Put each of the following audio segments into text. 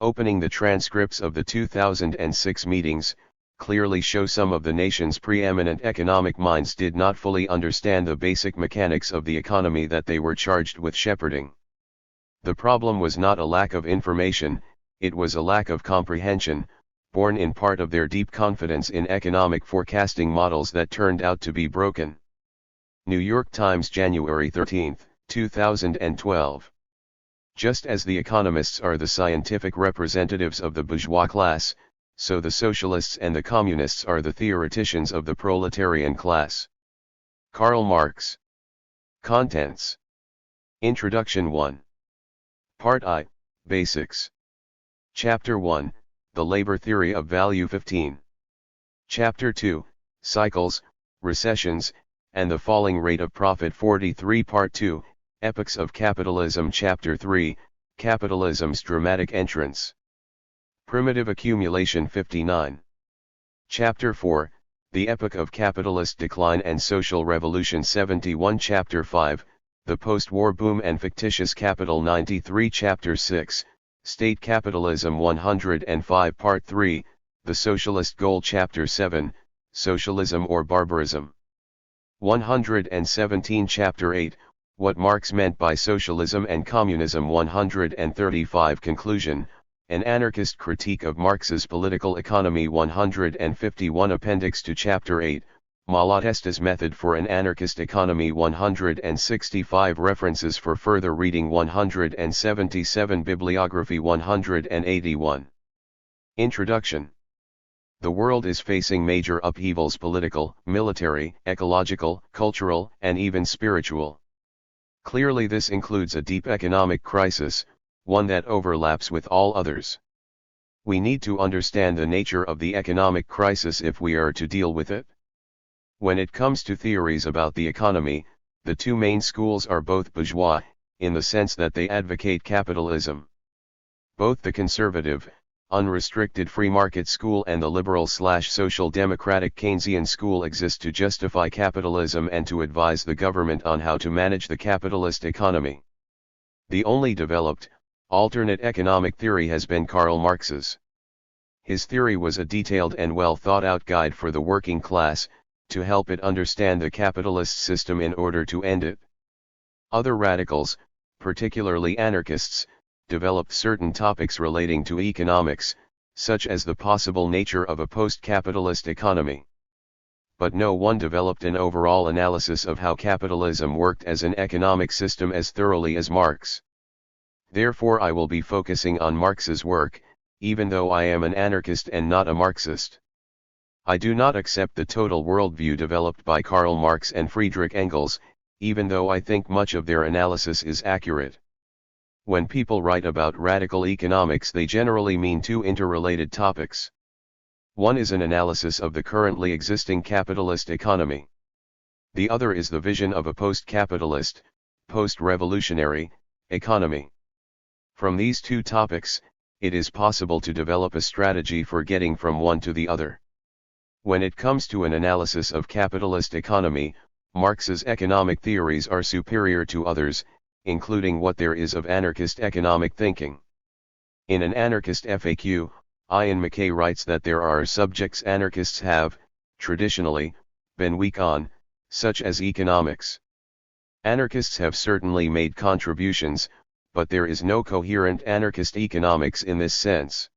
opening the transcripts of the 2006 meetings, clearly show some of the nation's preeminent economic minds did not fully understand the basic mechanics of the economy that they were charged with shepherding. The problem was not a lack of information, it was a lack of comprehension, born in part of their deep confidence in economic forecasting models that turned out to be broken. New York Times, January 13, 2012. Just as the economists are the scientific representatives of the bourgeois class, so the socialists and the communists are the theoreticians of the proletarian class. Karl Marx. Contents. Introduction 1. Part I, Basics. Chapter 1, The Labor Theory of Value 15. Chapter 2, Cycles, Recessions, and the Falling Rate of Profit 43. Part 2, Epochs of Capitalism. Chapter 3, Capitalism's Dramatic Entrance. Primitive Accumulation 59. Chapter 4, The Epoch of Capitalist Decline and Social Revolution 71. Chapter 5, The Post-War Boom and Fictitious Capital 93. Chapter 6, State Capitalism 105. Part 3, The Socialist Goal. Chapter 7, Socialism or Barbarism 117. Chapter 8, What Marx Meant by Socialism and Communism 135. Conclusion, An Anarchist Critique of Marx's Political Economy 151. Appendix to Chapter 8, Malatesta's Method for an Anarchist Economy 165. References for further reading 177. Bibliography 181. Introduction. The world is facing major upheavals: political, military, ecological, cultural, and even spiritual. Clearly this includes a deep economic crisis, one that overlaps with all others. We need to understand the nature of the economic crisis if we are to deal with it. When it comes to theories about the economy, the two main schools are both bourgeois, in the sense that they advocate capitalism. Both the conservative, unrestricted free market school and the liberal/social democratic Keynesian school exist to justify capitalism and to advise the government on how to manage the capitalist economy. The only developed, alternate economic theory has been Karl Marx's. His theory was a detailed and well thought out guide for the working class, to help it understand the capitalist system in order to end it. Other radicals, particularly anarchists, developed certain topics relating to economics, such as the possible nature of a post-capitalist economy. But no one developed an overall analysis of how capitalism worked as an economic system as thoroughly as Marx. Therefore I will be focusing on Marx's work, even though I am an anarchist and not a Marxist. I do not accept the total worldview developed by Karl Marx and Friedrich Engels, even though I think much of their analysis is accurate. When people write about radical economics, they generally mean two interrelated topics. One is an analysis of the currently existing capitalist economy. The other is the vision of a post-capitalist, post-revolutionary, economy. From these two topics, it is possible to develop a strategy for getting from one to the other. When it comes to an analysis of capitalist economy, Marx's economic theories are superior to others, including what there is of anarchist economic thinking. In an anarchist FAQ, Ian McKay writes that there are subjects anarchists have, traditionally, been weak on, such as economics. Anarchists have certainly made contributions, but there is no coherent anarchist economics in this sense.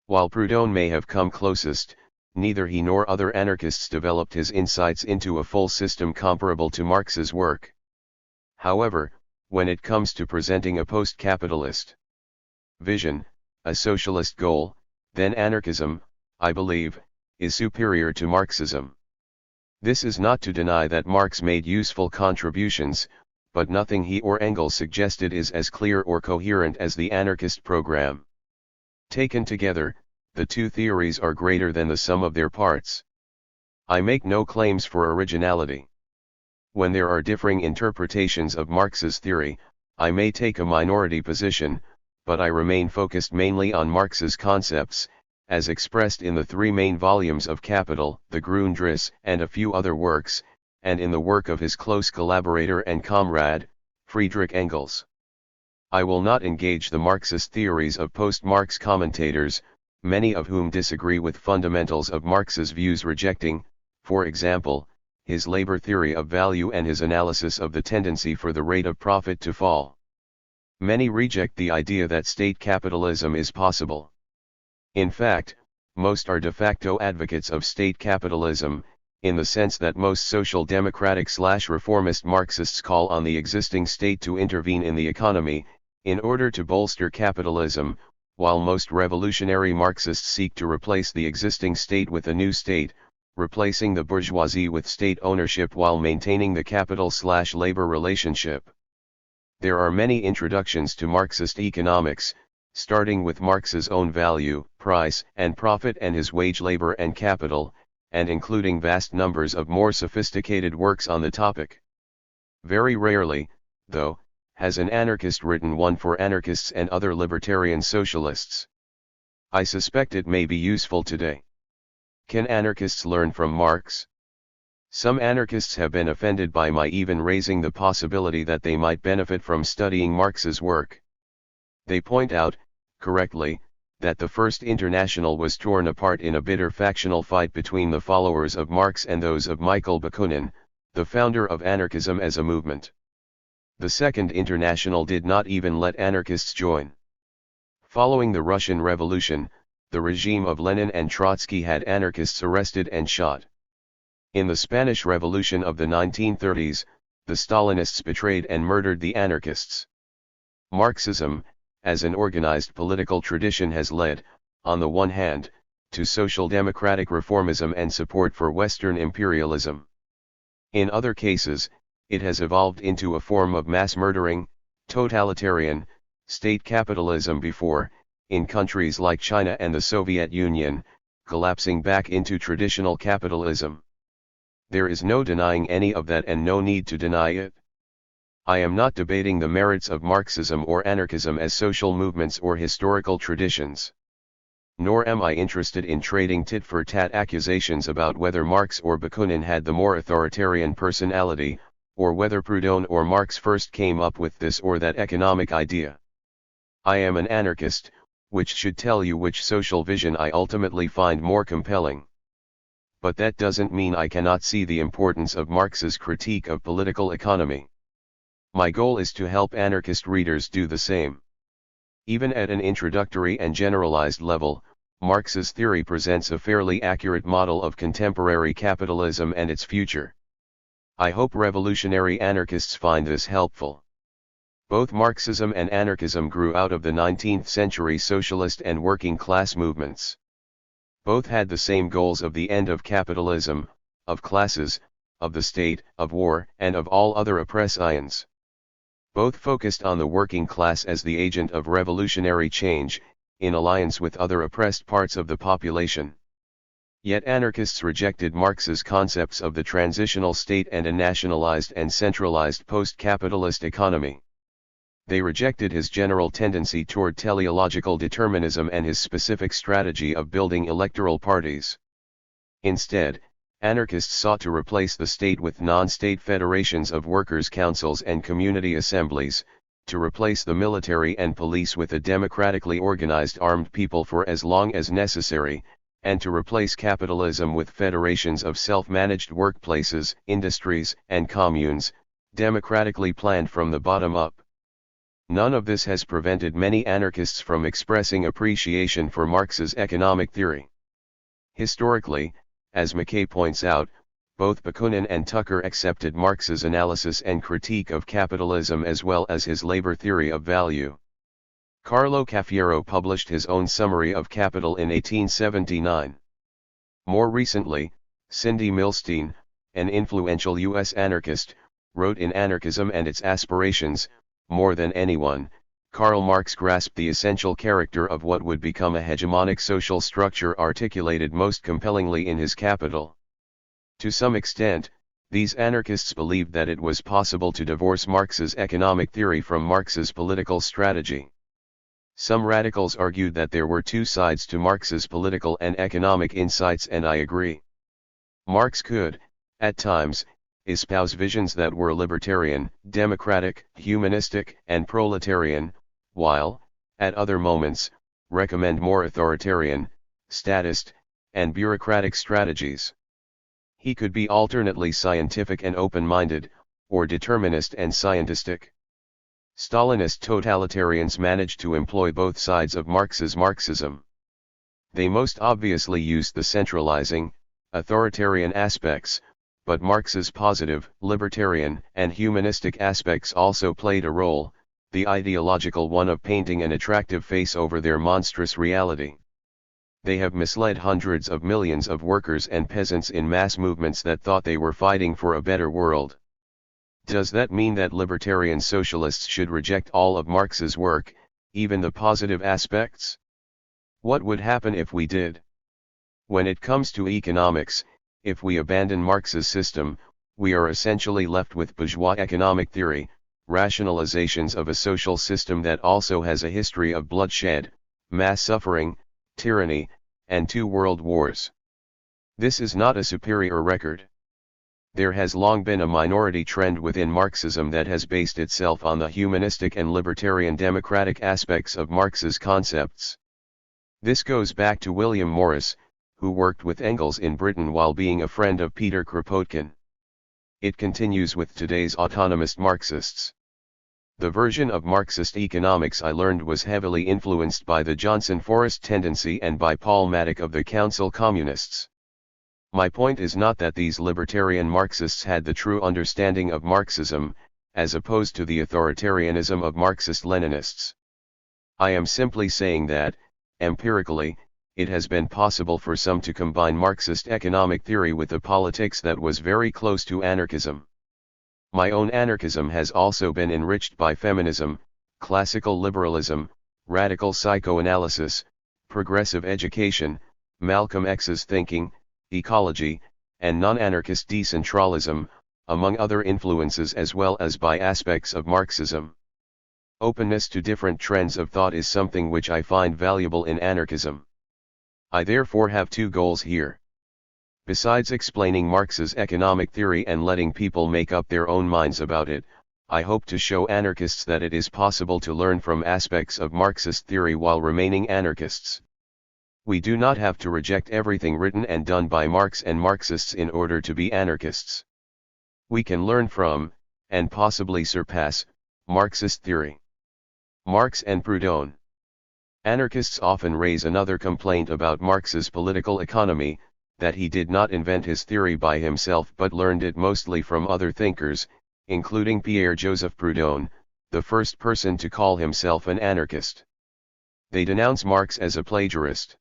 While Proudhon may have come closest, neither he nor other anarchists developed his insights into a full system comparable to Marx's work. However, when it comes to presenting a post-capitalist vision, a socialist goal, then anarchism, I believe, is superior to Marxism. This is not to deny that Marx made useful contributions, but nothing he or Engels suggested is as clear or coherent as the anarchist program. Taken together, the two theories are greater than the sum of their parts. I make no claims for originality. When there are differing interpretations of Marx's theory, I may take a minority position, but I remain focused mainly on Marx's concepts, as expressed in the three main volumes of Capital, the Grundrisse, and a few other works, and in the work of his close collaborator and comrade, Friedrich Engels. I will not engage the Marxist theories of post-Marx commentators, many of whom disagree with fundamentals of Marx's views, rejecting, for example, his labor theory of value and his analysis of the tendency for the rate of profit to fall. Many reject the idea that state capitalism is possible. In fact, most are de facto advocates of state capitalism, in the sense that most social democratic/reformist Marxists call on the existing state to intervene in the economy, in order to bolster capitalism, while most revolutionary Marxists seek to replace the existing state with a new state, replacing the bourgeoisie with state ownership while maintaining the capital/labor relationship. There are many introductions to Marxist economics, starting with Marx's own value, price and profit and his wage, labor and capital, and including vast numbers of more sophisticated works on the topic. Very rarely, though, has an anarchist written one for anarchists and other libertarian socialists. I suspect it may be useful today. Can anarchists learn from Marx? Some anarchists have been offended by my even raising the possibility that they might benefit from studying Marx's work. They point out, correctly, that the First International was torn apart in a bitter factional fight between the followers of Marx and those of Michael Bakunin, the founder of anarchism as a movement. The Second International did not even let anarchists join. Following the Russian Revolution, the regime of Lenin and Trotsky had anarchists arrested and shot. In the Spanish Revolution of the 1930s, the Stalinists betrayed and murdered the anarchists. Marxism, as an organized political tradition, has led, on the one hand, to social democratic reformism and support for Western imperialism. In other cases, it has evolved into a form of mass murdering, totalitarian, state capitalism before, in countries like China and the Soviet Union, collapsing back into traditional capitalism. There is no denying any of that and no need to deny it. I am not debating the merits of Marxism or anarchism as social movements or historical traditions. Nor am I interested in trading tit-for-tat accusations about whether Marx or Bakunin had the more authoritarian personality, or whether Proudhon or Marx first came up with this or that economic idea. I am an anarchist, which should tell you which social vision I ultimately find more compelling. But that doesn't mean I cannot see the importance of Marx's critique of political economy. My goal is to help anarchist readers do the same. Even at an introductory and generalized level, Marx's theory presents a fairly accurate model of contemporary capitalism and its future. I hope revolutionary anarchists find this helpful. Both Marxism and anarchism grew out of the 19th century socialist and working class movements. Both had the same goals of the end of capitalism, of classes, of the state, of war, and of all other oppressions. Both focused on the working class as the agent of revolutionary change, in alliance with other oppressed parts of the population. Yet anarchists rejected Marx's concepts of the transitional state and a nationalized and centralized post-capitalist economy. They rejected his general tendency toward teleological determinism and his specific strategy of building electoral parties. Instead, anarchists sought to replace the state with non-state federations of workers' councils and community assemblies, to replace the military and police with a democratically organized armed people for as long as necessary, and to replace capitalism with federations of self-managed workplaces, industries, and communes, democratically planned from the bottom up. None of this has prevented many anarchists from expressing appreciation for Marx's economic theory. Historically, as McKay points out, both Bakunin and Tucker accepted Marx's analysis and critique of capitalism as well as his labor theory of value. Carlo Cafiero published his own summary of Capital in 1879. More recently, Cindy Milstein, an influential U.S. anarchist, wrote in Anarchism and Its Aspirations, more than anyone, Karl Marx grasped the essential character of what would become a hegemonic social structure articulated most compellingly in his Capital. To some extent, these anarchists believed that it was possible to divorce Marx's economic theory from Marx's political strategy. Some radicals argued that there were two sides to Marx's political and economic insights, and I agree. Marx could, at times, espouse visions that were libertarian, democratic, humanistic, and proletarian, while, at other moments, recommend more authoritarian, statist, and bureaucratic strategies. He could be alternately scientific and open-minded, or determinist and scientistic. Stalinist totalitarians managed to employ both sides of Marx's Marxism. They most obviously used the centralizing, authoritarian aspects, but Marx's positive, libertarian, and humanistic aspects also played a role, the ideological one of painting an attractive face over their monstrous reality. They have misled hundreds of millions of workers and peasants in mass movements that thought they were fighting for a better world. Does that mean that libertarian socialists should reject all of Marx's work, even the positive aspects? What would happen if we did? When it comes to economics, if we abandon Marx's system, we are essentially left with bourgeois economic theory, rationalizations of a social system that also has a history of bloodshed, mass suffering, tyranny, and 2 world wars. This is not a superior record. There has long been a minority trend within Marxism that has based itself on the humanistic and libertarian democratic aspects of Marx's concepts. This goes back to William Morris, who worked with Engels in Britain while being a friend of Peter Kropotkin. It continues with today's autonomist Marxists. The version of Marxist economics I learned was heavily influenced by the Johnson-Forrest tendency and by Paul Mattick of the Council Communists. My point is not that these libertarian Marxists had the true understanding of Marxism, as opposed to the authoritarianism of Marxist-Leninists. I am simply saying that, empirically, it has been possible for some to combine Marxist economic theory with a politics that was very close to anarchism. My own anarchism has also been enriched by feminism, classical liberalism, radical psychoanalysis, progressive education, Malcolm X's thinking, ecology, and non-anarchist decentralism, among other influences, as well as by aspects of Marxism. Openness to different trends of thought is something which I find valuable in anarchism. I therefore have 2 goals here. Besides explaining Marx's economic theory and letting people make up their own minds about it, I hope to show anarchists that it is possible to learn from aspects of Marxist theory while remaining anarchists. We do not have to reject everything written and done by Marx and Marxists in order to be anarchists. We can learn from, and possibly surpass, Marxist theory. Marx and Proudhon. Anarchists often raise another complaint about Marx's political economy, that he did not invent his theory by himself but learned it mostly from other thinkers, including Pierre-Joseph Proudhon, the first person to call himself an anarchist. They denounce Marx as a plagiarist.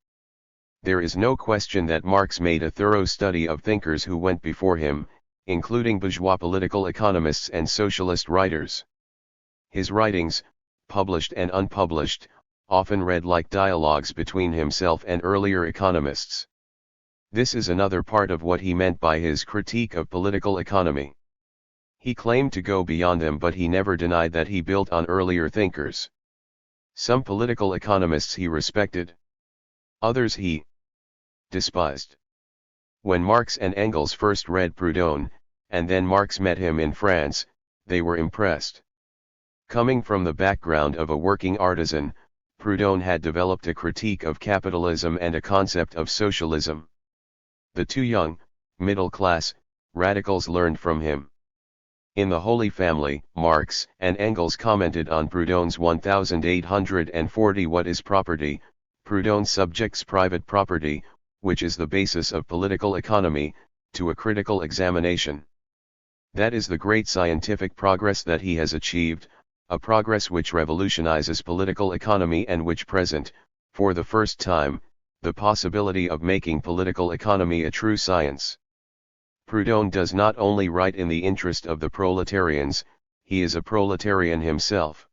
There is no question that Marx made a thorough study of thinkers who went before him, including bourgeois political economists and socialist writers. His writings, published and unpublished, often read like dialogues between himself and earlier economists. This is another part of what he meant by his critique of political economy. He claimed to go beyond them, but he never denied that he built on earlier thinkers. Some political economists he respected. Others he despised. When Marx and Engels first read Proudhon, and then Marx met him in France, they were impressed. Coming from the background of a working artisan, Proudhon had developed a critique of capitalism and a concept of socialism. The 2 young, middle-class, radicals learned from him. In The Holy Family, Marx and Engels commented on Proudhon's 1840 What is Property? Proudhon subjects private property, which is the basis of political economy, to a critical examination. That is the great scientific progress that he has achieved, a progress which revolutionizes political economy and which present, for the first time, the possibility of making political economy a true science. Proudhon does not only write in the interest of the proletarians, he is a proletarian himself.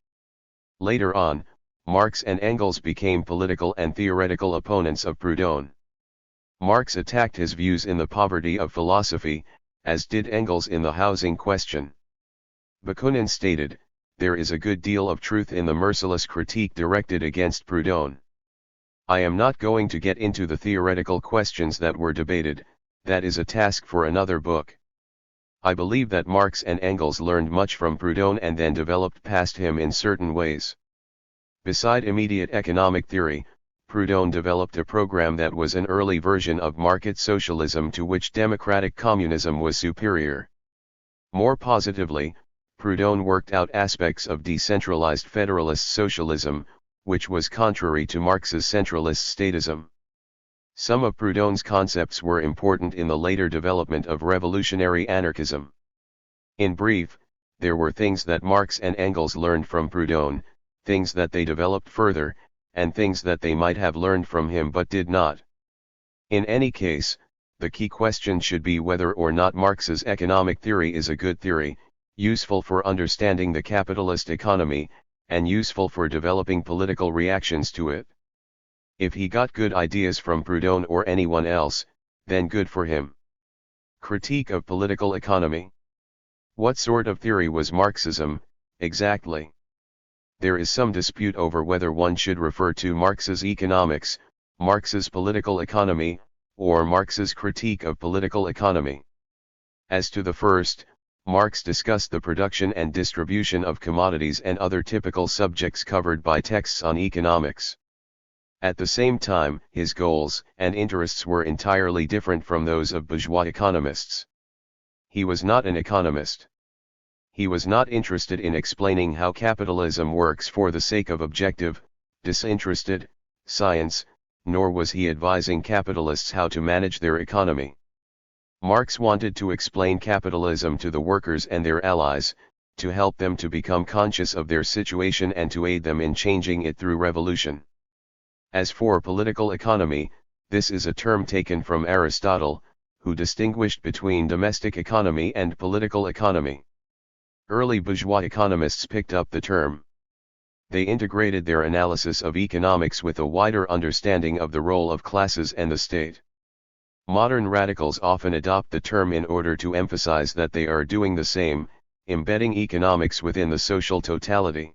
Later on, Marx and Engels became political and theoretical opponents of Proudhon. Marx attacked his views in the poverty of philosophy, as did Engels in the housing question. Bakunin stated, "There is a good deal of truth in the merciless critique directed against Proudhon. I am not going to get into the theoretical questions that were debated, that is a task for another book. I believe that Marx and Engels learned much from Proudhon and then developed past him in certain ways. Beside immediate economic theory, Proudhon developed a program that was an early version of market socialism to which democratic communism was superior. More positively, Proudhon worked out aspects of decentralized federalist socialism, which was contrary to Marx's centralist statism. Some of Proudhon's concepts were important in the later development of revolutionary anarchism. In brief, there were things that Marx and Engels learned from Proudhon, things that they developed further, and things that they might have learned from him but did not. In any case, the key question should be whether or not Marx's economic theory is a good theory, useful for understanding the capitalist economy, and useful for developing political reactions to it. If he got good ideas from Proudhon or anyone else, then good for him. Critique of political economy. What sort of theory was Marxism, exactly? There is some dispute over whether one should refer to Marx's economics, Marx's political economy, or Marx's critique of political economy. As to the first, Marx discussed the production and distribution of commodities and other typical subjects covered by texts on economics. At the same time, his goals and interests were entirely different from those of bourgeois economists. He was not an economist. He was not interested in explaining how capitalism works for the sake of objective, disinterested science, nor was he advising capitalists how to manage their economy. Marx wanted to explain capitalism to the workers and their allies, to help them to become conscious of their situation and to aid them in changing it through revolution. As for political economy, this is a term taken from Aristotle, who distinguished between domestic economy and political economy. Early bourgeois economists picked up the term. They integrated their analysis of economics with a wider understanding of the role of classes and the state. Modern radicals often adopt the term in order to emphasize that they are doing the same, embedding economics within the social totality.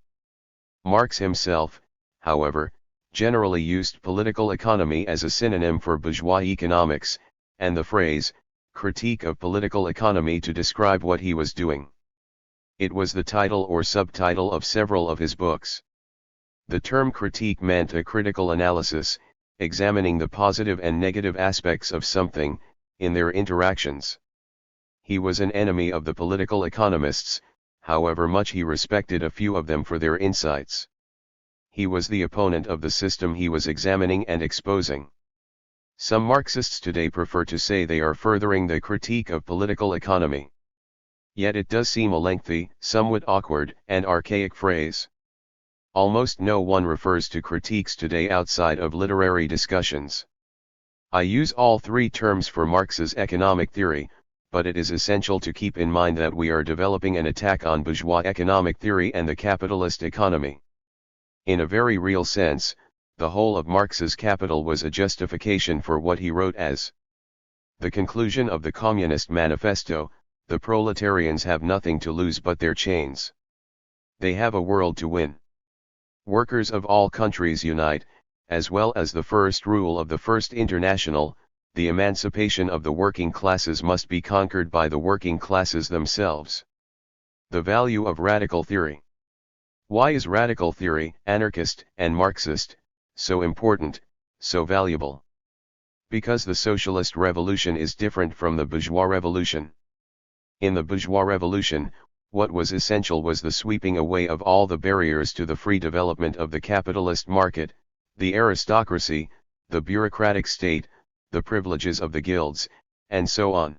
Marx himself, however, generally used political economy as a synonym for bourgeois economics, and the phrase, critique of political economy to describe what he was doing. It was the title or subtitle of several of his books. The term critique meant a critical analysis, examining the positive and negative aspects of something, in their interactions. He was an enemy of the political economists, however much he respected a few of them for their insights. He was the opponent of the system he was examining and exposing. Some Marxists today prefer to say they are furthering the critique of political economy. Yet it does seem a lengthy, somewhat awkward, and archaic phrase. Almost no one refers to critiques today outside of literary discussions. I use all three terms for Marx's economic theory, but it is essential to keep in mind that we are developing an attack on bourgeois economic theory and the capitalist economy. In a very real sense, the whole of Marx's Capital was a justification for what he wrote as the conclusion of the Communist Manifesto: the proletarians have nothing to lose but their chains. They have a world to win. Workers of all countries unite, as well as the first rule of the First International: the emancipation of the working classes must be conquered by the working classes themselves. The value of radical theory. Why is radical theory, anarchist and Marxist, so important, so valuable? Because the socialist revolution is different from the bourgeois revolution. In the bourgeois revolution, what was essential was the sweeping away of all the barriers to the free development of the capitalist market, the aristocracy, the bureaucratic state, the privileges of the guilds, and so on.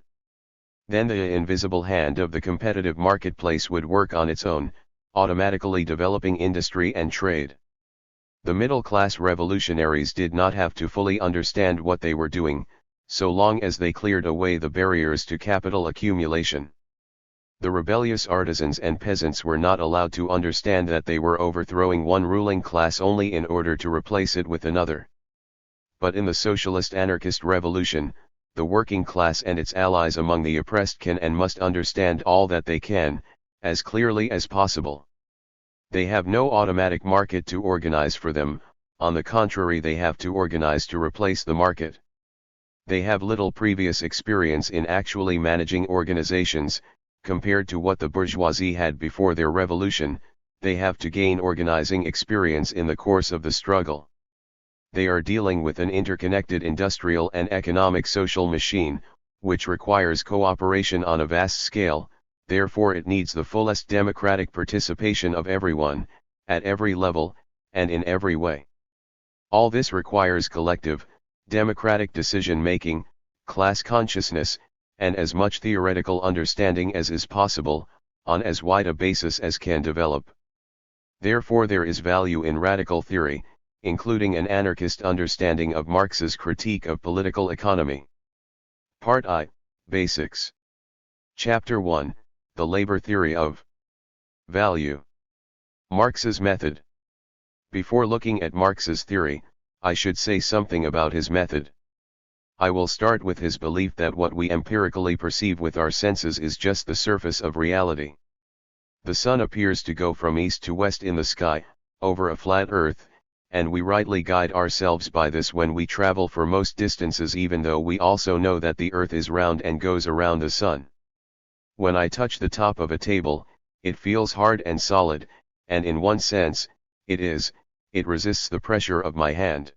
Then the invisible hand of the competitive marketplace would work on its own, automatically developing industry and trade. The middle-class revolutionaries did not have to fully understand what they were doing, so long as they cleared away the barriers to capital accumulation. The rebellious artisans and peasants were not allowed to understand that they were overthrowing one ruling class only in order to replace it with another. But in the socialist anarchist revolution, the working class and its allies among the oppressed can and must understand all that they can, as clearly as possible. They have no automatic market to organize for them, on the contrary they have to organize to replace the market. They have little previous experience in actually managing organizations, compared to what the bourgeoisie had before their revolution, they have to gain organizing experience in the course of the struggle. They are dealing with an interconnected industrial and economic social machine, which requires cooperation on a vast scale, therefore it needs the fullest democratic participation of everyone, at every level, and in every way. All this requires collective, democratic decision-making, class consciousness, and as much theoretical understanding as is possible, on as wide a basis as can develop. Therefore there is value in radical theory, including an anarchist understanding of Marx's critique of political economy. Part I, Basics. Chapter 1, The Labor Theory of Value. Marx's method. Before looking at Marx's theory, I should say something about his method. I will start with his belief that what we empirically perceive with our senses is just the surface of reality. The sun appears to go from east to west in the sky, over a flat earth, and we rightly guide ourselves by this when we travel for most distances, even though we also know that the earth is round and goes around the sun. When I touch the top of a table, it feels hard and solid, and in one sense, it resists the pressure of my hand.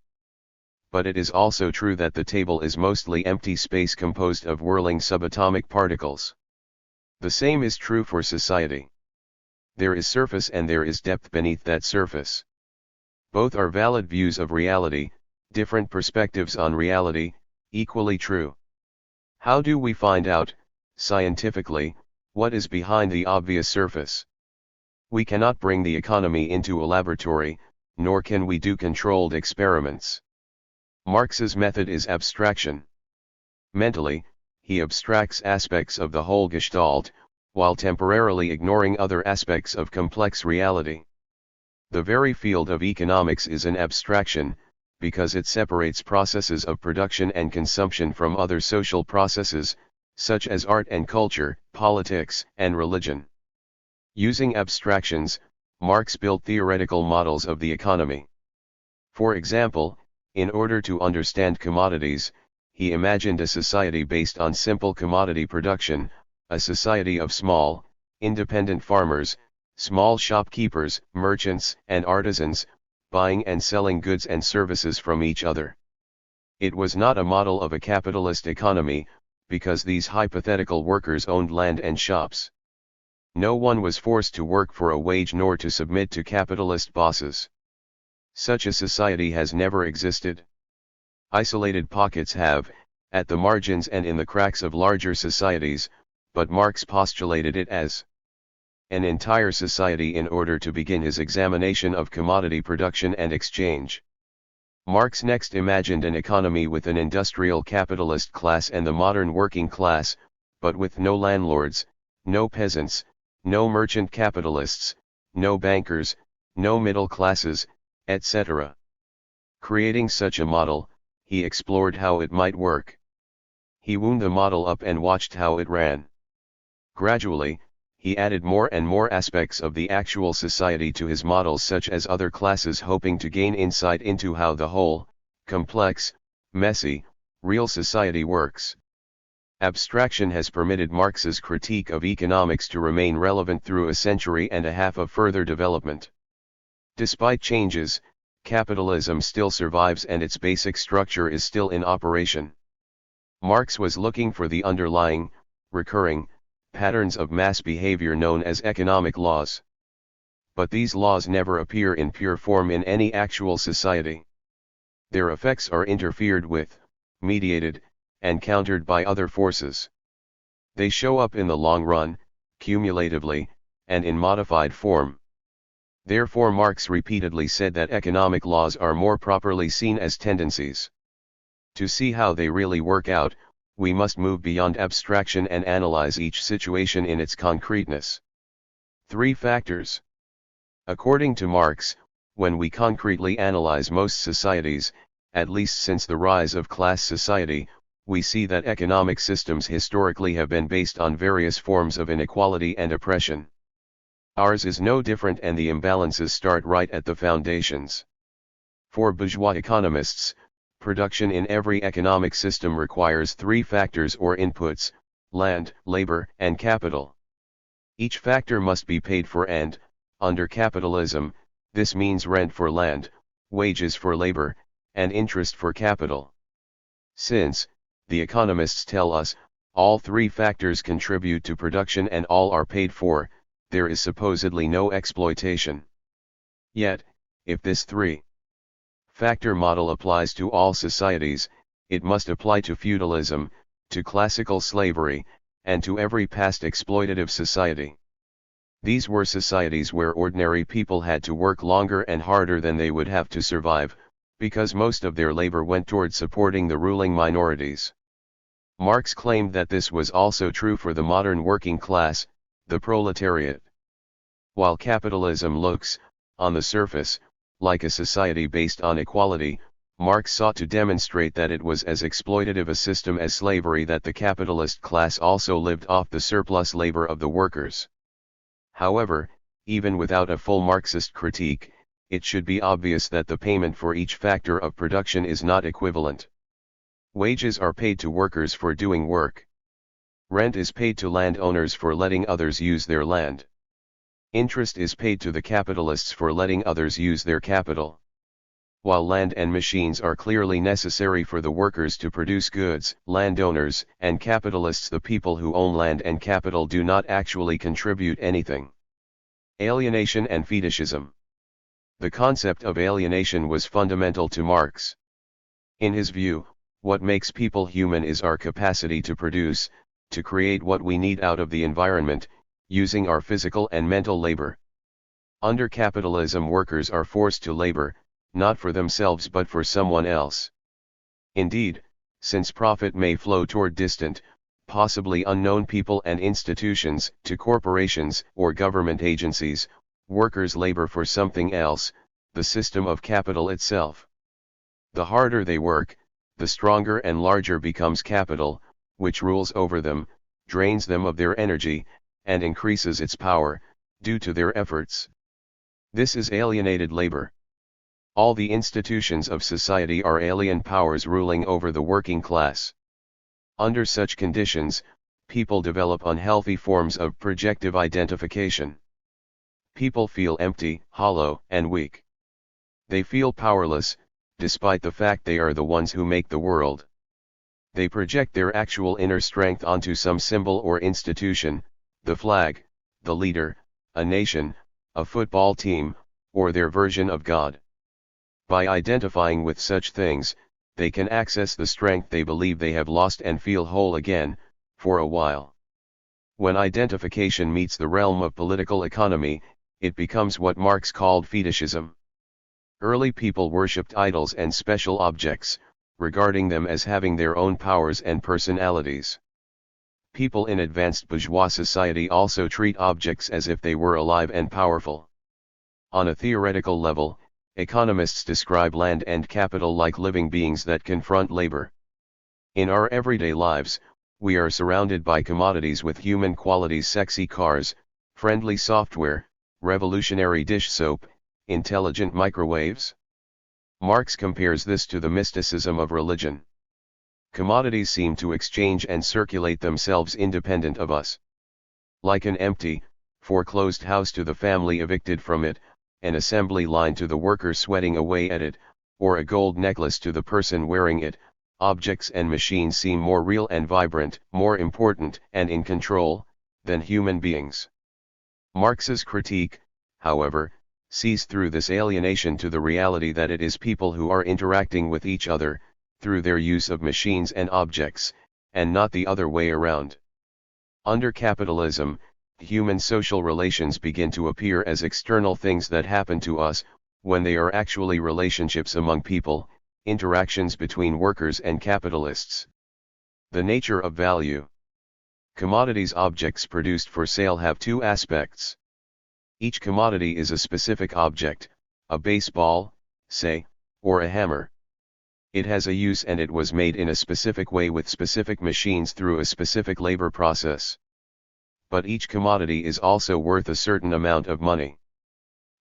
But it is also true that the table is mostly empty space composed of whirling subatomic particles. The same is true for society. There is surface and there is depth beneath that surface. Both are valid views of reality, different perspectives on reality, equally true. How do we find out, scientifically, what is behind the obvious surface? We cannot bring the economy into a laboratory, nor can we do controlled experiments. Marx's method is abstraction. Mentally, he abstracts aspects of the whole gestalt, while temporarily ignoring other aspects of complex reality. The very field of economics is an abstraction, because it separates processes of production and consumption from other social processes, such as art and culture, politics, and religion. Using abstractions, Marx built theoretical models of the economy. For example, in order to understand commodities, he imagined a society based on simple commodity production, a society of small, independent farmers, small shopkeepers, merchants, and artisans, buying and selling goods and services from each other. It was not a model of a capitalist economy, because these hypothetical workers owned land and shops. No one was forced to work for a wage nor to submit to capitalist bosses. Such a society has never existed. Isolated pockets have, at the margins and in the cracks of larger societies, but Marx postulated it as an entire society in order to begin his examination of commodity production and exchange. Marx next imagined an economy with an industrial capitalist class and the modern working class, but with no landlords, no peasants, no merchant capitalists, no bankers, no middle classes, etc. Creating such a model, he explored how it might work. He wound the model up and watched how it ran. Gradually, he added more and more aspects of the actual society to his models, such as other classes, hoping to gain insight into how the whole, complex, messy, real society works. Abstraction has permitted Marx's critique of economics to remain relevant through a century and a half of further development. Despite changes, capitalism still survives and its basic structure is still in operation. Marx was looking for the underlying, recurring, patterns of mass behavior known as economic laws. But these laws never appear in pure form in any actual society. Their effects are interfered with, mediated, and countered by other forces. They show up in the long run, cumulatively, and in modified form. Therefore Marx repeatedly said that economic laws are more properly seen as tendencies. To see how they really work out, we must move beyond abstraction and analyze each situation in its concreteness. 3 factors. According to Marx, when we concretely analyze most societies, at least since the rise of class society, we see that economic systems historically have been based on various forms of inequality and oppression. Ours is no different, and the imbalances start right at the foundations. For bourgeois economists, production in every economic system requires 3 factors or inputs: land, labor, and capital. Each factor must be paid for and, under capitalism, this means rent for land, wages for labor, and interest for capital. Since, the economists tell us, all three factors contribute to production and all are paid for, there is supposedly no exploitation. Yet, if this three-factor model applies to all societies, it must apply to feudalism, to classical slavery, and to every past exploitative society. These were societies where ordinary people had to work longer and harder than they would have to survive, because most of their labor went toward supporting the ruling minorities. Marx claimed that this was also true for the modern working class, the proletariat. While capitalism looks, on the surface, like a society based on equality, Marx sought to demonstrate that it was as exploitative a system as slavery, that the capitalist class also lived off the surplus labor of the workers. However, even without a full Marxist critique, it should be obvious that the payment for each factor of production is not equivalent. Wages are paid to workers for doing work. Rent is paid to landowners for letting others use their land. Interest is paid to the capitalists for letting others use their capital. While land and machines are clearly necessary for the workers to produce goods, landowners and capitalists, the people who own land and capital, do not actually contribute anything. Alienation and fetishism. The concept of alienation was fundamental to Marx. In his view, what makes people human is our capacity to produce, to create what we need out of the environment, using our physical and mental labor. Under capitalism, workers are forced to labor, not for themselves but for someone else. Indeed, since profit may flow toward distant, possibly unknown people and institutions, to corporations or government agencies, workers labor for something else, the system of capital itself. The harder they work, the stronger and larger becomes capital, which rules over them, drains them of their energy, and increases its power, due to their efforts. This is alienated labor. All the institutions of society are alien powers ruling over the working class. Under such conditions, people develop unhealthy forms of projective identification. People feel empty, hollow, and weak. They feel powerless, despite the fact they are the ones who make the world. They project their actual inner strength onto some symbol or institution, the flag, the leader, a nation, a football team, or their version of God. By identifying with such things, they can access the strength they believe they have lost and feel whole again, for a while. When identification meets the realm of political economy, it becomes what Marx called fetishism. Early people worshipped idols and special objects, regarding them as having their own powers and personalities. People in advanced bourgeois society also treat objects as if they were alive and powerful. On a theoretical level, economists describe land and capital like living beings that confront labor. In our everyday lives, we are surrounded by commodities with human qualities: sexy cars, friendly software, revolutionary dish soap, intelligent microwaves. Marx compares this to the mysticism of religion. Commodities seem to exchange and circulate themselves independent of us. Like an empty, foreclosed house to the family evicted from it, an assembly line to the worker sweating away at it, or a gold necklace to the person wearing it, objects and machines seem more real and vibrant, more important and in control, than human beings. Marx's critique, however, sees through this alienation to the reality that it is people who are interacting with each other, through their use of machines and objects, and not the other way around. Under capitalism, human social relations begin to appear as external things that happen to us, when they are actually relationships among people, interactions between workers and capitalists. The nature of value. Commodities, objects produced for sale, have two aspects. Each commodity is a specific object, a baseball, say, or a hammer. It has a use and it was made in a specific way with specific machines through a specific labor process. But each commodity is also worth a certain amount of money.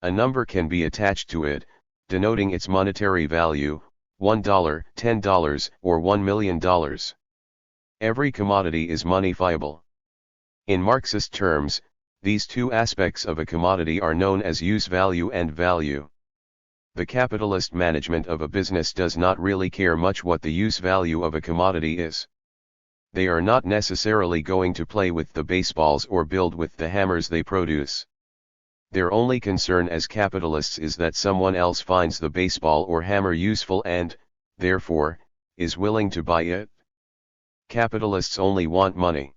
A number can be attached to it, denoting its monetary value, $1, $10, or $1 million. Every commodity is moneyfiable. In Marxist terms, These two aspects of a commodity are known as use value and value. The capitalist management of a business does not really care much what the use value of a commodity is. They are not necessarily going to play with the baseballs or build with the hammers they produce. Their only concern as capitalists is that someone else finds the baseball or hammer useful and, therefore, is willing to buy it. Capitalists only want money.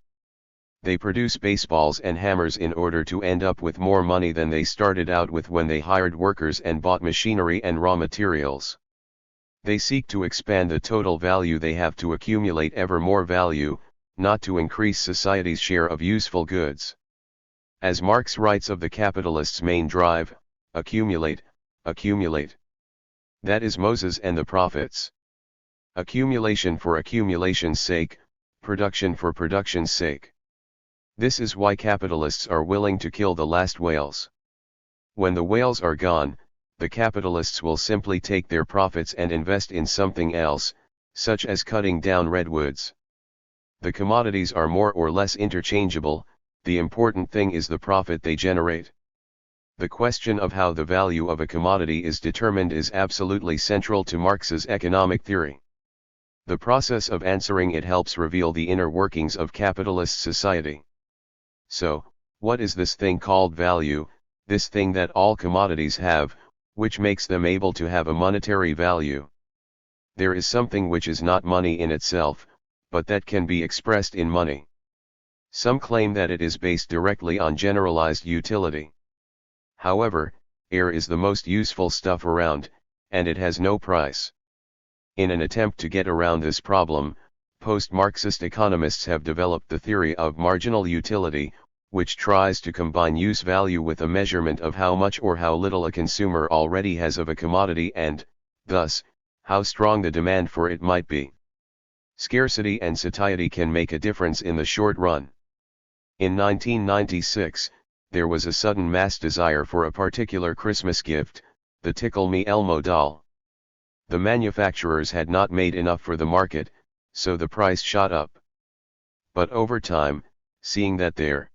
They produce baseballs and hammers in order to end up with more money than they started out with when they hired workers and bought machinery and raw materials. They seek to expand the total value they have to accumulate ever more value, not to increase society's share of useful goods. As Marx writes of the capitalist's main drive, accumulate, accumulate. That is Moses and the prophets. Accumulation for accumulation's sake, production for production's sake. This is why capitalists are willing to kill the last whales. When the whales are gone, the capitalists will simply take their profits and invest in something else, such as cutting down redwoods. The commodities are more or less interchangeable, the important thing is the profit they generate. The question of how the value of a commodity is determined is absolutely central to Marx's economic theory. The process of answering it helps reveal the inner workings of capitalist society. So, what is this thing called value, this thing that all commodities have, which makes them able to have a monetary value? There is something which is not money in itself, but that can be expressed in money. Some claim that it is based directly on generalized utility. However, air is the most useful stuff around, and it has no price. In an attempt to get around this problem, post-Marxist economists have developed the theory of marginal utility, which tries to combine use value with a measurement of how much or how little a consumer already has of a commodity and, thus, how strong the demand for it might be. Scarcity and satiety can make a difference in the short run. In 1996, there was a sudden mass desire for a particular Christmas gift, the Tickle Me Elmo doll. The manufacturers had not made enough for the market, so the price shot up. But over time, seeing that there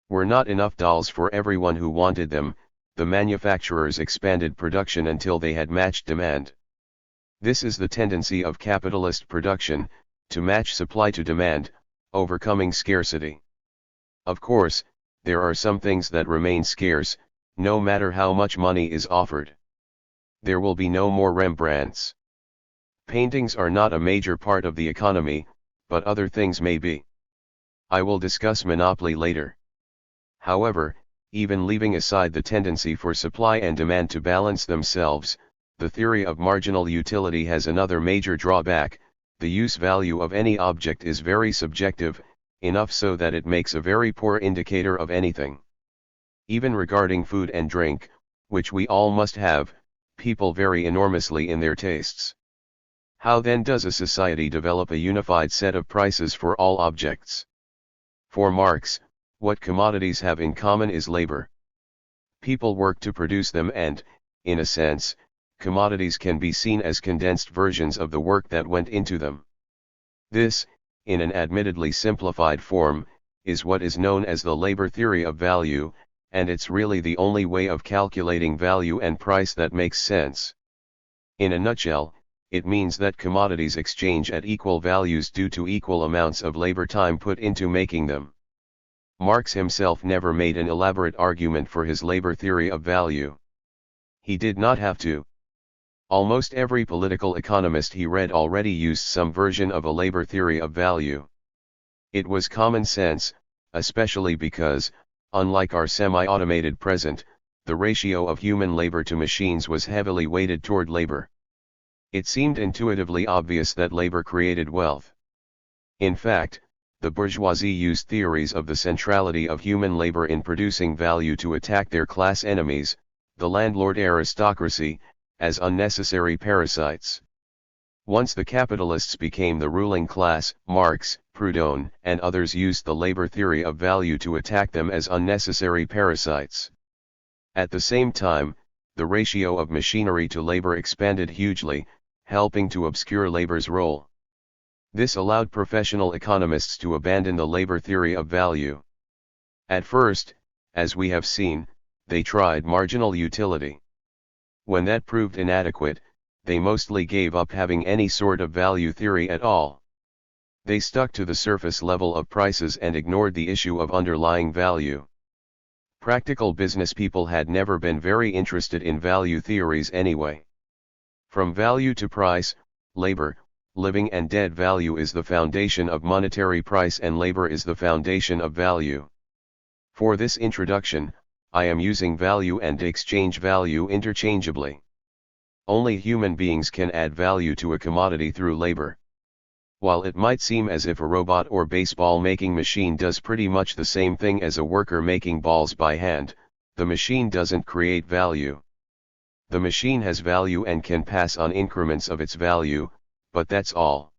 were not enough dolls for everyone who wanted them, the manufacturers expanded production until they had matched demand. This is the tendency of capitalist production, to match supply to demand, overcoming scarcity. Of course, there are some things that remain scarce, no matter how much money is offered. There will be no more Rembrandts. Paintings are not a major part of the economy, but other things may be. I will discuss monopoly later. However, even leaving aside the tendency for supply and demand to balance themselves, the theory of marginal utility has another major drawback: the use value of any object is very subjective, enough so that it makes a very poor indicator of anything. Even regarding food and drink, which we all must have, people vary enormously in their tastes. How then does a society develop a unified set of prices for all objects? For Marx, what commodities have in common is labor. People work to produce them and, in a sense, commodities can be seen as condensed versions of the work that went into them. This, in an admittedly simplified form, is what is known as the labor theory of value, and it's really the only way of calculating value and price that makes sense. In a nutshell, it means that commodities exchange at equal values due to equal amounts of labor time put into making them. Marx himself never made an elaborate argument for his labor theory of value. He did not have to. Almost every political economist he read already used some version of a labor theory of value. It was common sense, especially because, unlike our semi-automated present, the ratio of human labor to machines was heavily weighted toward labor. It seemed intuitively obvious that labor created wealth. In fact, the bourgeoisie used theories of the centrality of human labor in producing value to attack their class enemies, the landlord aristocracy, as unnecessary parasites. Once the capitalists became the ruling class, Marx, Proudhon, and others used the labor theory of value to attack them as unnecessary parasites. At the same time, the ratio of machinery to labor expanded hugely, helping to obscure labor's role. This allowed professional economists to abandon the labor theory of value. At first, as we have seen, they tried marginal utility. When that proved inadequate, they mostly gave up having any sort of value theory at all. They stuck to the surface level of prices and ignored the issue of underlying value. Practical business people had never been very interested in value theories anyway. From value to price, labor, living and dead value is the foundation of monetary price and labor is the foundation of value. For this introduction, I am using value and exchange value interchangeably. Only human beings can add value to a commodity through labor. While it might seem as if a robot or baseball making machine does pretty much the same thing as a worker making balls by hand, the machine doesn't create value. The machine has value and can pass on increments of its value, but that's all.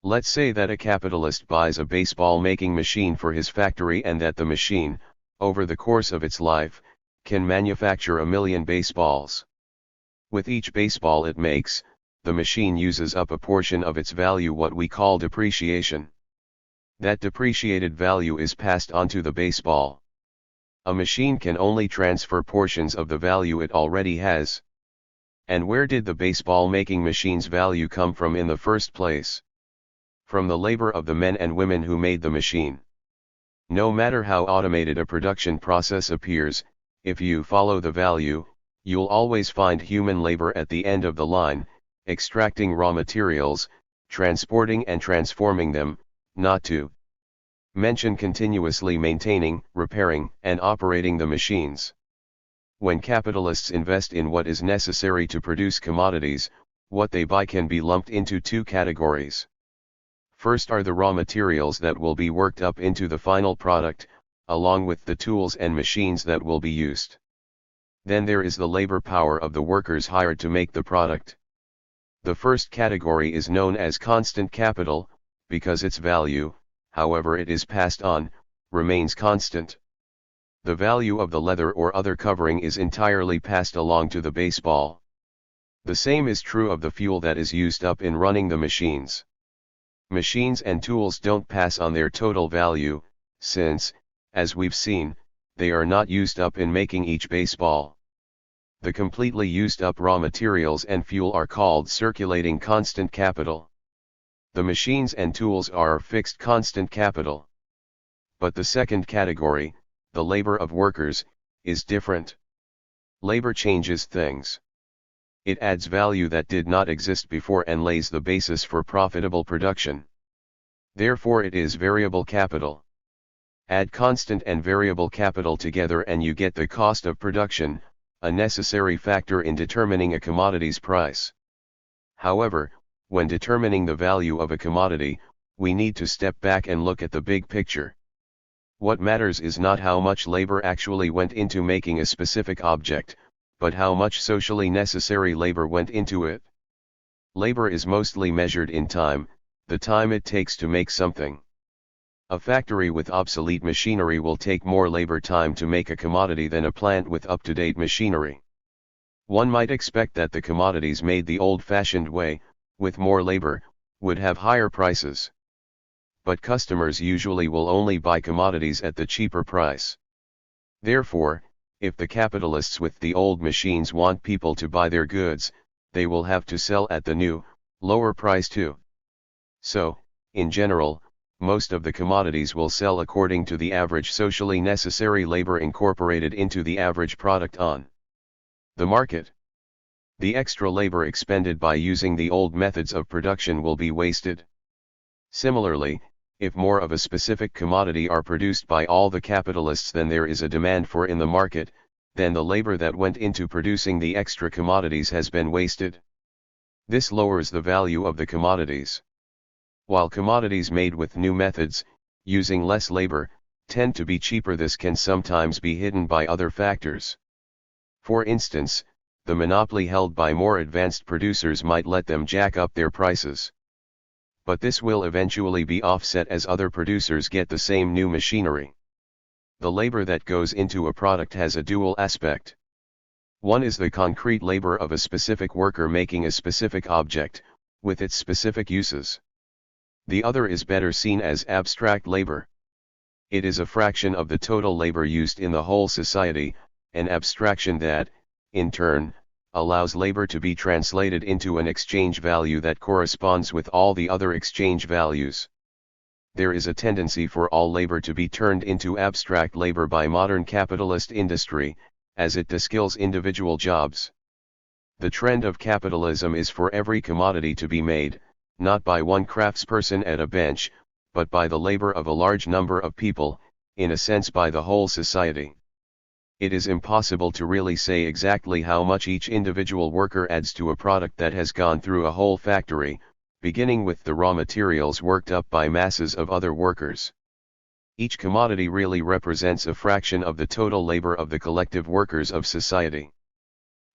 Let's say that a capitalist buys a baseball making machine for his factory and that the machine, over the course of its life, can manufacture 1,000,000 baseballs. With each baseball it makes, the machine uses up a portion of its value, what we call depreciation. That depreciated value is passed on to the baseball. A machine can only transfer portions of the value it already has. And where did the baseball making machine's value come from in the first place? From the labor of the men and women who made the machine. No matter how automated a production process appears, if you follow the value, you'll always find human labor at the end of the line, extracting raw materials, transporting and transforming them, not to mention continuously maintaining, repairing, and operating the machines. When capitalists invest in what is necessary to produce commodities, what they buy can be lumped into two categories. First are the raw materials that will be worked up into the final product, along with the tools and machines that will be used. Then there is the labor power of the workers hired to make the product. The first category is known as constant capital, because its value, however it is passed on, remains constant. The value of the leather or other covering is entirely passed along to the baseball. The same is true of the fuel that is used up in running the machines. Machines and tools don't pass on their total value, since, as we've seen, they are not used up in making each baseball. The completely used up raw materials and fuel are called circulating constant capital. The machines and tools are fixed constant capital. But the second category, the labor of workers, is different. Labor changes things. It adds value that did not exist before and lays the basis for profitable production. Therefore it is variable capital. Add constant and variable capital together and you get the cost of production, a necessary factor in determining a commodity's price. However, when determining the value of a commodity, we need to step back and look at the big picture. What matters is not how much labor actually went into making a specific object, but how much socially necessary labor went into it. Labor is mostly measured in time, the time it takes to make something. A factory with obsolete machinery will take more labor time to make a commodity than a plant with up-to-date machinery. One might expect that the commodities made the old-fashioned way, with more labor, would have higher prices. But customers usually will only buy commodities at the cheaper price. Therefore, if the capitalists with the old machines want people to buy their goods, they will have to sell at the new, lower price too. So, in general, most of the commodities will sell according to the average socially necessary labor incorporated into the average product on the market. The extra labor expended by using the old methods of production will be wasted. Similarly, if more of a specific commodity are produced by all the capitalists than there is a demand for in the market, then the labor that went into producing the extra commodities has been wasted. This lowers the value of the commodities. While commodities made with new methods, using less labor, tend to be cheaper, this can sometimes be hidden by other factors. For instance, the monopoly held by more advanced producers might let them jack up their prices. But this will eventually be offset as other producers get the same new machinery. The labor that goes into a product has a dual aspect. One is the concrete labor of a specific worker making a specific object, with its specific uses. The other is better seen as abstract labor. It is a fraction of the total labor used in the whole society, an abstraction that, in turn, allows labor to be translated into an exchange value that corresponds with all the other exchange values. There is a tendency for all labor to be turned into abstract labor by modern capitalist industry, as it deskills individual jobs. The trend of capitalism is for every commodity to be made, not by one craftsperson at a bench, but by the labor of a large number of people, in a sense by the whole society. It is impossible to really say exactly how much each individual worker adds to a product that has gone through a whole factory, beginning with the raw materials worked up by masses of other workers. Each commodity really represents a fraction of the total labor of the collective workers of society.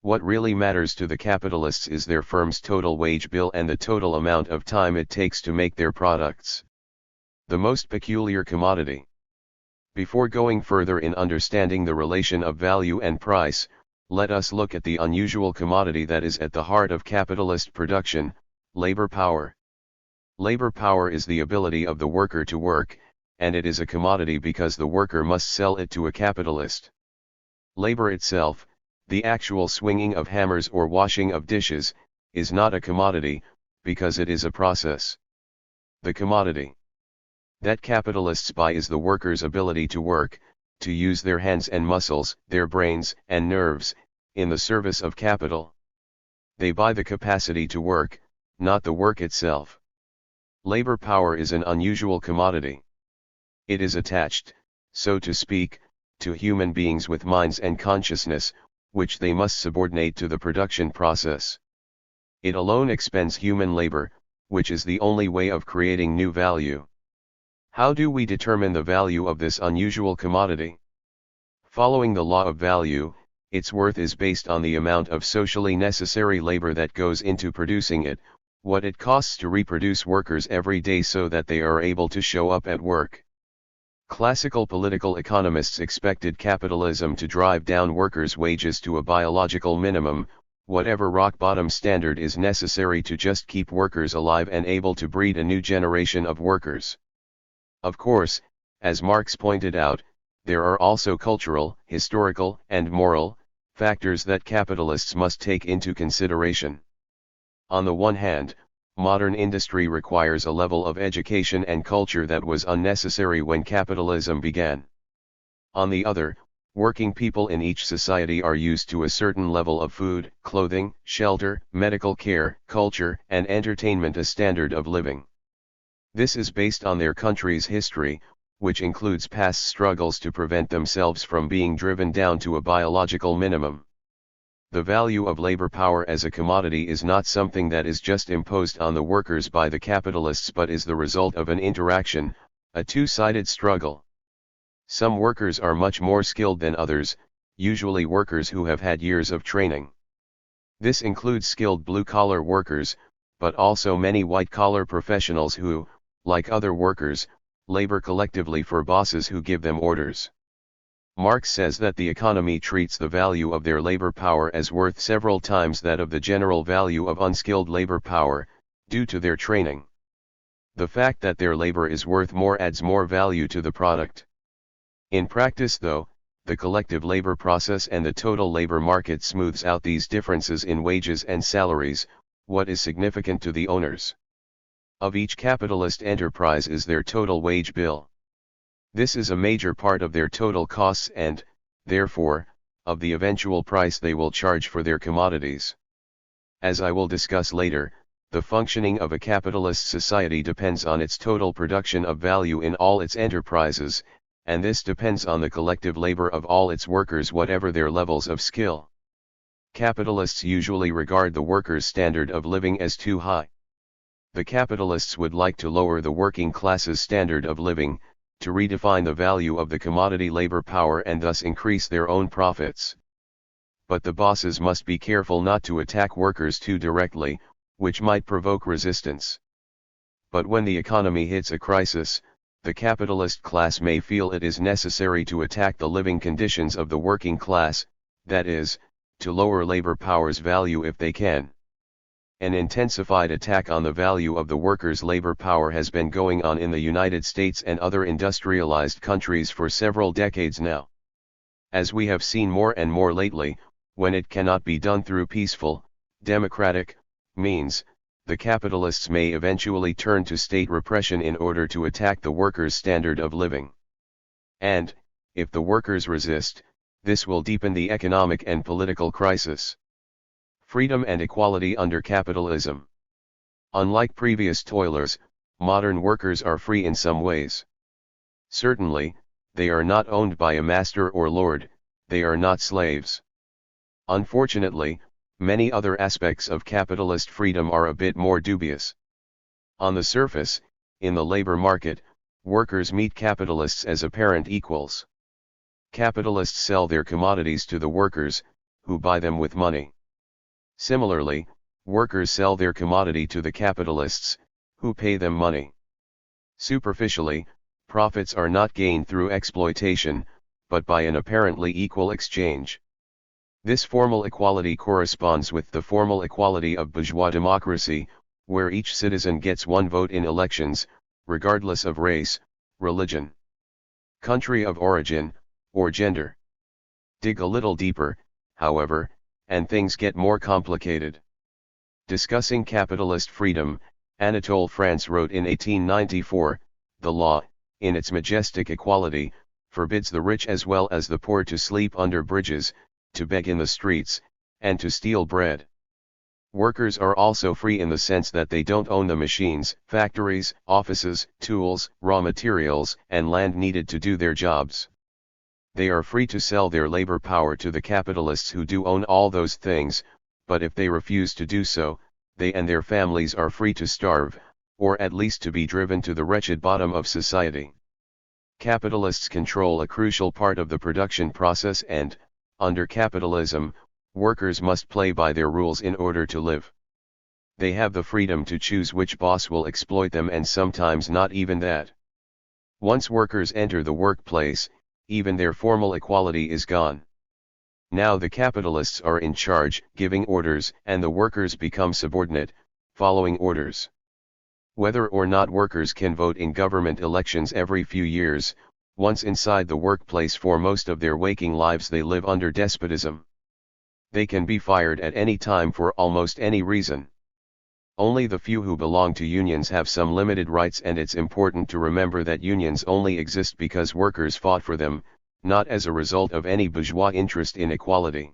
What really matters to the capitalists is their firm's total wage bill and the total amount of time it takes to make their products. The most peculiar commodity. Before going further in understanding the relation of value and price, let us look at the unusual commodity that is at the heart of capitalist production, labor power. Labor power is the ability of the worker to work, and it is a commodity because the worker must sell it to a capitalist. Labor itself, the actual swinging of hammers or washing of dishes, is not a commodity, because it is a process. The commodity that capitalists buy is the worker's ability to work, to use their hands and muscles, their brains and nerves, in the service of capital. They buy the capacity to work, not the work itself. Labor power is an unusual commodity. It is attached, so to speak, to human beings with minds and consciousness, which they must subordinate to the production process. It alone expends human labor, which is the only way of creating new value. How do we determine the value of this unusual commodity? Following the law of value, its worth is based on the amount of socially necessary labor that goes into producing it, what it costs to reproduce workers every day so that they are able to show up at work. Classical political economists expected capitalism to drive down workers' wages to a biological minimum, whatever rock-bottom standard is necessary to just keep workers alive and able to breed a new generation of workers. Of course, as Marx pointed out, there are also cultural, historical, and moral factors that capitalists must take into consideration. On the one hand, modern industry requires a level of education and culture that was unnecessary when capitalism began. On the other, working people in each society are used to a certain level of food, clothing, shelter, medical care, culture, and entertainment, a standard of living. This is based on their country's history, which includes past struggles to prevent themselves from being driven down to a biological minimum. The value of labor power as a commodity is not something that is just imposed on the workers by the capitalists but is the result of an interaction, a two-sided struggle. Some workers are much more skilled than others, usually workers who have had years of training. This includes skilled blue-collar workers, but also many white-collar professionals who, like other workers, labor collectively for bosses who give them orders. Marx says that the economy treats the value of their labor power as worth several times that of the general value of unskilled labor power, due to their training. The fact that their labor is worth more adds more value to the product. In practice though, the collective labor process and the total labor market smooths out these differences in wages and salaries. What is significant to the owners of each capitalist enterprise is their total wage bill. This is a major part of their total costs and, therefore, of the eventual price they will charge for their commodities. As I will discuss later, the functioning of a capitalist society depends on its total production of value in all its enterprises, and this depends on the collective labor of all its workers whatever their levels of skill. Capitalists usually regard the workers' standard of living as too high. The capitalists would like to lower the working class's standard of living, to redefine the value of the commodity labor power and thus increase their own profits. But the bosses must be careful not to attack workers too directly, which might provoke resistance. But when the economy hits a crisis, the capitalist class may feel it is necessary to attack the living conditions of the working class, that is, to lower labor power's value if they can. An intensified attack on the value of the workers' labor power has been going on in the United States and other industrialized countries for several decades now. As we have seen more and more lately, when it cannot be done through peaceful, democratic means, the capitalists may eventually turn to state repression in order to attack the workers' standard of living. And, if the workers resist, this will deepen the economic and political crisis. Freedom and equality under capitalism. Unlike previous toilers, modern workers are free in some ways. Certainly, they are not owned by a master or lord, they are not slaves. Unfortunately, many other aspects of capitalist freedom are a bit more dubious. On the surface, in the labor market, workers meet capitalists as apparent equals. Capitalists sell their commodities to the workers, who buy them with money. Similarly, workers sell their commodity to the capitalists, who pay them money. Superficially, profits are not gained through exploitation, but by an apparently equal exchange. This formal equality corresponds with the formal equality of bourgeois democracy, where each citizen gets one vote in elections, regardless of race, religion, country of origin, or gender. Dig a little deeper, however, and things get more complicated. Discussing capitalist freedom, Anatole France wrote in 1894, "The law, in its majestic equality, forbids the rich as well as the poor to sleep under bridges, to beg in the streets, and to steal bread." Workers are also free in the sense that they don't own the machines, factories, offices, tools, raw materials, and land needed to do their jobs. They are free to sell their labor power to the capitalists who do own all those things, but if they refuse to do so, they and their families are free to starve, or at least to be driven to the wretched bottom of society. Capitalists control a crucial part of the production process and, under capitalism, workers must play by their rules in order to live. They have the freedom to choose which boss will exploit them and sometimes not even that. Once workers enter the workplace, even their formal equality is gone. Now the capitalists are in charge, giving orders, and the workers become subordinate, following orders. Whether or not workers can vote in government elections every few years, once inside the workplace for most of their waking lives they live under despotism. They can be fired at any time for almost any reason. Only the few who belong to unions have some limited rights, and it's important to remember that unions only exist because workers fought for them, not as a result of any bourgeois interest in equality.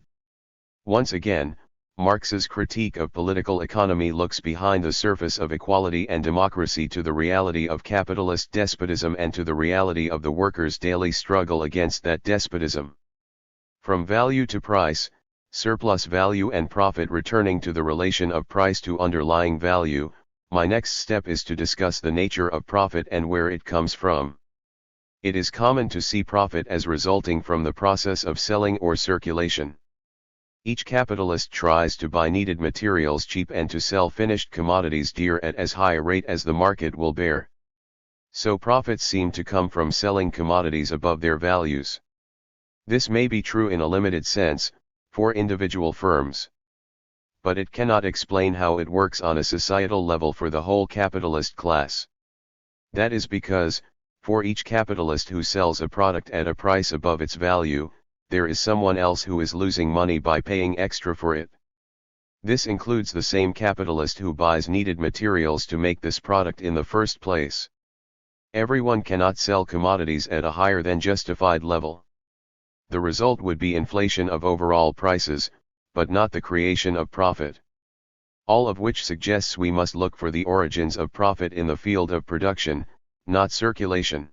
Once again, Marx's critique of political economy looks behind the surface of equality and democracy to the reality of capitalist despotism and to the reality of the workers' daily struggle against that despotism. From value to price, surplus value and profit returning to the relation of price to underlying value, my next step is to discuss the nature of profit and where it comes from. It is common to see profit as resulting from the process of selling or circulation. Each capitalist tries to buy needed materials cheap and to sell finished commodities dear at as high a rate as the market will bear. So profits seem to come from selling commodities above their values. This may be true in a limited sense, for individual firms. But it cannot explain how it works on a societal level for the whole capitalist class. That is because, for each capitalist who sells a product at a price above its value, there is someone else who is losing money by paying extra for it. This includes the same capitalist who buys needed materials to make this product in the first place. Everyone cannot sell commodities at a higher than justified level. The result would be inflation of overall prices, but not the creation of profit. All of which suggests we must look for the origins of profit in the field of production, not circulation.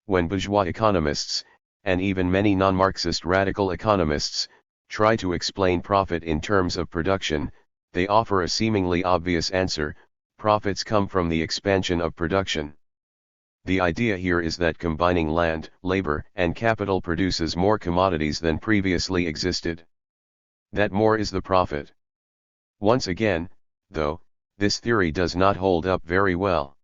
When bourgeois economists, and even many non-Marxist radical economists, try to explain profit in terms of production, they offer a seemingly obvious answer: profits come from the expansion of production. The idea here is that combining land, labor, and capital produces more commodities than previously existed. That more is the profit. Once again, though, this theory does not hold up very well.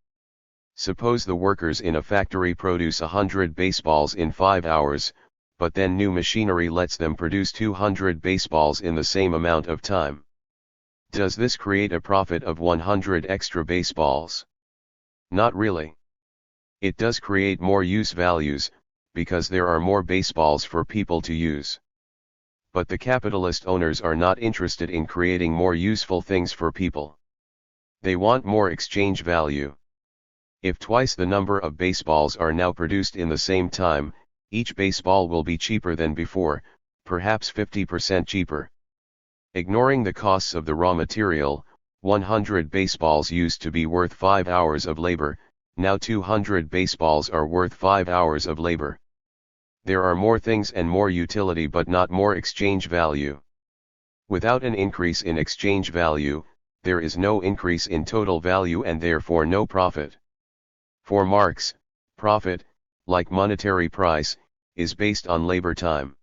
Suppose the workers in a factory produce 100 baseballs in 5 hours, but then new machinery lets them produce 200 baseballs in the same amount of time. Does this create a profit of 100 extra baseballs? Not really. It does create more use values, because there are more baseballs for people to use. But the capitalist owners are not interested in creating more useful things for people. They want more exchange value. If twice the number of baseballs are now produced in the same time, each baseball will be cheaper than before, perhaps 50% cheaper. Ignoring the costs of the raw material, 100 baseballs used to be worth 5 hours of labor, now 200 baseballs are worth 5 hours of labor. There are more things and more utility but not more exchange value. Without an increase in exchange value, there is no increase in total value and therefore no profit. For Marx, profit, like monetary price, is based on labor time.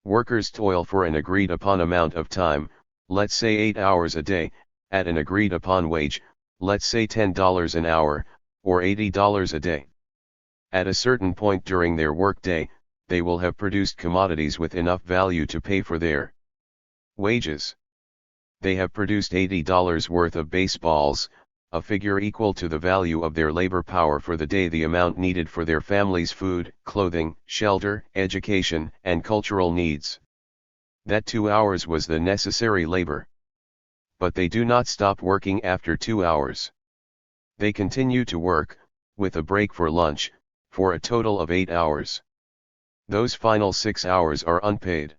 Workers toil for an agreed upon amount of time, let's say 8 hours a day, at an agreed upon wage, let's say $10 an hour, or $80 a day. At a certain point during their workday, they will have produced commodities with enough value to pay for their wages. They have produced $80 worth of baseballs, a figure equal to the value of their labor power for the day, the amount needed for their family's food, clothing, shelter, education, and cultural needs. That 2 hours was the necessary labor. But they do not stop working after 2 hours. They continue to work, with a break for lunch, for a total of 8 hours. Those final 6 hours are unpaid.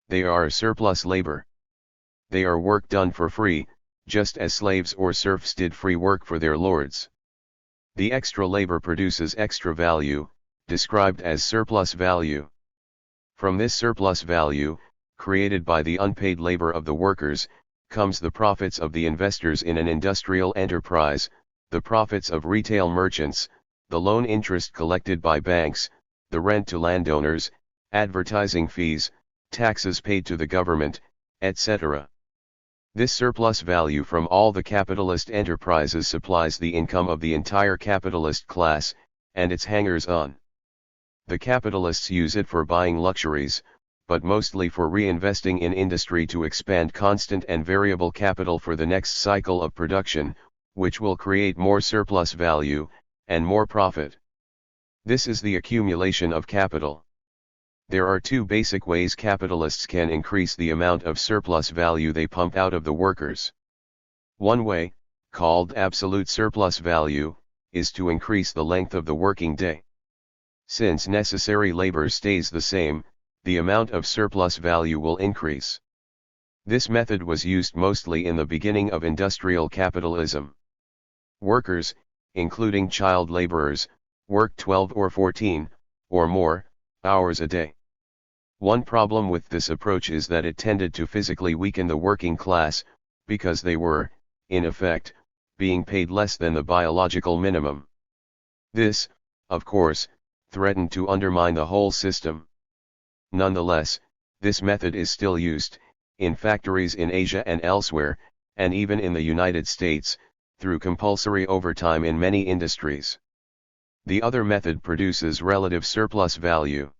They are surplus labor. They are work done for free, just as slaves or serfs did free work for their lords. The extra labor produces extra value, described as surplus value. From this surplus value, created by the unpaid labor of the workers, comes the profits of the investors in an industrial enterprise, the profits of retail merchants, the loan interest collected by banks, the rent to landowners, advertising fees, taxes paid to the government, etc. This surplus value from all the capitalist enterprises supplies the income of the entire capitalist class, and its hangers-on. The capitalists use it for buying luxuries, but mostly for reinvesting in industry to expand constant and variable capital for the next cycle of production, which will create more surplus value, and more profit. This is the accumulation of capital. There are two basic ways capitalists can increase the amount of surplus value they pump out of the workers. One way, called absolute surplus value, is to increase the length of the working day. Since necessary labor stays the same, the amount of surplus value will increase. This method was used mostly in the beginning of industrial capitalism. Workers, including child laborers, worked 12 or 14, or more, hours a day. One problem with this approach is that it tended to physically weaken the working class, because they were, in effect, being paid less than the biological minimum. This, of course, threatened to undermine the whole system. Nonetheless, this method is still used, in factories in Asia and elsewhere, and even in the United States, through compulsory overtime in many industries. The other method produces relative surplus value.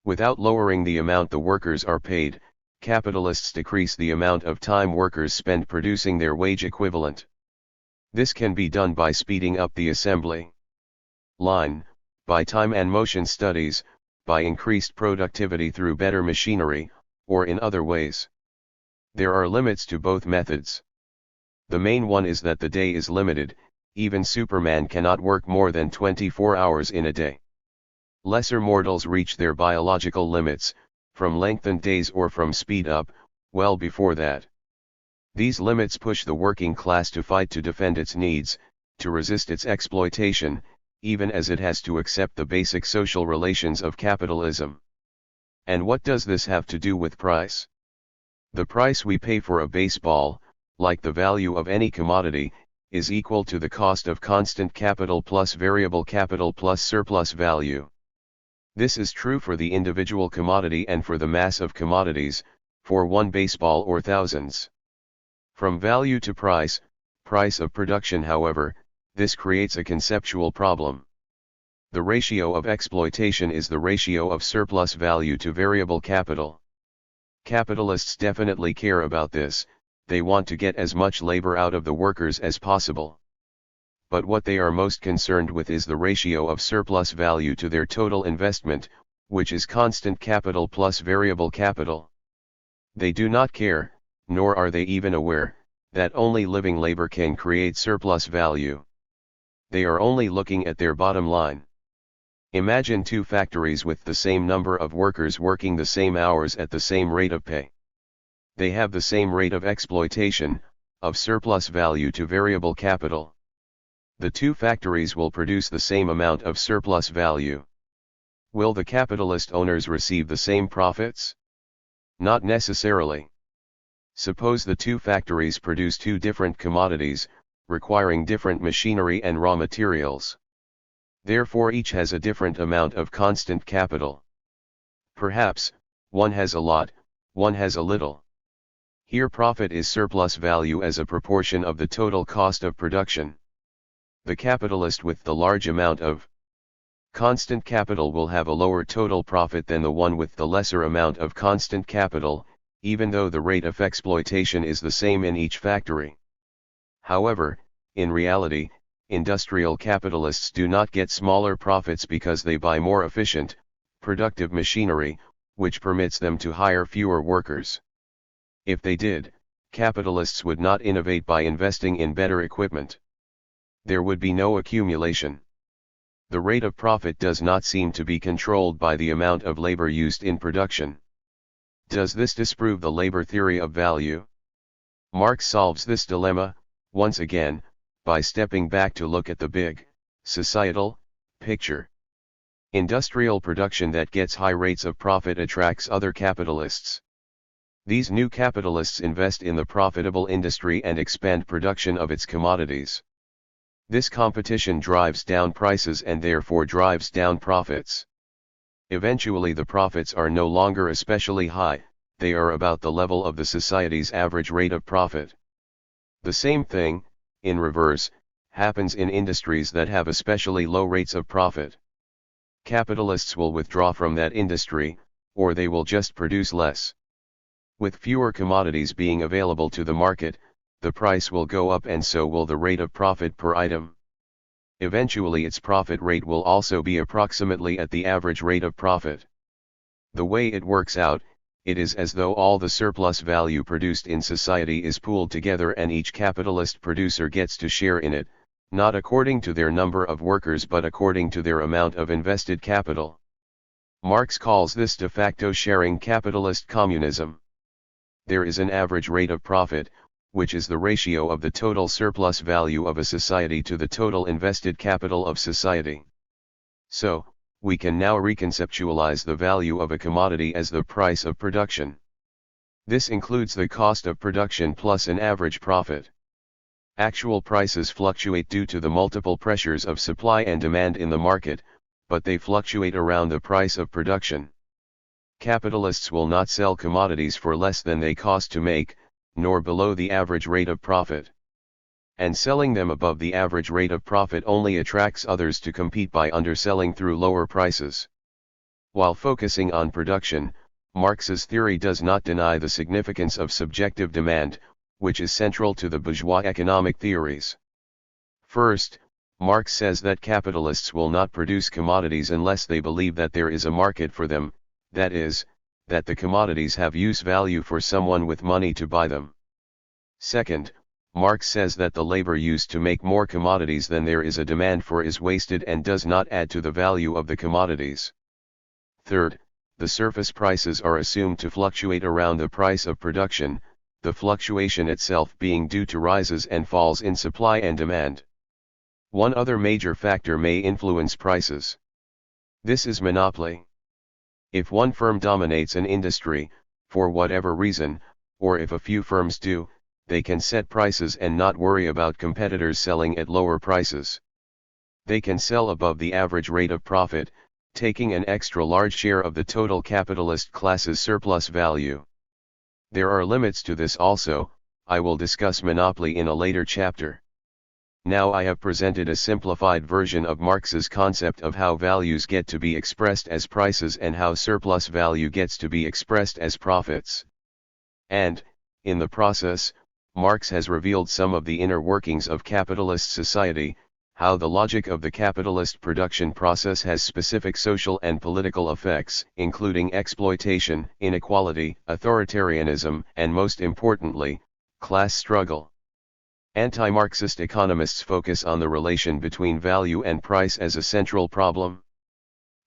Without lowering the amount the workers are paid, capitalists decrease the amount of time workers spend producing their wage equivalent. This can be done by speeding up the assembly line, by time and motion studies, by increased productivity through better machinery, or in other ways. There are limits to both methods. The main one is that the day is limited, even Superman cannot work more than 24 hours in a day. Lesser mortals reach their biological limits, from lengthened days or from speed up, well before that. These limits push the working class to fight to defend its needs, to resist its exploitation, even as it has to accept the basic social relations of capitalism. And what does this have to do with price? The price we pay for a baseball, like the value of any commodity, is equal to the cost of constant capital plus variable capital plus surplus value. This is true for the individual commodity and for the mass of commodities, for one baseball or thousands. From value to price of production, however, this creates a conceptual problem. The ratio of exploitation is the ratio of surplus value to variable capital. Capitalists definitely care about this, they want to get as much labor out of the workers as possible. But what they are most concerned with is the ratio of surplus value to their total investment, which is constant capital plus variable capital. They do not care, nor are they even aware, that only living labor can create surplus value. They are only looking at their bottom line. Imagine two factories with the same number of workers working the same hours at the same rate of pay. They have the same rate of exploitation, of surplus value to variable capital. The two factories will produce the same amount of surplus value. Will the capitalist owners receive the same profits? Not necessarily. Suppose the two factories produce two different commodities, requiring different machinery and raw materials. Therefore each has a different amount of constant capital. Perhaps, one has a lot, one has a little. Here profit is surplus value as a proportion of the total cost of production. The capitalist with the large amount of constant capital will have a lower total profit than the one with the lesser amount of constant capital, even though the rate of exploitation is the same in each factory. However, in reality, industrial capitalists do not get smaller profits because they buy more efficient, productive machinery, which permits them to hire fewer workers. If they did, capitalists would not innovate by investing in better equipment. There would be no accumulation. The rate of profit does not seem to be controlled by the amount of labor used in production. Does this disprove the labor theory of value? Marx solves this dilemma, once again, by stepping back to look at the big, societal, picture. Industrial production that gets high rates of profit attracts other capitalists. These new capitalists invest in the profitable industry and expand production of its commodities. This competition drives down prices and therefore drives down profits. Eventually the profits are no longer especially high, they are about the level of the society's average rate of profit. The same thing, in reverse, happens in industries that have especially low rates of profit. Capitalists will withdraw from that industry, or they will just produce less. With fewer commodities being available to the market, the price will go up and so will the rate of profit per item. Eventually its profit rate will also be approximately at the average rate of profit. The way it works out, it is as though all the surplus value produced in society is pooled together and each capitalist producer gets to share in it, not according to their number of workers but according to their amount of invested capital. Marx calls this de facto sharing capitalist communism. There is an average rate of profit, which is the ratio of the total surplus value of a society to the total invested capital of society. So, we can now reconceptualize the value of a commodity as the price of production. This includes the cost of production plus an average profit. Actual prices fluctuate due to the multiple pressures of supply and demand in the market, but they fluctuate around the price of production. Capitalists will not sell commodities for less than they cost to make, nor below the average rate of profit. And selling them above the average rate of profit only attracts others to compete by underselling through lower prices. While focusing on production, Marx's theory does not deny the significance of subjective demand, which is central to the bourgeois economic theories. First, Marx says that capitalists will not produce commodities unless they believe that there is a market for them, that is, that the commodities have use value for someone with money to buy them. Second, Marx says that the labor used to make more commodities than there is a demand for is wasted and does not add to the value of the commodities. Third, the surface prices are assumed to fluctuate around the price of production, the fluctuation itself being due to rises and falls in supply and demand. One other major factor may influence prices. This is monopoly. If one firm dominates an industry, for whatever reason, or if a few firms do, they can set prices and not worry about competitors selling at lower prices. They can sell above the average rate of profit, taking an extra large share of the total capitalist class's surplus value. There are limits to this also. I will discuss monopoly in a later chapter. Now I have presented a simplified version of Marx's concept of how values get to be expressed as prices and how surplus value gets to be expressed as profits. And, in the process, Marx has revealed some of the inner workings of capitalist society, how the logic of the capitalist production process has specific social and political effects, including exploitation, inequality, authoritarianism, and most importantly, class struggle. Anti-Marxist economists focus on the relation between value and price as a central problem.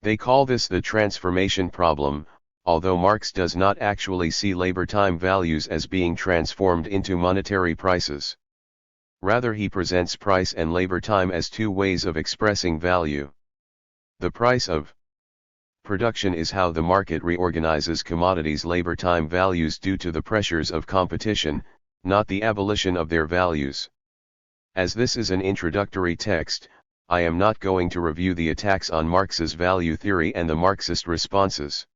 They call this the transformation problem, although Marx does not actually see labor-time values as being transformed into monetary prices. Rather, he presents price and labor time as two ways of expressing value. The price of production is how the market reorganizes commodities' labor time values due to the pressures of competition, not the abolition of their values. As this is an introductory text, I am not going to review the attacks on Marx's value theory and the Marxist responses.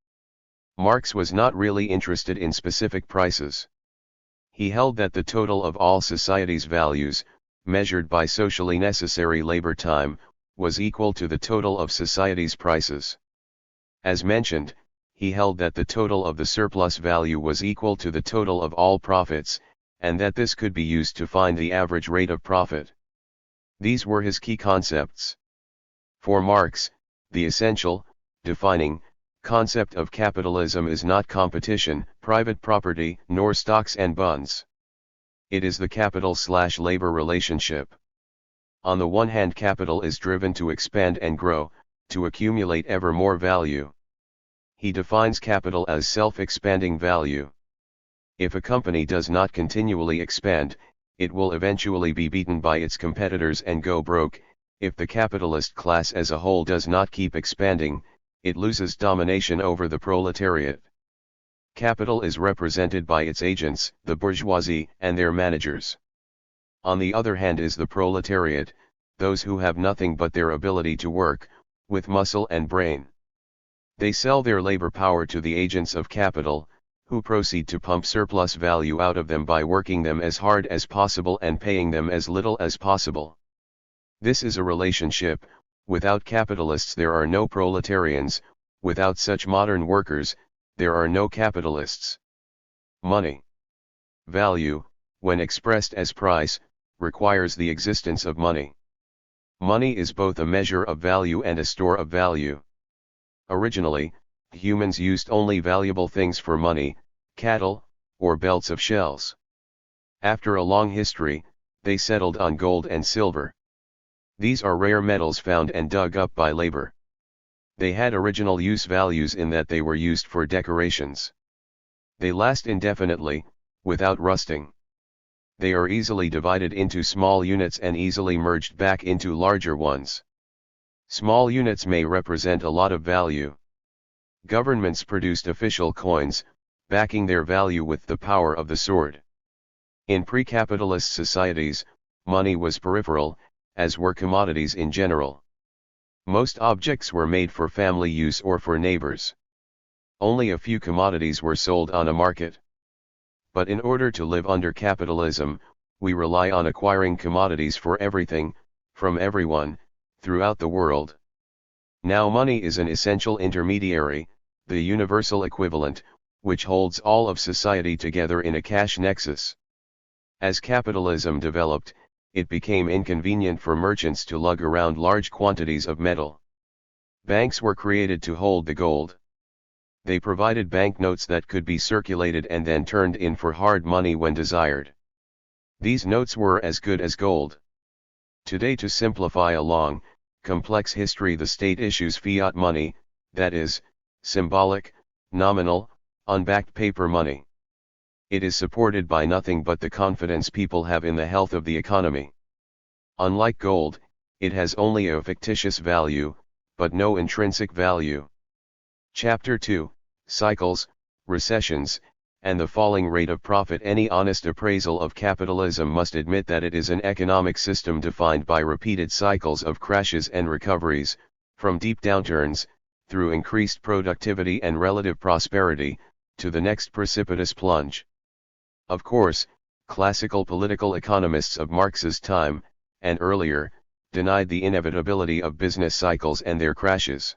Marx was not really interested in specific prices. He held that the total of all society's values, measured by socially necessary labor time, was equal to the total of society's prices. As mentioned, he held that the total of the surplus value was equal to the total of all profits, and that this could be used to find the average rate of profit. These were his key concepts. For Marx, the essential, defining, concept of capitalism is not competition, private property, nor stocks and bonds. It is the capital/labor relationship. On the one hand, capital is driven to expand and grow, to accumulate ever more value. He defines capital as self-expanding value. If a company does not continually expand, it will eventually be beaten by its competitors and go broke. If the capitalist class as a whole does not keep expanding, it loses domination over the proletariat. Capital is represented by its agents, the bourgeoisie, and their managers. On the other hand is the proletariat, those who have nothing but their ability to work, with muscle and brain. They sell their labor power to the agents of capital, who proceed to pump surplus value out of them by working them as hard as possible and paying them as little as possible. This is a relationship. Without capitalists there are no proletarians, without such modern workers, there are no capitalists. Money. Value, when expressed as price, requires the existence of money. Money is both a measure of value and a store of value. Originally, humans used only valuable things for money, cattle, or belts of shells. After a long history, they settled on gold and silver. These are rare metals found and dug up by labor. They had original use values in that they were used for decorations. They last indefinitely, without rusting. They are easily divided into small units and easily merged back into larger ones. Small units may represent a lot of value. Governments produced official coins, backing their value with the power of the sword. In pre-capitalist societies, money was peripheral, as were commodities in general. Most objects were made for family use or for neighbors. Only a few commodities were sold on a market. But in order to live under capitalism, we rely on acquiring commodities for everything, from everyone, throughout the world. Now money is an essential intermediary, the universal equivalent, which holds all of society together in a cash nexus. As capitalism developed, it became inconvenient for merchants to lug around large quantities of metal. Banks were created to hold the gold. They provided banknotes that could be circulated and then turned in for hard money when desired. These notes were as good as gold. Today, to simplify a long, complex history, the state issues fiat money, that is, symbolic, nominal, unbacked paper money. It is supported by nothing but the confidence people have in the health of the economy. Unlike gold, it has only a fictitious value, but no intrinsic value. Chapter 2, Cycles, Recessions, and the Falling Rate of Profit. Any honest appraisal of capitalism must admit that it is an economic system defined by repeated cycles of crashes and recoveries, from deep downturns, through increased productivity and relative prosperity, to the next precipitous plunge. Of course, classical political economists of Marx's time, and earlier, denied the inevitability of business cycles and their crashes.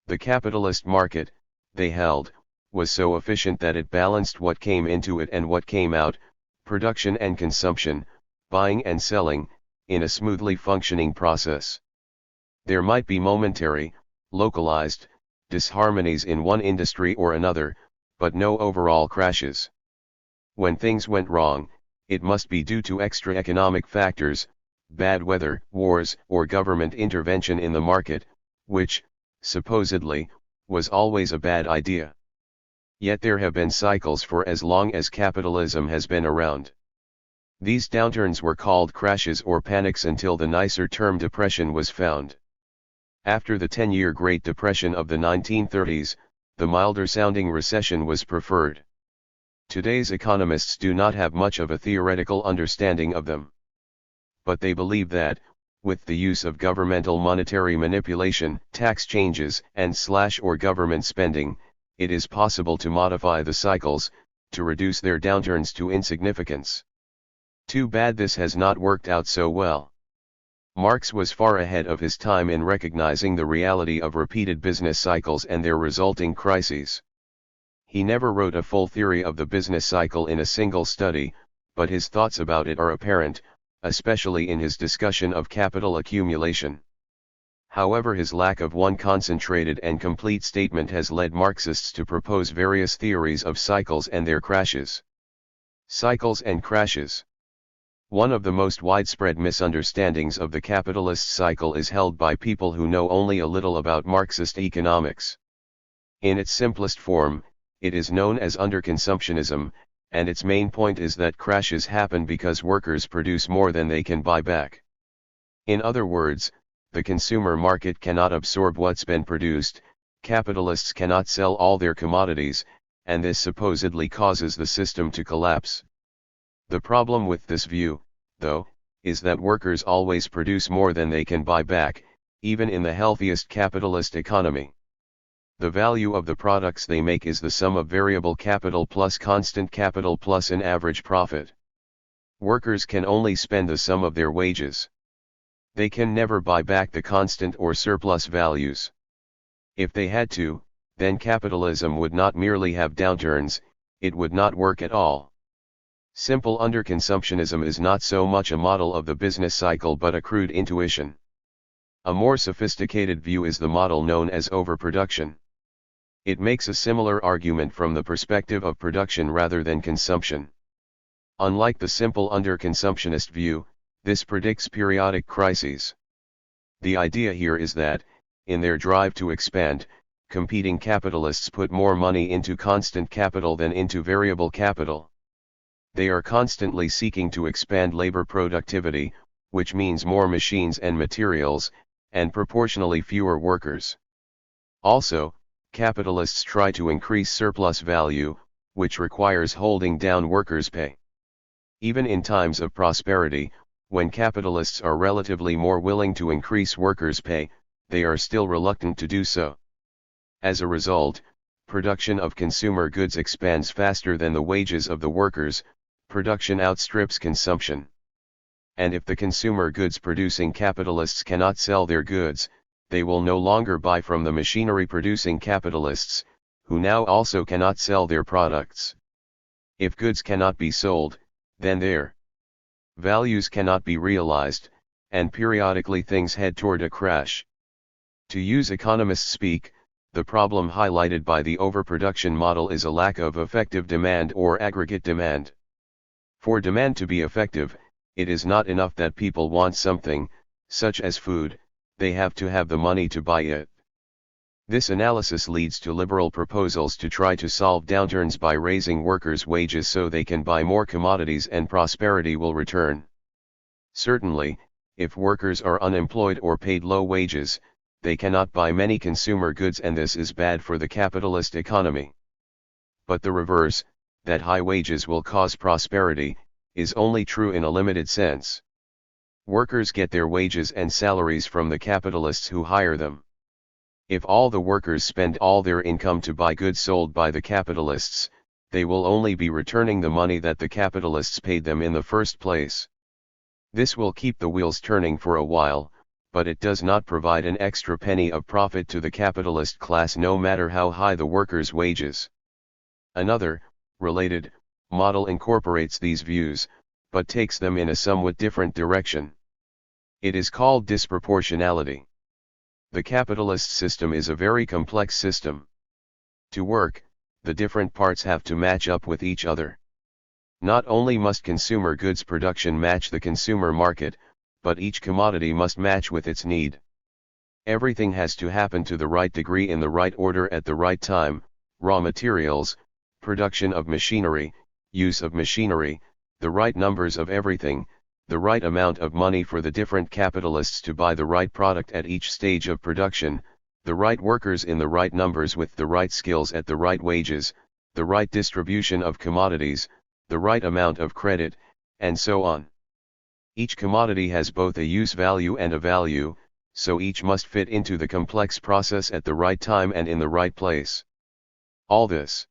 The capitalist market, they held, was so efficient that it balanced what came into it and what came out, production and consumption, buying and selling, in a smoothly functioning process. There might be momentary, localized, disharmonies in one industry or another, but no overall crashes. When things went wrong, it must be due to extra economic factors, bad weather, wars, or government intervention in the market, which, supposedly, was always a bad idea. Yet there have been cycles for as long as capitalism has been around. These downturns were called crashes or panics until the nicer term depression was found. After the 10-year Great Depression of the 1930s, the milder-sounding recession was preferred. Today's economists do not have much of a theoretical understanding of them. But they believe that, with the use of governmental monetary manipulation, tax changes, and or government spending, it is possible to modify the cycles, to reduce their downturns to insignificance. Too bad this has not worked out so well. Marx was far ahead of his time in recognizing the reality of repeated business cycles and their resulting crises. He never wrote a full theory of the business cycle in a single study, but his thoughts about it are apparent, especially in his discussion of capital accumulation. However, his lack of one concentrated and complete statement has led Marxists to propose various theories of cycles and their crashes. Cycles and crashes. One of the most widespread misunderstandings of the capitalist cycle is held by people who know only a little about Marxist economics. In its simplest form, it is known as underconsumptionism, and its main point is that crashes happen because workers produce more than they can buy back. In other words, the consumer market cannot absorb what's been produced, capitalists cannot sell all their commodities, and this supposedly causes the system to collapse. The problem with this view, though, is that workers always produce more than they can buy back, even in the healthiest capitalist economy. The value of the products they make is the sum of variable capital plus constant capital plus an average profit. Workers can only spend the sum of their wages. They can never buy back the constant or surplus values. If they had to, then capitalism would not merely have downturns, it would not work at all. Simple underconsumptionism is not so much a model of the business cycle but a crude intuition. A more sophisticated view is the model known as overproduction. It makes a similar argument from the perspective of production rather than consumption. Unlike the simple underconsumptionist view, this predicts periodic crises. The idea here is that, in their drive to expand, competing capitalists put more money into constant capital than into variable capital. They are constantly seeking to expand labor productivity, which means more machines and materials, and proportionally fewer workers. Also, capitalists try to increase surplus value, which requires holding down workers' pay. Even in times of prosperity, when capitalists are relatively more willing to increase workers' pay, they are still reluctant to do so. As a result, production of consumer goods expands faster than the wages of the workers, production outstrips consumption. And if the consumer goods producing capitalists cannot sell their goods, they will no longer buy from the machinery producing capitalists, who now also cannot sell their products. If goods cannot be sold, then their values cannot be realized, and periodically things head toward a crash. To use economist speak, the problem highlighted by the overproduction model is a lack of effective demand or aggregate demand. For demand to be effective, it is not enough that people want something, such as food, they have to have the money to buy it. This analysis leads to liberal proposals to try to solve downturns by raising workers' wages so they can buy more commodities and prosperity will return. Certainly, if workers are unemployed or paid low wages, they cannot buy many consumer goods and this is bad for the capitalist economy. But the reverse, that high wages will cause prosperity, is only true in a limited sense. Workers get their wages and salaries from the capitalists who hire them. If all the workers spend all their income to buy goods sold by the capitalists, they will only be returning the money that the capitalists paid them in the first place. This will keep the wheels turning for a while, but it does not provide an extra penny of profit to the capitalist class no matter how high the workers' wages. Another, related, model incorporates these views, but takes them in a somewhat different direction. It is called disproportionality. The capitalist system is a very complex system. To work, the different parts have to match up with each other. Not only must consumer goods production match the consumer market, but each commodity must match with its need. Everything has to happen to the right degree in the right order at the right time: raw materials, production of machinery, use of machinery, the right numbers of everything, the right amount of money for the different capitalists to buy the right product at each stage of production, the right workers in the right numbers with the right skills at the right wages, the right distribution of commodities, the right amount of credit, and so on. Each commodity has both a use value and a value, so each must fit into the complex process at the right time and in the right place. All this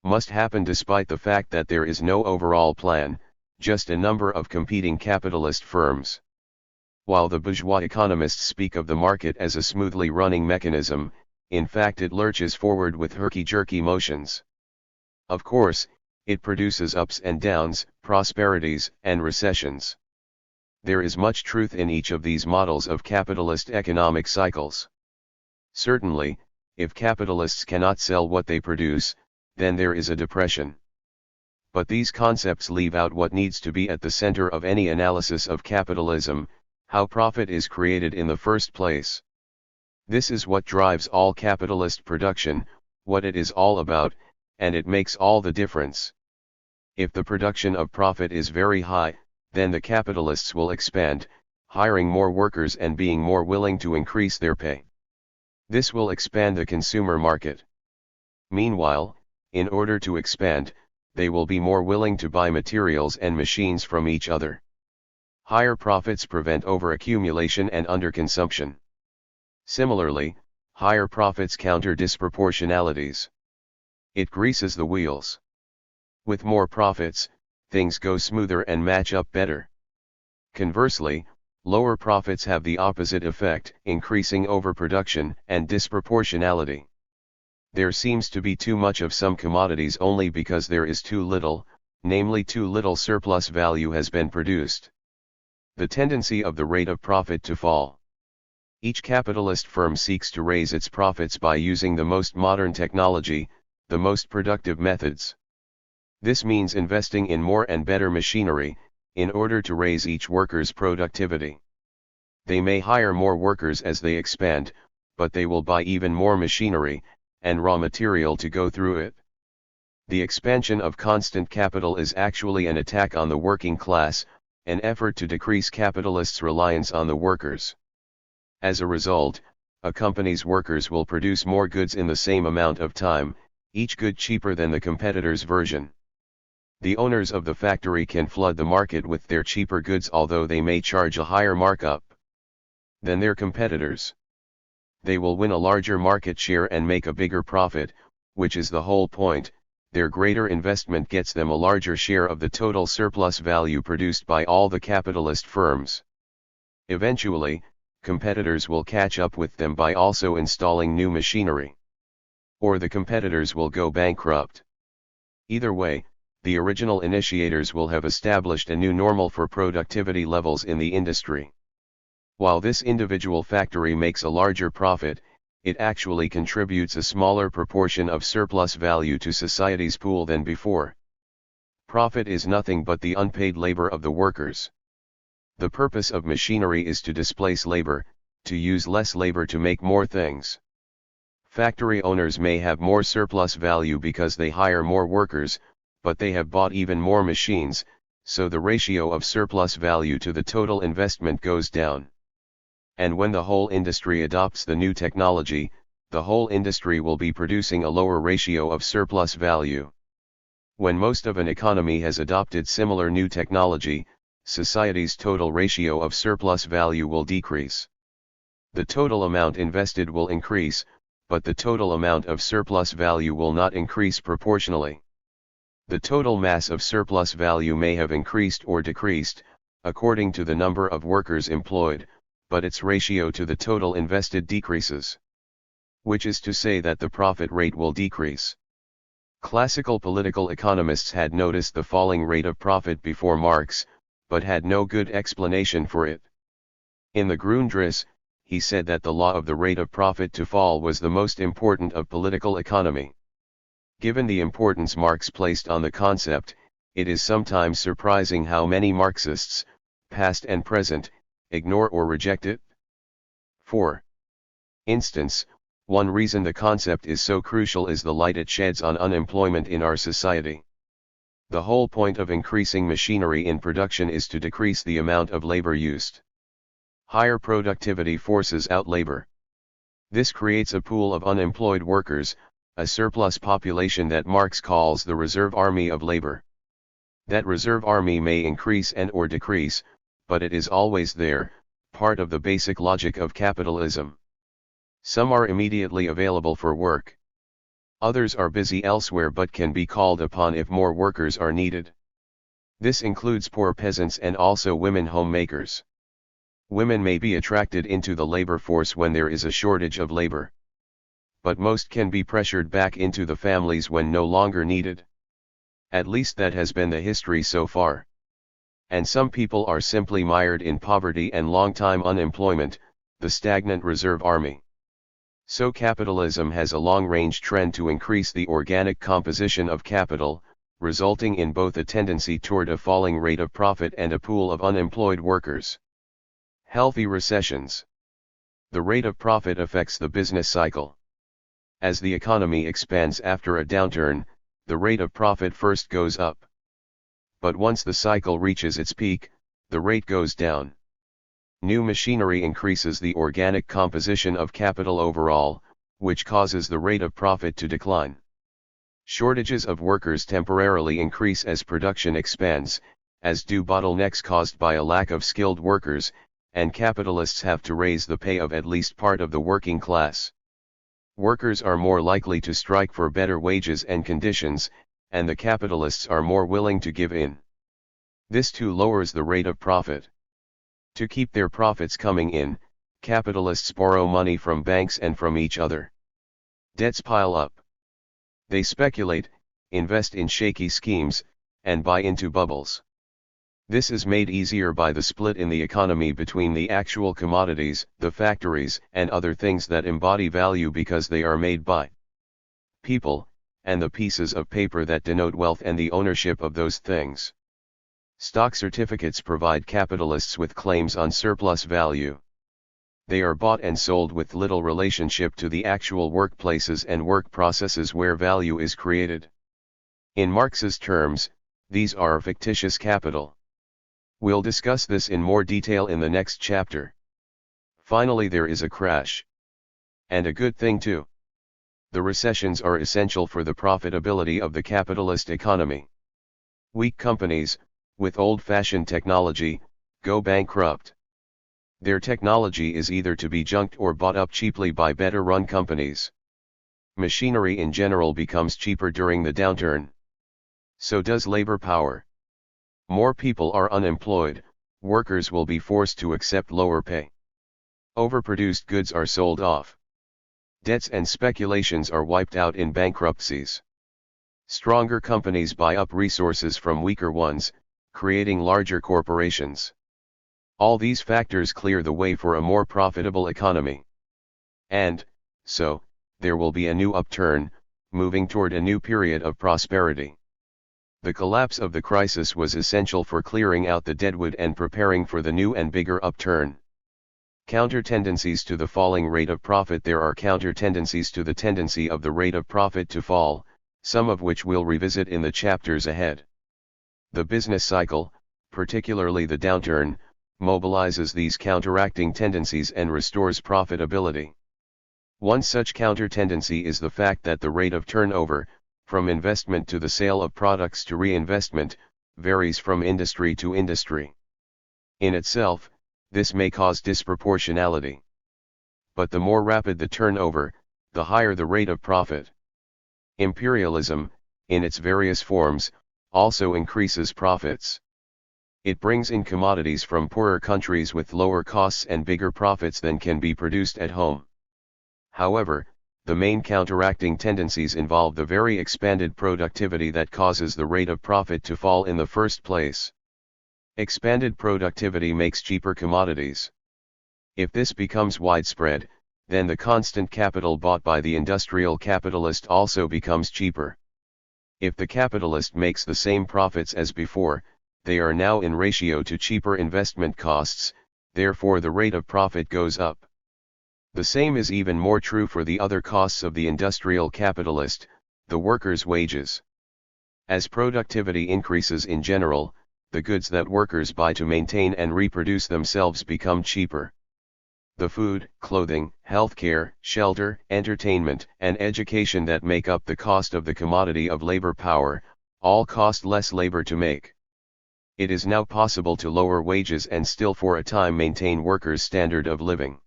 must happen despite the fact that there is no overall plan, just a number of competing capitalist firms. While the bourgeois economists speak of the market as a smoothly running mechanism, in fact it lurches forward with herky-jerky motions. Of course, it produces ups and downs, prosperities and recessions. There is much truth in each of these models of capitalist economic cycles. Certainly, if capitalists cannot sell what they produce, then there is a depression. But these concepts leave out what needs to be at the center of any analysis of capitalism: how profit is created in the first place. This is what drives all capitalist production, what it is all about, and it makes all the difference. If the production of profit is very high, then the capitalists will expand, hiring more workers and being more willing to increase their pay. This will expand the consumer market. Meanwhile, in order to expand, they will be more willing to buy materials and machines from each other. Higher profits prevent overaccumulation and underconsumption. Similarly, higher profits counter disproportionalities. It greases the wheels. With more profits, things go smoother and match up better. Conversely, lower profits have the opposite effect, increasing overproduction and disproportionality. There seems to be too much of some commodities only because there is too little, namely too little surplus value has been produced. The tendency of the rate of profit to fall. Each capitalist firm seeks to raise its profits by using the most modern technology, the most productive methods. This means investing in more and better machinery, in order to raise each worker's productivity. They may hire more workers as they expand, but they will buy even more machinery and raw material to go through it. The expansion of constant capital is actually an attack on the working class, an effort to decrease capitalists' reliance on the workers. As a result, a company's workers will produce more goods in the same amount of time, each good cheaper than the competitor's version. The owners of the factory can flood the market with their cheaper goods, although they may charge a higher markup than their competitors. They will win a larger market share and make a bigger profit, which is the whole point. Their greater investment gets them a larger share of the total surplus value produced by all the capitalist firms. Eventually, competitors will catch up with them by also installing new machinery. Or the competitors will go bankrupt. Either way, the original initiators will have established a new normal for productivity levels in the industry. While this individual factory makes a larger profit, it actually contributes a smaller proportion of surplus value to society's pool than before. Profit is nothing but the unpaid labor of the workers. The purpose of machinery is to displace labor, to use less labor to make more things. Factory owners may have more surplus value because they hire more workers, but they have bought even more machines, so the ratio of surplus value to the total investment goes down. And when the whole industry adopts the new technology, the whole industry will be producing a lower ratio of surplus value. When most of an economy has adopted similar new technology, society's total ratio of surplus value will decrease. The total amount invested will increase, but the total amount of surplus value will not increase proportionally. The total mass of surplus value may have increased or decreased, according to the number of workers employed, but its ratio to the total invested decreases. Which is to say that the profit rate will decrease. Classical political economists had noticed the falling rate of profit before Marx, but had no good explanation for it. In the Grundriss, he said that the law of the rate of profit to fall was the most important of political economy. Given the importance Marx placed on the concept, it is sometimes surprising how many Marxists, past and present, ignore or reject it. For instance, one reason the concept is so crucial is the light it sheds on unemployment in our society. The whole point of increasing machinery in production is to decrease the amount of labor used. Higher productivity forces out labor. This creates a pool of unemployed workers, a surplus population that Marx calls the reserve army of labor. That reserve army may increase and or decrease, but it is always there, part of the basic logic of capitalism. Some are immediately available for work. Others are busy elsewhere but can be called upon if more workers are needed. This includes poor peasants and also women homemakers. Women may be attracted into the labor force when there is a shortage of labor. But most can be pressured back into the families when no longer needed. At least that has been the history so far. And some people are simply mired in poverty and long-time unemployment, the stagnant reserve army. So capitalism has a long-range trend to increase the organic composition of capital, resulting in both a tendency toward a falling rate of profit and a pool of unemployed workers. Healthy recessions. The rate of profit affects the business cycle. As the economy expands after a downturn, the rate of profit first goes up. But once the cycle reaches its peak, the rate goes down. New machinery increases the organic composition of capital overall, which causes the rate of profit to decline. Shortages of workers temporarily increase as production expands, as do bottlenecks caused by a lack of skilled workers, and capitalists have to raise the pay of at least part of the working class. Workers are more likely to strike for better wages and conditions, and the capitalists are more willing to give in. This too lowers the rate of profit. To keep their profits coming in, capitalists borrow money from banks and from each other. Debts pile up. They speculate, invest in shaky schemes, and buy into bubbles. This is made easier by the split in the economy between the actual commodities, the factories, and other things that embody value because they are made by people, and the pieces of paper that denote wealth and the ownership of those things. Stock certificates provide capitalists with claims on surplus value. They are bought and sold with little relationship to the actual workplaces and work processes where value is created. In Marx's terms, these are fictitious capital. We'll discuss this in more detail in the next chapter. Finally, there is a crash. And a good thing too. The recessions are essential for the profitability of the capitalist economy. Weak companies, with old-fashioned technology, go bankrupt. Their technology is either to be junked or bought up cheaply by better-run companies. Machinery in general becomes cheaper during the downturn. So does labor power. More people are unemployed, workers will be forced to accept lower pay. Overproduced goods are sold off. Debts and speculations are wiped out in bankruptcies. Stronger companies buy up resources from weaker ones, creating larger corporations. All these factors clear the way for a more profitable economy. And, so, there will be a new upturn, moving toward a new period of prosperity. The collapse of the crisis was essential for clearing out the deadwood and preparing for the new and bigger upturn. Counter-tendencies to the falling rate of profit. There are counter-tendencies to the tendency of the rate of profit to fall, some of which we'll revisit in the chapters ahead. The business cycle, particularly the downturn, mobilizes these counteracting tendencies and restores profitability. One such counter-tendency is the fact that the rate of turnover, from investment to the sale of products to reinvestment, varies from industry to industry. In itself, this may cause disproportionality. But the more rapid the turnover, the higher the rate of profit. Imperialism, in its various forms, also increases profits. It brings in commodities from poorer countries with lower costs and bigger profits than can be produced at home. However, the main counteracting tendencies involve the very expanded productivity that causes the rate of profit to fall in the first place. Expanded productivity makes cheaper commodities. If this becomes widespread, then the constant capital bought by the industrial capitalist also becomes cheaper. If the capitalist makes the same profits as before, they are now in ratio to cheaper investment costs, therefore the rate of profit goes up. The same is even more true for the other costs of the industrial capitalist, the workers' wages. As productivity increases in general, the goods that workers buy to maintain and reproduce themselves become cheaper. The food, clothing, healthcare, shelter, entertainment, and education that make up the cost of the commodity of labor power, all cost less labor to make. It is now possible to lower wages and still for a time maintain workers' standard of living.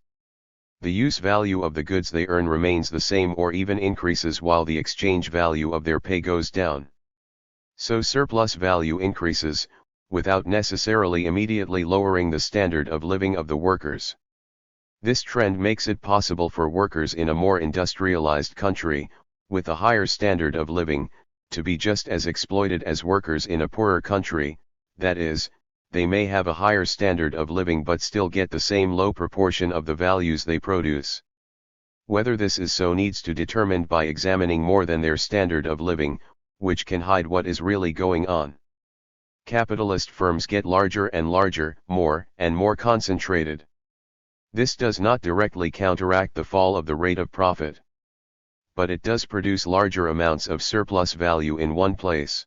The use value of the goods they earn remains the same or even increases while the exchange value of their pay goes down. So surplus value increases, without necessarily immediately lowering the standard of living of the workers. This trend makes it possible for workers in a more industrialized country, with a higher standard of living, to be just as exploited as workers in a poorer country, that is, they may have a higher standard of living but still get the same low proportion of the values they produce. Whether this is so needs to be determined by examining more than their standard of living, which can hide what is really going on. Capitalist firms get larger and larger, more and more concentrated. This does not directly counteract the fall of the rate of profit. But it does produce larger amounts of surplus value in one place.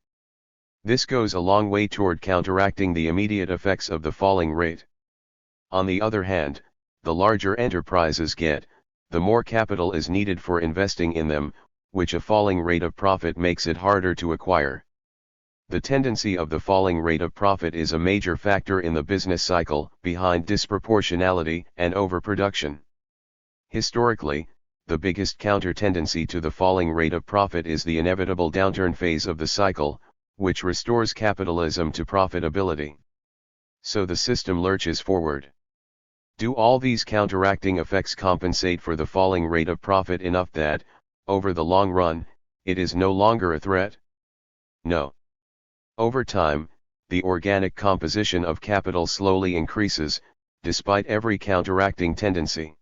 This goes a long way toward counteracting the immediate effects of the falling rate. On the other hand, the larger enterprises get, the more capital is needed for investing in them, which a falling rate of profit makes it harder to acquire. The tendency of the falling rate of profit is a major factor in the business cycle, behind disproportionality and overproduction. Historically, the biggest counter-tendency to the falling rate of profit is the inevitable downturn phase of the cycle, which restores capitalism to profitability. So the system lurches forward. Do all these counteracting effects compensate for the falling rate of profit enough that, over the long run, it is no longer a threat? No. Over time, the organic composition of capital slowly increases, despite every counteracting tendency.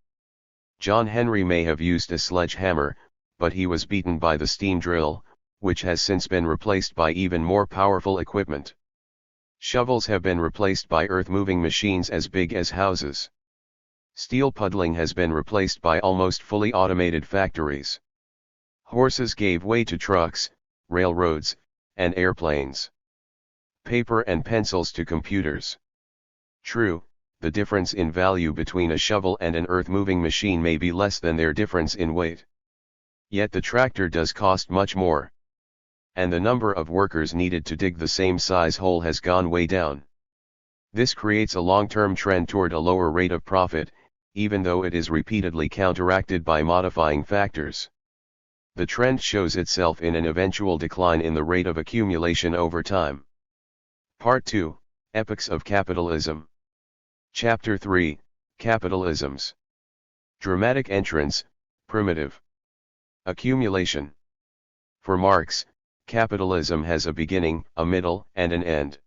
John Henry may have used a sledgehammer, but he was beaten by the steam drill, which has since been replaced by even more powerful equipment. Shovels have been replaced by earth-moving machines as big as houses. Steel puddling has been replaced by almost fully automated factories. Horses gave way to trucks, railroads, and airplanes. Paper and pencils to computers. True, the difference in value between a shovel and an earth-moving machine may be less than their difference in weight. Yet the tractor does cost much more. And the number of workers needed to dig the same size hole has gone way down. This creates a long-term trend toward a lower rate of profit, even though it is repeatedly counteracted by modifying factors. The trend shows itself in an eventual decline in the rate of accumulation over time. Part 2, Epochs of Capitalism. Chapter 3, Capitalisms. Dramatic entrance, primitive. Accumulation. For Marx, capitalism has a beginning, a middle, and an end.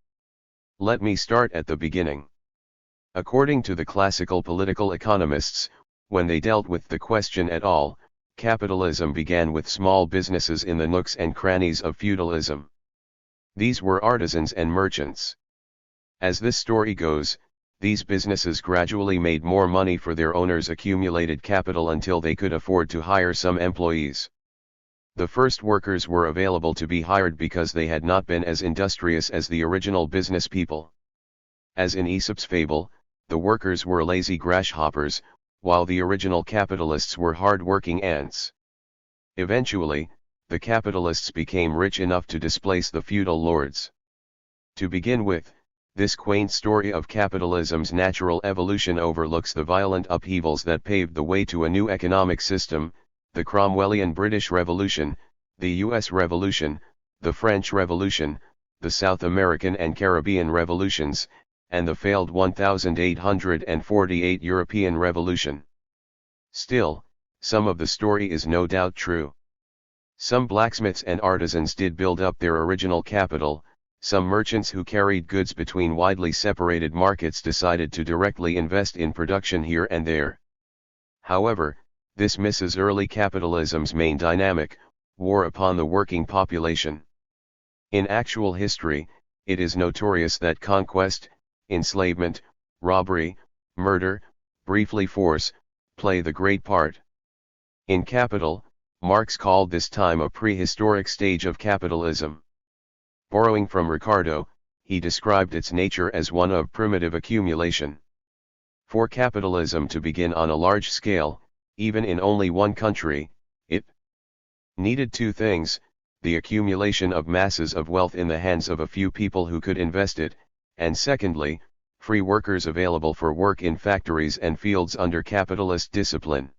Let me start at the beginning. According to the classical political economists, when they dealt with the question at all, capitalism began with small businesses in the nooks and crannies of feudalism. These were artisans and merchants. As this story goes, these businesses gradually made more money for their owners' accumulated capital until they could afford to hire some employees. The first workers were available to be hired because they had not been as industrious as the original business people. As in Aesop's fable, the workers were lazy grasshoppers, while the original capitalists were hard-working ants. Eventually, the capitalists became rich enough to displace the feudal lords. To begin with, this quaint story of capitalism's natural evolution overlooks the violent upheavals that paved the way to a new economic system, the Cromwellian British Revolution, the US Revolution, the French Revolution, the South American and Caribbean revolutions, and the failed 1848 European Revolution. Still, Some of the story is no doubt true. Some blacksmiths and artisans did build up their original capital, some merchants who carried goods between widely separated markets decided to directly invest in production here and there. However, this misses early capitalism's main dynamic, war upon the working population. In actual history, it is notorious that conquest, enslavement, robbery, murder, briefly force, play the great part. In Capital, Marx called this time a prehistoric stage of capitalism. Borrowing from Ricardo, he described its nature as one of primitive accumulation. For capitalism to begin on a large scale, even in only one country, it needed two things: the accumulation of masses of wealth in the hands of a few people who could invest it, and secondly, free workers available for work in factories and fields under capitalist discipline.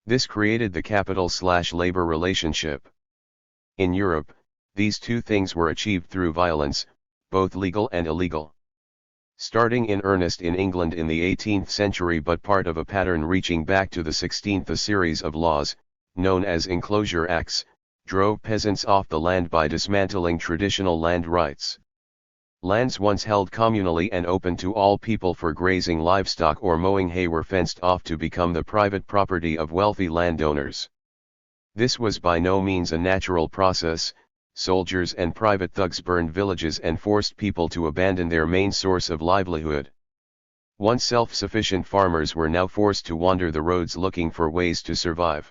This created the capital/labor relationship. In Europe, these two things were achieved through violence, both legal and illegal. Starting in earnest in England in the 18th century, but part of a pattern reaching back to the 16th, a series of laws, known as enclosure acts, drove peasants off the land by dismantling traditional land rights. Lands once held communally and open to all people for grazing livestock or mowing hay were fenced off to become the private property of wealthy landowners. This was by no means a natural process. Soldiers and private thugs burned villages and forced people to abandon their main source of livelihood. Once self-sufficient farmers were now forced to wander the roads looking for ways to survive.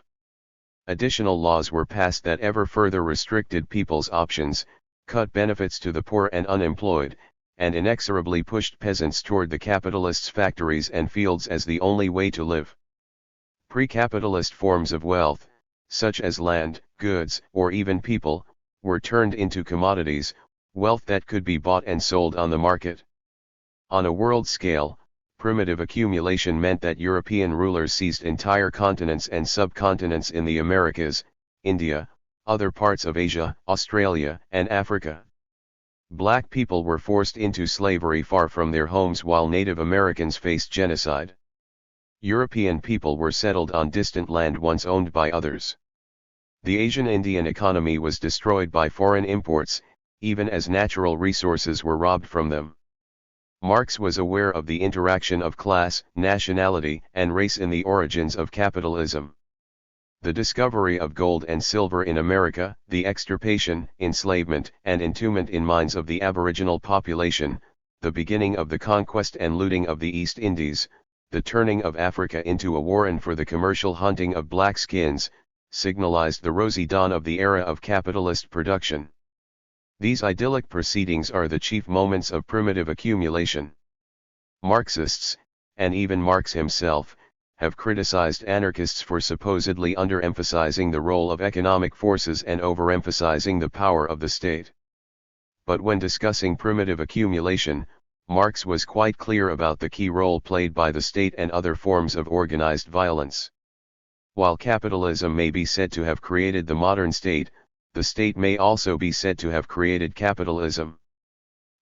Additional laws were passed that ever further restricted people's options, cut benefits to the poor and unemployed, and inexorably pushed peasants toward the capitalists' factories and fields as the only way to live. Pre-capitalist forms of wealth, such as land, goods, or even people, were turned into commodities, wealth that could be bought and sold on the market. On a world scale, primitive accumulation meant that European rulers seized entire continents and subcontinents in the Americas, India, other parts of Asia, Australia, and Africa. Black people were forced into slavery far from their homes while Native Americans faced genocide. European people were settled on distant land once owned by others. The Asian Indian economy was destroyed by foreign imports, even as natural resources were robbed from them. Marx was aware of the interaction of class, nationality, and race in the origins of capitalism. The discovery of gold and silver in America, the extirpation, enslavement, and entombment in mines of the aboriginal population, the beginning of the conquest and looting of the East Indies, the turning of Africa into a warren for the commercial hunting of black skins, signalized the rosy dawn of the era of capitalist production. These idyllic proceedings are the chief moments of primitive accumulation. Marxists, and even Marx himself, have criticized anarchists for supposedly underemphasizing the role of economic forces and overemphasizing the power of the state. But when discussing primitive accumulation, Marx was quite clear about the key role played by the state and other forms of organized violence. While capitalism may be said to have created the modern state, the state may also be said to have created capitalism.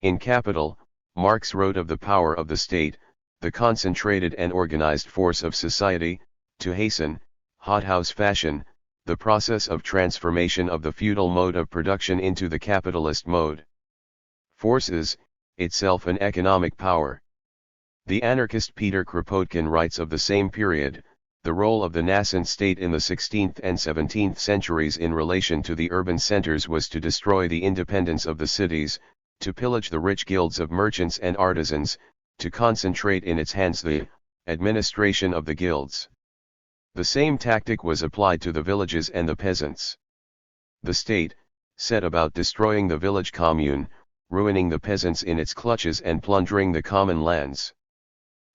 In Capital, Marx wrote of the power of the state, the concentrated and organized force of society, to hasten, hothouse fashion, the process of transformation of the feudal mode of production into the capitalist mode. Force is, itself an economic power. The anarchist Peter Kropotkin writes of the same period, the role of the nascent state in the 16th and 17th centuries in relation to the urban centers was to destroy the independence of the cities, to pillage the rich guilds of merchants and artisans, to concentrate in its hands the administration of the guilds. The same tactic was applied to the villages and the peasants. The state set about destroying the village commune, ruining the peasants in its clutches and plundering the common lands.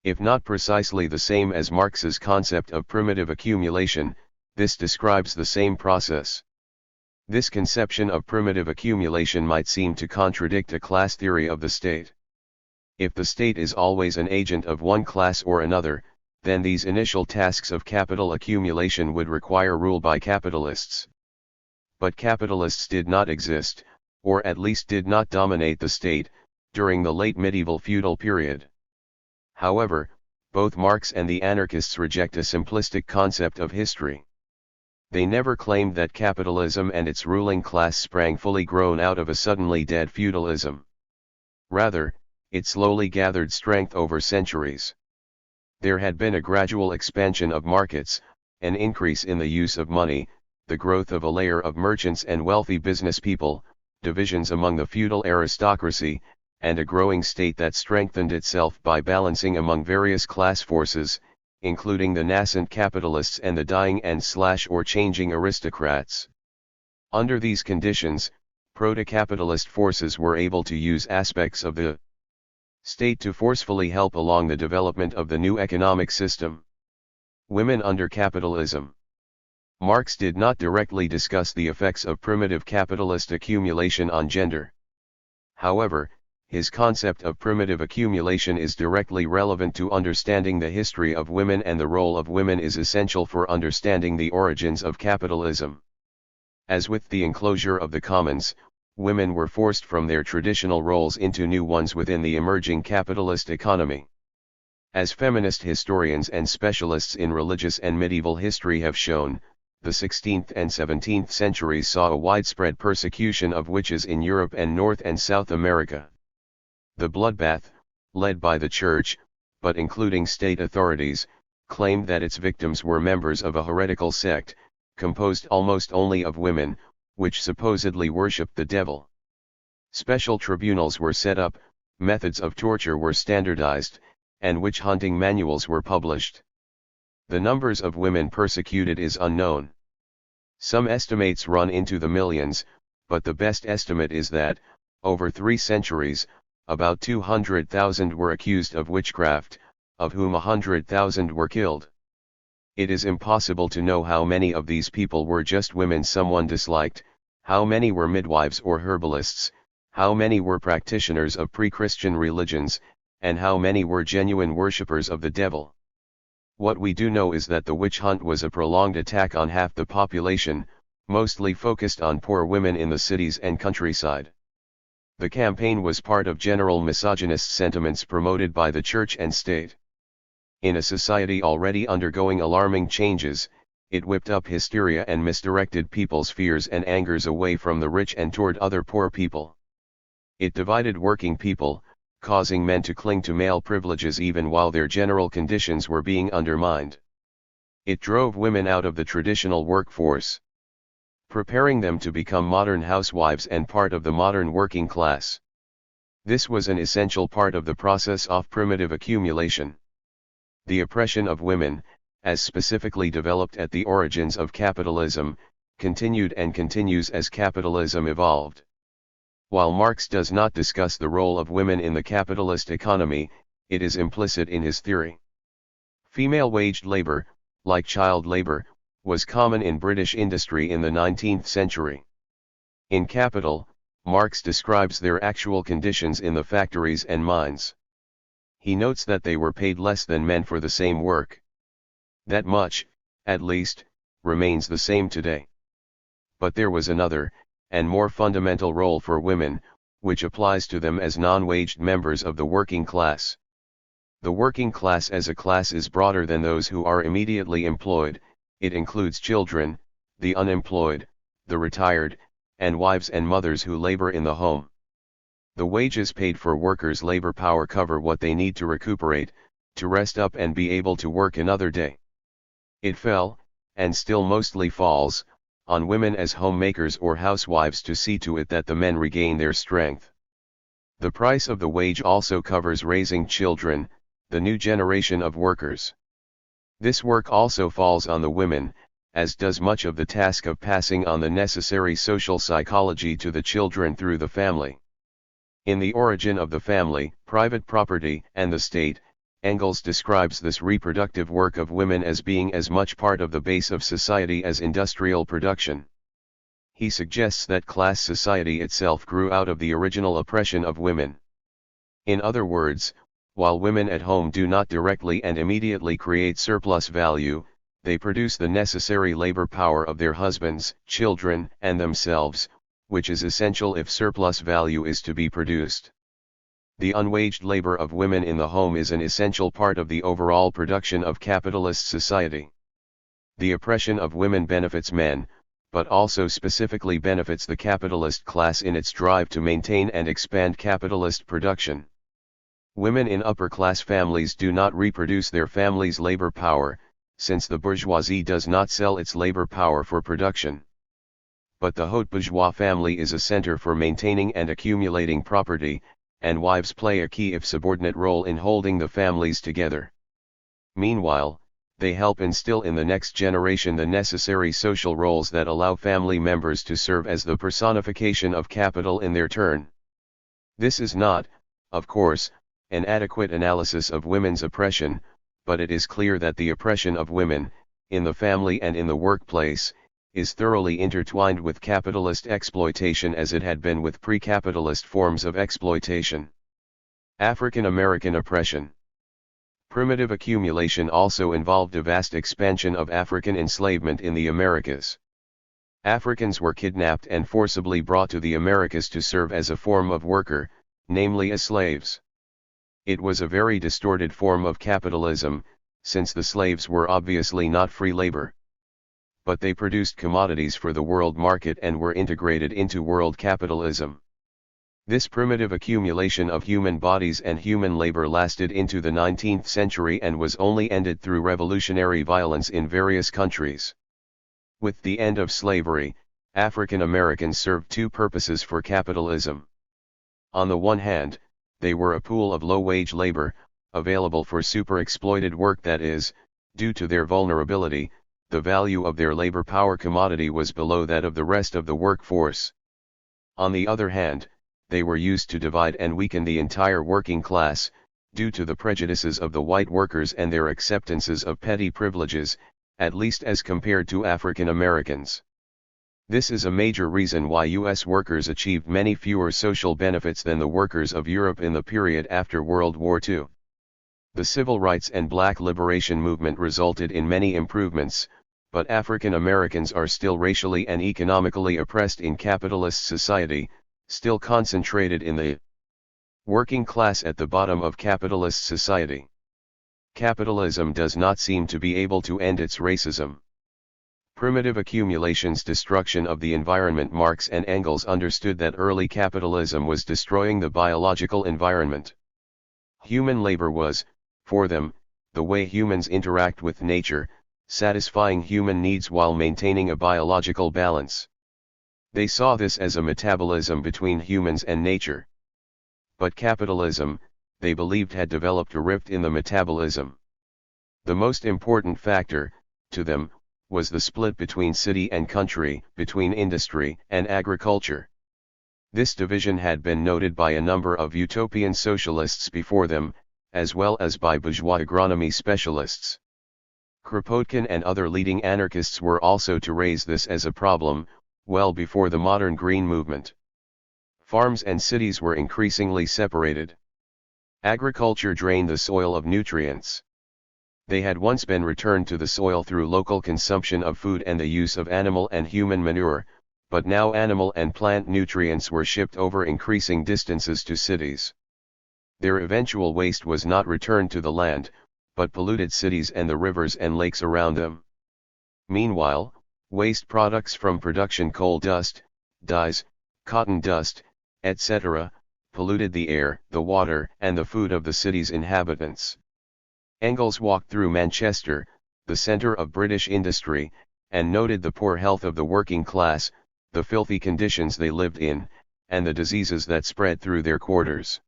If not precisely the same as Marx's concept of primitive accumulation, this describes the same process. This conception of primitive accumulation might seem to contradict a class theory of the state. If the state is always an agent of one class or another, then these initial tasks of capital accumulation would require rule by capitalists. But capitalists did not exist, or at least did not dominate the state, during the late medieval feudal period. However, Both Marx and the anarchists reject a simplistic concept of history. They never claimed that capitalism and its ruling class sprang fully grown out of a suddenly dead feudalism. Rather, it slowly gathered strength over centuries. There had been a gradual expansion of markets, an increase in the use of money, the growth of a layer of merchants and wealthy business people, divisions among the feudal aristocracy, and a growing state that strengthened itself by balancing among various class forces, including the nascent capitalists and the dying and/or changing aristocrats. Under these conditions, proto-capitalist forces were able to use aspects of the state to forcefully help along the development of the new economic system. Women under capitalism. Marx did not directly discuss the effects of primitive capitalist accumulation on gender. However, his concept of primitive accumulation is directly relevant to understanding the history of women, and the role of women is essential for understanding the origins of capitalism. As with the enclosure of the commons, women were forced from their traditional roles into new ones within the emerging capitalist economy. As feminist historians and specialists in religious and medieval history have shown, the 16th and 17th centuries saw a widespread persecution of witches in Europe and North and South America. The bloodbath, led by the church, but including state authorities, claimed that its victims were members of a heretical sect, composed almost only of women, which supposedly worshipped the devil. Special tribunals were set up, methods of torture were standardized, and witch-hunting manuals were published. The numbers of women persecuted is unknown. Some estimates run into the millions, but the best estimate is that, over 3 centuries, about 200,000 were accused of witchcraft, of whom 100,000 were killed. It is impossible to know how many of these people were just women someone disliked, how many were midwives or herbalists, how many were practitioners of pre-Christian religions, and how many were genuine worshippers of the devil. What we do know is that the witch hunt was a prolonged attack on half the population, mostly focused on poor women in the cities and countryside. The campaign was part of general misogynist sentiments promoted by the church and state. In a society already undergoing alarming changes, it whipped up hysteria and misdirected people's fears and angers away from the rich and toward other poor people. It divided working people, causing men to cling to male privileges even while their general conditions were being undermined. It drove women out of the traditional workforce, preparing them to become modern housewives and part of the modern working class. This was an essential part of the process of primitive accumulation. The oppression of women, as specifically developed at the origins of capitalism, continued and continues as capitalism evolved. While Marx does not discuss the role of women in the capitalist economy, it is implicit in his theory. Female waged labor, like child labor, was common in British industry in the 19th century. In Capital, Marx describes their actual conditions in the factories and mines. He notes that they were paid less than men for the same work. That much, at least, remains the same today. But there was another, and more fundamental role for women, which applies to them as non-waged members of the working class. The working class as a class is broader than those who are immediately employed. It includes children, the unemployed, the retired, and wives and mothers who labor in the home. The wages paid for workers' labor power cover what they need to recuperate, to rest up and be able to work another day. It fell, and still mostly falls, on women as homemakers or housewives to see to it that the men regain their strength. The price of the wage also covers raising children, the new generation of workers. This work also falls on the women, as does much of the task of passing on the necessary social psychology to the children through the family. In The Origin of the Family, Private Property and the State, Engels describes this reproductive work of women as being as much part of the base of society as industrial production. He suggests that class society itself grew out of the original oppression of women. In other words, while women at home do not directly and immediately create surplus value, they produce the necessary labor power of their husbands, children, and themselves, which is essential if surplus value is to be produced. The unwaged labor of women in the home is an essential part of the overall production of capitalist society. The oppression of women benefits men, but also specifically benefits the capitalist class in its drive to maintain and expand capitalist production. Women in upper-class families do not reproduce their family's labor power, since the bourgeoisie does not sell its labor power for production. But the haute bourgeois family is a center for maintaining and accumulating property, and wives play a key if subordinate role in holding the families together. Meanwhile, they help instill in the next generation the necessary social roles that allow family members to serve as the personification of capital in their turn. This is not, of course, an adequate analysis of women's oppression, but it is clear that the oppression of women, in the family and in the workplace, is thoroughly intertwined with capitalist exploitation as it had been with pre-capitalist forms of exploitation. African American oppression. Primitive accumulation also involved a vast expansion of African enslavement in the Americas. Africans were kidnapped and forcibly brought to the Americas to serve as a form of worker, namely as slaves. It was a very distorted form of capitalism, since the slaves were obviously not free labor. But they produced commodities for the world market and were integrated into world capitalism. This primitive accumulation of human bodies and human labor lasted into the 19th century and was only ended through revolutionary violence in various countries. With the end of slavery, African Americans served two purposes for capitalism. On the one hand, they were a pool of low-wage labor, available for super-exploited work that is, due to their vulnerability, the value of their labor power commodity was below that of the rest of the workforce. On the other hand, they were used to divide and weaken the entire working class, due to the prejudices of the white workers and their acceptances of petty privileges, at least as compared to African Americans. This is a major reason why U.S. workers achieved many fewer social benefits than the workers of Europe in the period after World War II. The civil rights and black liberation movement resulted in many improvements, but African Americans are still racially and economically oppressed in capitalist society, still concentrated in the working class at the bottom of capitalist society. Capitalism does not seem to be able to end its racism. Primitive accumulation's destruction of the environment. Marx and Engels understood that early capitalism was destroying the biological environment. Human labor was, for them, the way humans interact with nature, satisfying human needs while maintaining a biological balance. They saw this as a metabolism between humans and nature. But capitalism, they believed, had developed a rift in the metabolism. The most important factor, to them, was the split between city and country, between industry and agriculture. This division had been noted by a number of utopian socialists before them, as well as by bourgeois agronomy specialists. Kropotkin and other leading anarchists were also to raise this as a problem, well before the modern Green Movement. Farms and cities were increasingly separated. Agriculture drained the soil of nutrients. They had once been returned to the soil through local consumption of food and the use of animal and human manure, but now animal and plant nutrients were shipped over increasing distances to cities. Their eventual waste was not returned to the land, but polluted cities and the rivers and lakes around them. Meanwhile, waste products from production, coal dust, dyes, cotton dust, etc., polluted the air, the water, and the food of the city's inhabitants. Engels walked through Manchester, the centre of British industry, and noted the poor health of the working class, the filthy conditions they lived in, and the diseases that spread through their quarters.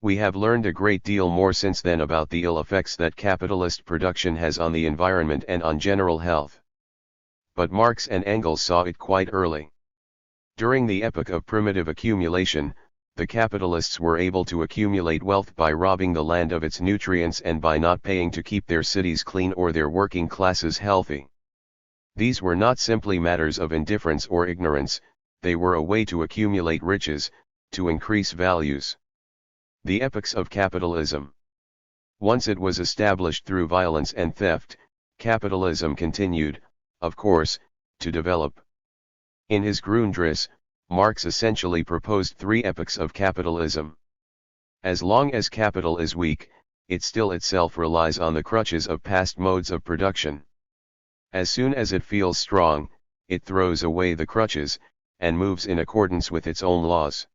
We have learned a great deal more since then about the ill effects that capitalist production has on the environment and on general health. But Marx and Engels saw it quite early. During the epoch of primitive accumulation, the capitalists were able to accumulate wealth by robbing the land of its nutrients and by not paying to keep their cities clean or their working classes healthy. These were not simply matters of indifference or ignorance, they were a way to accumulate riches, to increase values. The epochs of capitalism. Once it was established through violence and theft, capitalism continued, of course, to develop. In his Grundrisse, Marx essentially proposed three epochs of capitalism. As long as capital is weak, it still itself relies on the crutches of past modes of production. As soon as it feels strong, it throws away the crutches, and moves in accordance with its own laws.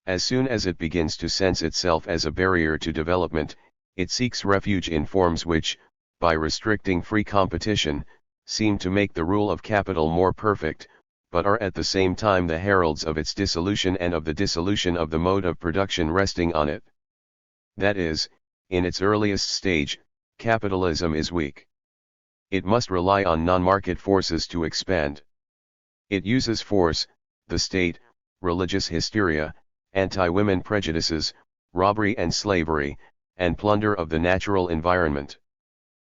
As soon as it begins to sense itself as a barrier to development, it seeks refuge in forms which, by restricting free competition, seem to make the rule of capital more perfect, but are at the same time the heralds of its dissolution and of the dissolution of the mode of production resting on it. That is, in its earliest stage, capitalism is weak. It must rely on non-market forces to expand. It uses force, the state, religious hysteria, anti-women prejudices, robbery and slavery, and plunder of the natural environment.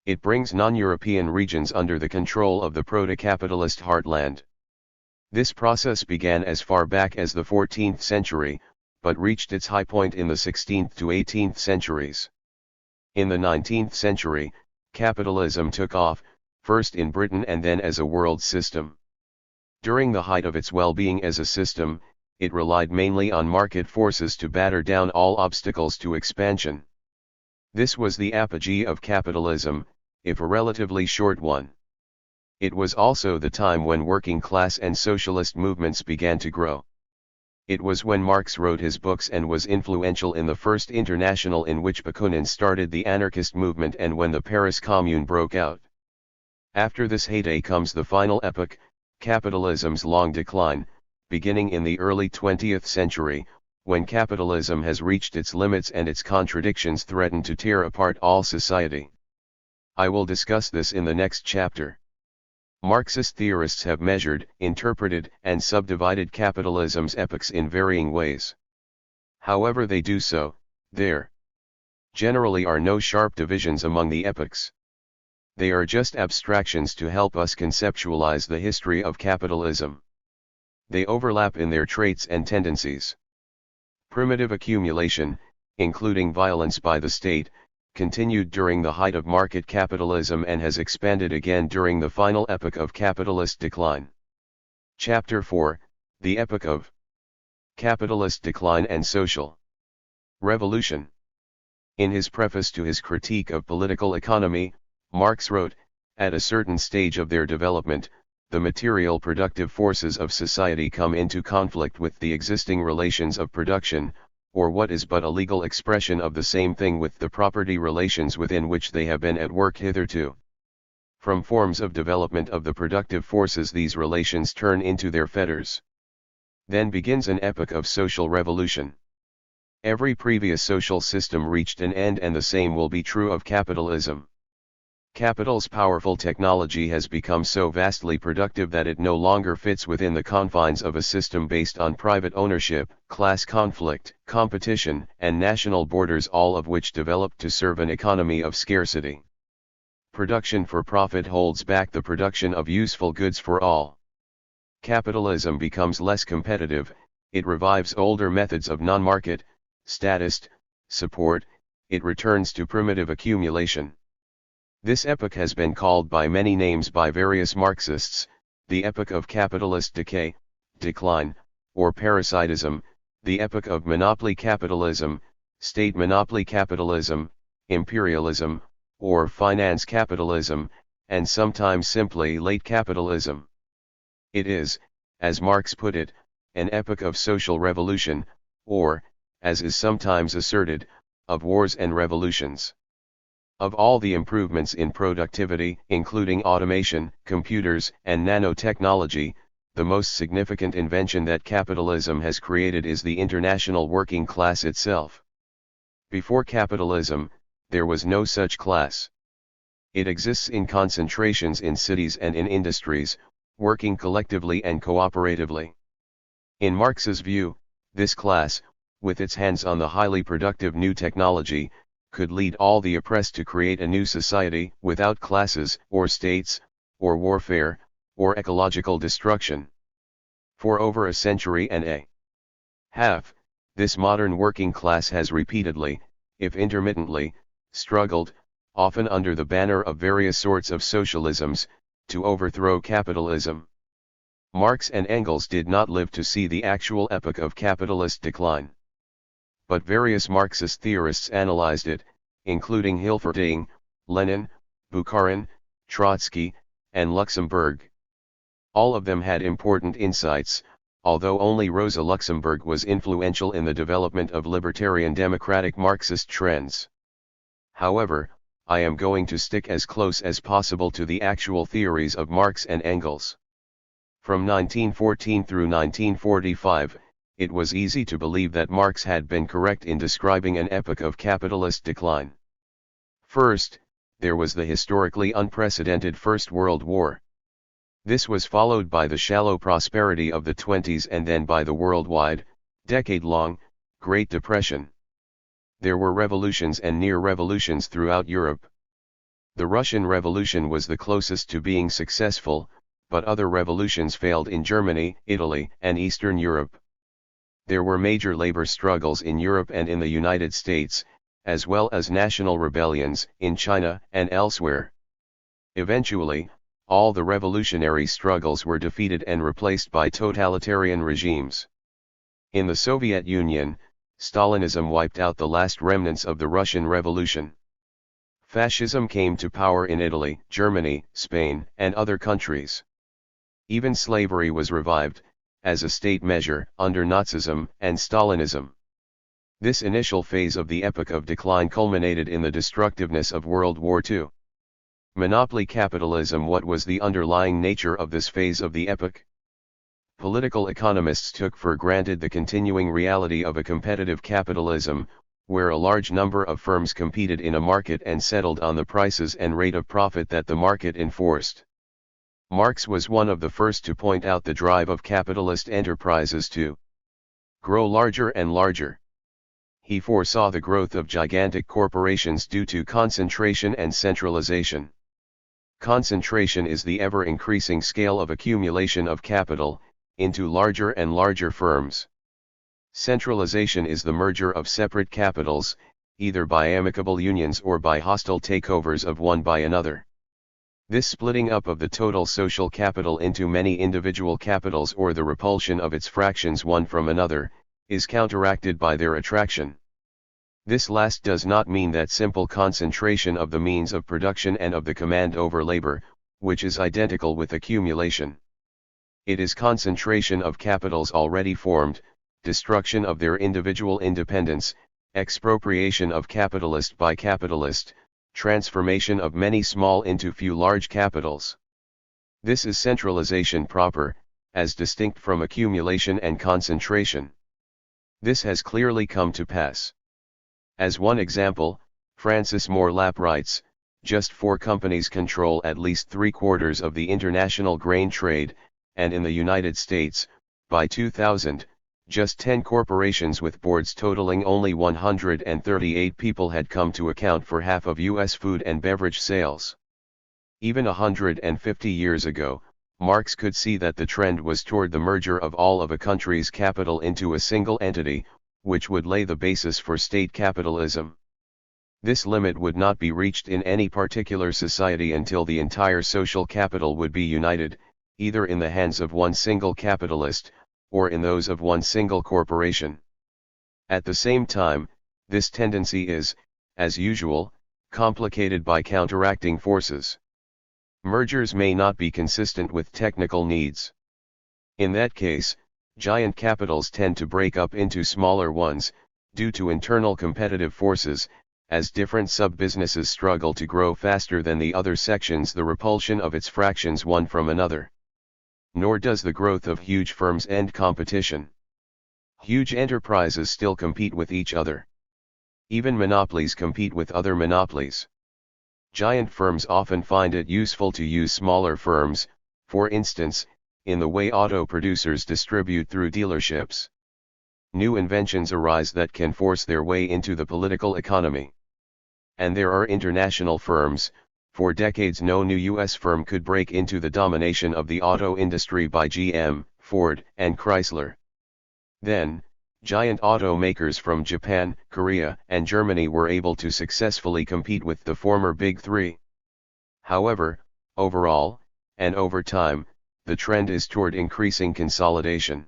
It brings non-European regions under the control of the proto-capitalist heartland. This process began as far back as the 14th century, but reached its high point in the 16th to 18th centuries. In the 19th century, capitalism took off, first in Britain and then as a world system. During the height of its well-being as a system, it relied mainly on market forces to batter down all obstacles to expansion. This was the apogee of capitalism, if a relatively short one. It was also the time when working class and socialist movements began to grow. It was when Marx wrote his books and was influential in the First International in which Bakunin started the anarchist movement and when the Paris Commune broke out. After this heyday comes the final epoch, capitalism's long decline, beginning in the early 20th century, when capitalism has reached its limits and its contradictions threaten to tear apart all society. I will discuss this in the next chapter. Marxist theorists have measured, interpreted, and subdivided capitalism's epochs in varying ways. However they do so, there generally are no sharp divisions among the epochs. They are just abstractions to help us conceptualize the history of capitalism. They overlap in their traits and tendencies. Primitive accumulation, including violence by the state, continued during the height of market capitalism and has expanded again during the final epoch of capitalist decline. Chapter 4, The Epoch of Capitalist Decline and Social Revolution. In his preface to his critique of political economy, Marx wrote, "At a certain stage of their development, the material productive forces of society come into conflict with the existing relations of production, or what is but a legal expression of the same thing with the property relations within which they have been at work hitherto. From forms of development of the productive forces these relations turn into their fetters. Then begins an epoch of social revolution. Every previous social system reached an end and the same will be true of capitalism. Capital's powerful technology has become so vastly productive that it no longer fits within the confines of a system based on private ownership, class conflict, competition, and national borders, all of which developed to serve an economy of scarcity. Production for profit holds back the production of useful goods for all. Capitalism becomes less competitive, it revives older methods of non-market, statist, support, it returns to primitive accumulation. This epoch has been called by many names by various Marxists, the epoch of capitalist decay, decline, or parasitism, the epoch of monopoly capitalism, state monopoly capitalism, imperialism, or finance capitalism, and sometimes simply late capitalism. It is, as Marx put it, an epoch of social revolution, or, as is sometimes asserted, of wars and revolutions. Of all the improvements in productivity, including automation, computers, and nanotechnology, the most significant invention that capitalism has created is the international working class itself. Before capitalism, there was no such class. It exists in concentrations in cities and in industries, working collectively and cooperatively. In Marx's view, this class, with its hands on the highly productive new technology, could lead all the oppressed to create a new society without classes, or states, or warfare, or ecological destruction. For over a century and a half, this modern working class has repeatedly, if intermittently, struggled, often under the banner of various sorts of socialisms, to overthrow capitalism. Marx and Engels did not live to see the actual epoch of capitalist decline. but various Marxist theorists analyzed it, including Hilferding, Lenin, Bukharin, Trotsky, and Luxemburg. All of them had important insights, although only Rosa Luxemburg was influential in the development of libertarian democratic Marxist trends. However, I am going to stick as close as possible to the actual theories of Marx and Engels. From 1914 through 1945, it was easy to believe that Marx had been correct in describing an epoch of capitalist decline. First, there was the historically unprecedented First World War. This was followed by the shallow prosperity of the 20s and then by the worldwide, decade-long, Great Depression. There were revolutions and near-revolutions throughout Europe. The Russian Revolution was the closest to being successful, but other revolutions failed in Germany, Italy, and Eastern Europe. There were major labor struggles in Europe and in the United States, as well as national rebellions in China and elsewhere. Eventually, all the revolutionary struggles were defeated and replaced by totalitarian regimes. In the Soviet Union, Stalinism wiped out the last remnants of the Russian Revolution. Fascism came to power in Italy, Germany, Spain, and other countries. Even slavery was revived, as a state measure, under Nazism and Stalinism. This initial phase of the epoch of decline culminated in the destructiveness of World War II. Monopoly capitalism. What was the underlying nature of this phase of the epoch? Political economists took for granted the continuing reality of a competitive capitalism, where a large number of firms competed in a market and settled on the prices and rate of profit that the market enforced. Marx was one of the first to point out the drive of capitalist enterprises to grow larger and larger. He foresaw the growth of gigantic corporations due to concentration and centralization. Concentration is the ever-increasing scale of accumulation of capital, into larger and larger firms. Centralization is the merger of separate capitals, either by amicable unions or by hostile takeovers of one by another. This splitting up of the total social capital into many individual capitals or the repulsion of its fractions one from another, is counteracted by their attraction. This last does not mean that simple concentration of the means of production and of the command over labor, which is identical with accumulation. It is concentration of capitals already formed, destruction of their individual independence, expropriation of capitalist by capitalist, transformation of many small into few large capitals. This is centralization proper, as distinct from accumulation and concentration. This has clearly come to pass. As one example, Francis Moore Lapp writes, just 4 companies control at least 3/4 of the international grain trade, and in the United States, by 2000, just 10 corporations with boards totaling only 138 people had come to account for half of U.S. food and beverage sales. Even 150 years ago, Marx could see that the trend was toward the merger of all of a country's capital into a single entity, which would lay the basis for state capitalism. This limit would not be reached in any particular society until the entire social capital would be united, either in the hands of one single capitalist, or in those of one single corporation. At the same time, this tendency is, as usual, complicated by counteracting forces. Mergers may not be consistent with technical needs. In that case, giant capitals tend to break up into smaller ones, due to internal competitive forces, as different sub-businesses struggle to grow faster than the other sections, the repulsion of its fractions one from another. Nor does the growth of huge firms end competition. Huge enterprises still compete with each other. Even monopolies compete with other monopolies. Giant firms often find it useful to use smaller firms, for instance, in the way auto producers distribute through dealerships. New inventions arise that can force their way into the political economy. And there are international firms. For decades no new U.S. firm could break into the domination of the auto industry by GM, Ford, and Chrysler. Then, giant automakers from Japan, Korea, and Germany were able to successfully compete with the former Big Three. However, overall, and over time, the trend is toward increasing consolidation.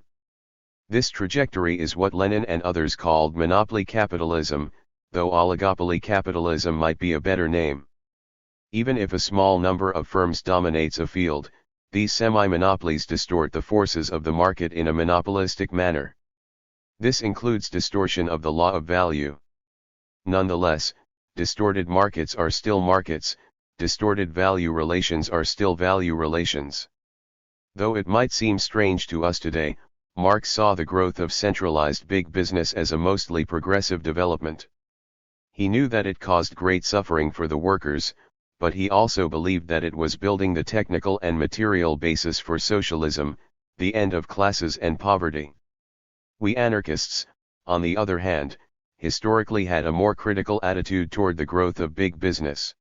This trajectory is what Lenin and others called monopoly capitalism, though oligopoly capitalism might be a better name. Even if a small number of firms dominates a field, these semi-monopolies distort the forces of the market in a monopolistic manner. This includes distortion of the law of value. Nonetheless, distorted markets are still markets, distorted value relations are still value relations. Though it might seem strange to us today, Marx saw the growth of centralized big business as a mostly progressive development. He knew that it caused great suffering for the workers, but he also believed that it was building the technical and material basis for socialism, the end of classes and poverty. We anarchists, on the other hand, historically had a more critical attitude toward the growth of big business.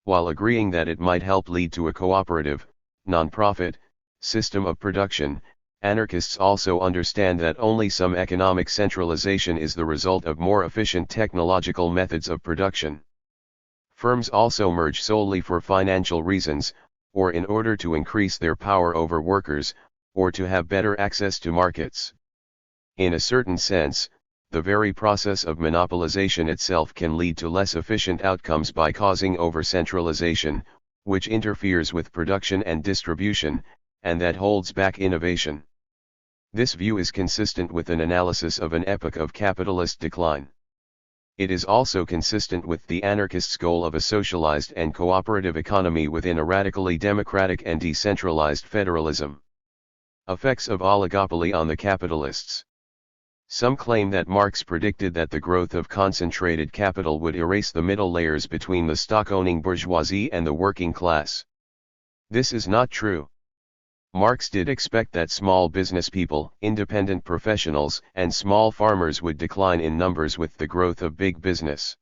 While agreeing that it might help lead to a cooperative, non-profit, system of production, anarchists also understand that only some economic centralization is the result of more efficient technological methods of production. Firms also merge solely for financial reasons, or in order to increase their power over workers, or to have better access to markets. In a certain sense, the very process of monopolization itself can lead to less efficient outcomes by causing over-centralization, which interferes with production and distribution, and that holds back innovation. This view is consistent with an analysis of an epoch of capitalist decline. It is also consistent with the anarchists' goal of a socialized and cooperative economy within a radically democratic and decentralized federalism. Effects of oligopoly on the capitalists. Some claim that Marx predicted that the growth of concentrated capital would erase the middle layers between the stock-owning bourgeoisie and the working class. This is not true. Marx did expect that small business people, independent professionals, and small farmers would decline in numbers with the growth of big business.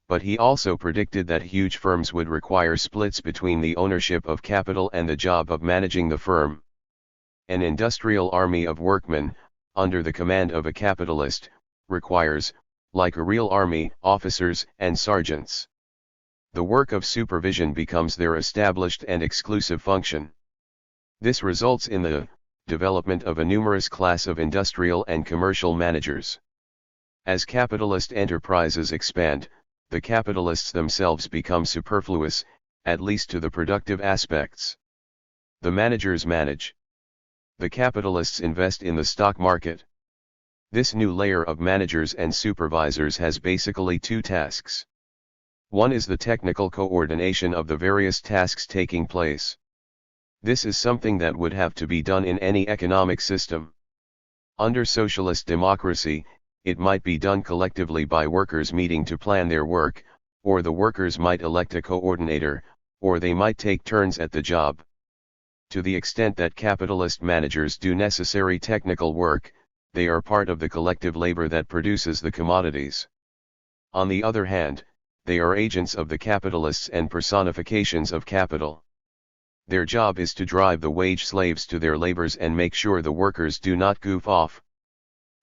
But he also predicted that huge firms would require splits between the ownership of capital and the job of managing the firm. An industrial army of workmen, under the command of a capitalist, requires, like a real army, officers and sergeants. The work of supervision becomes their established and exclusive function. This results in the development of a numerous class of industrial and commercial managers. As capitalist enterprises expand, the capitalists themselves become superfluous, at least to the productive aspects. The managers manage. The capitalists invest in the stock market. This new layer of managers and supervisors has basically two tasks. One is the technical coordination of the various tasks taking place. This is something that would have to be done in any economic system. Under socialist democracy, it might be done collectively by workers meeting to plan their work, or the workers might elect a coordinator, or they might take turns at the job. To the extent that capitalist managers do necessary technical work, they are part of the collective labor that produces the commodities. On the other hand, they are agents of the capitalists and personifications of capital. Their job is to drive the wage slaves to their labors and make sure the workers do not goof off.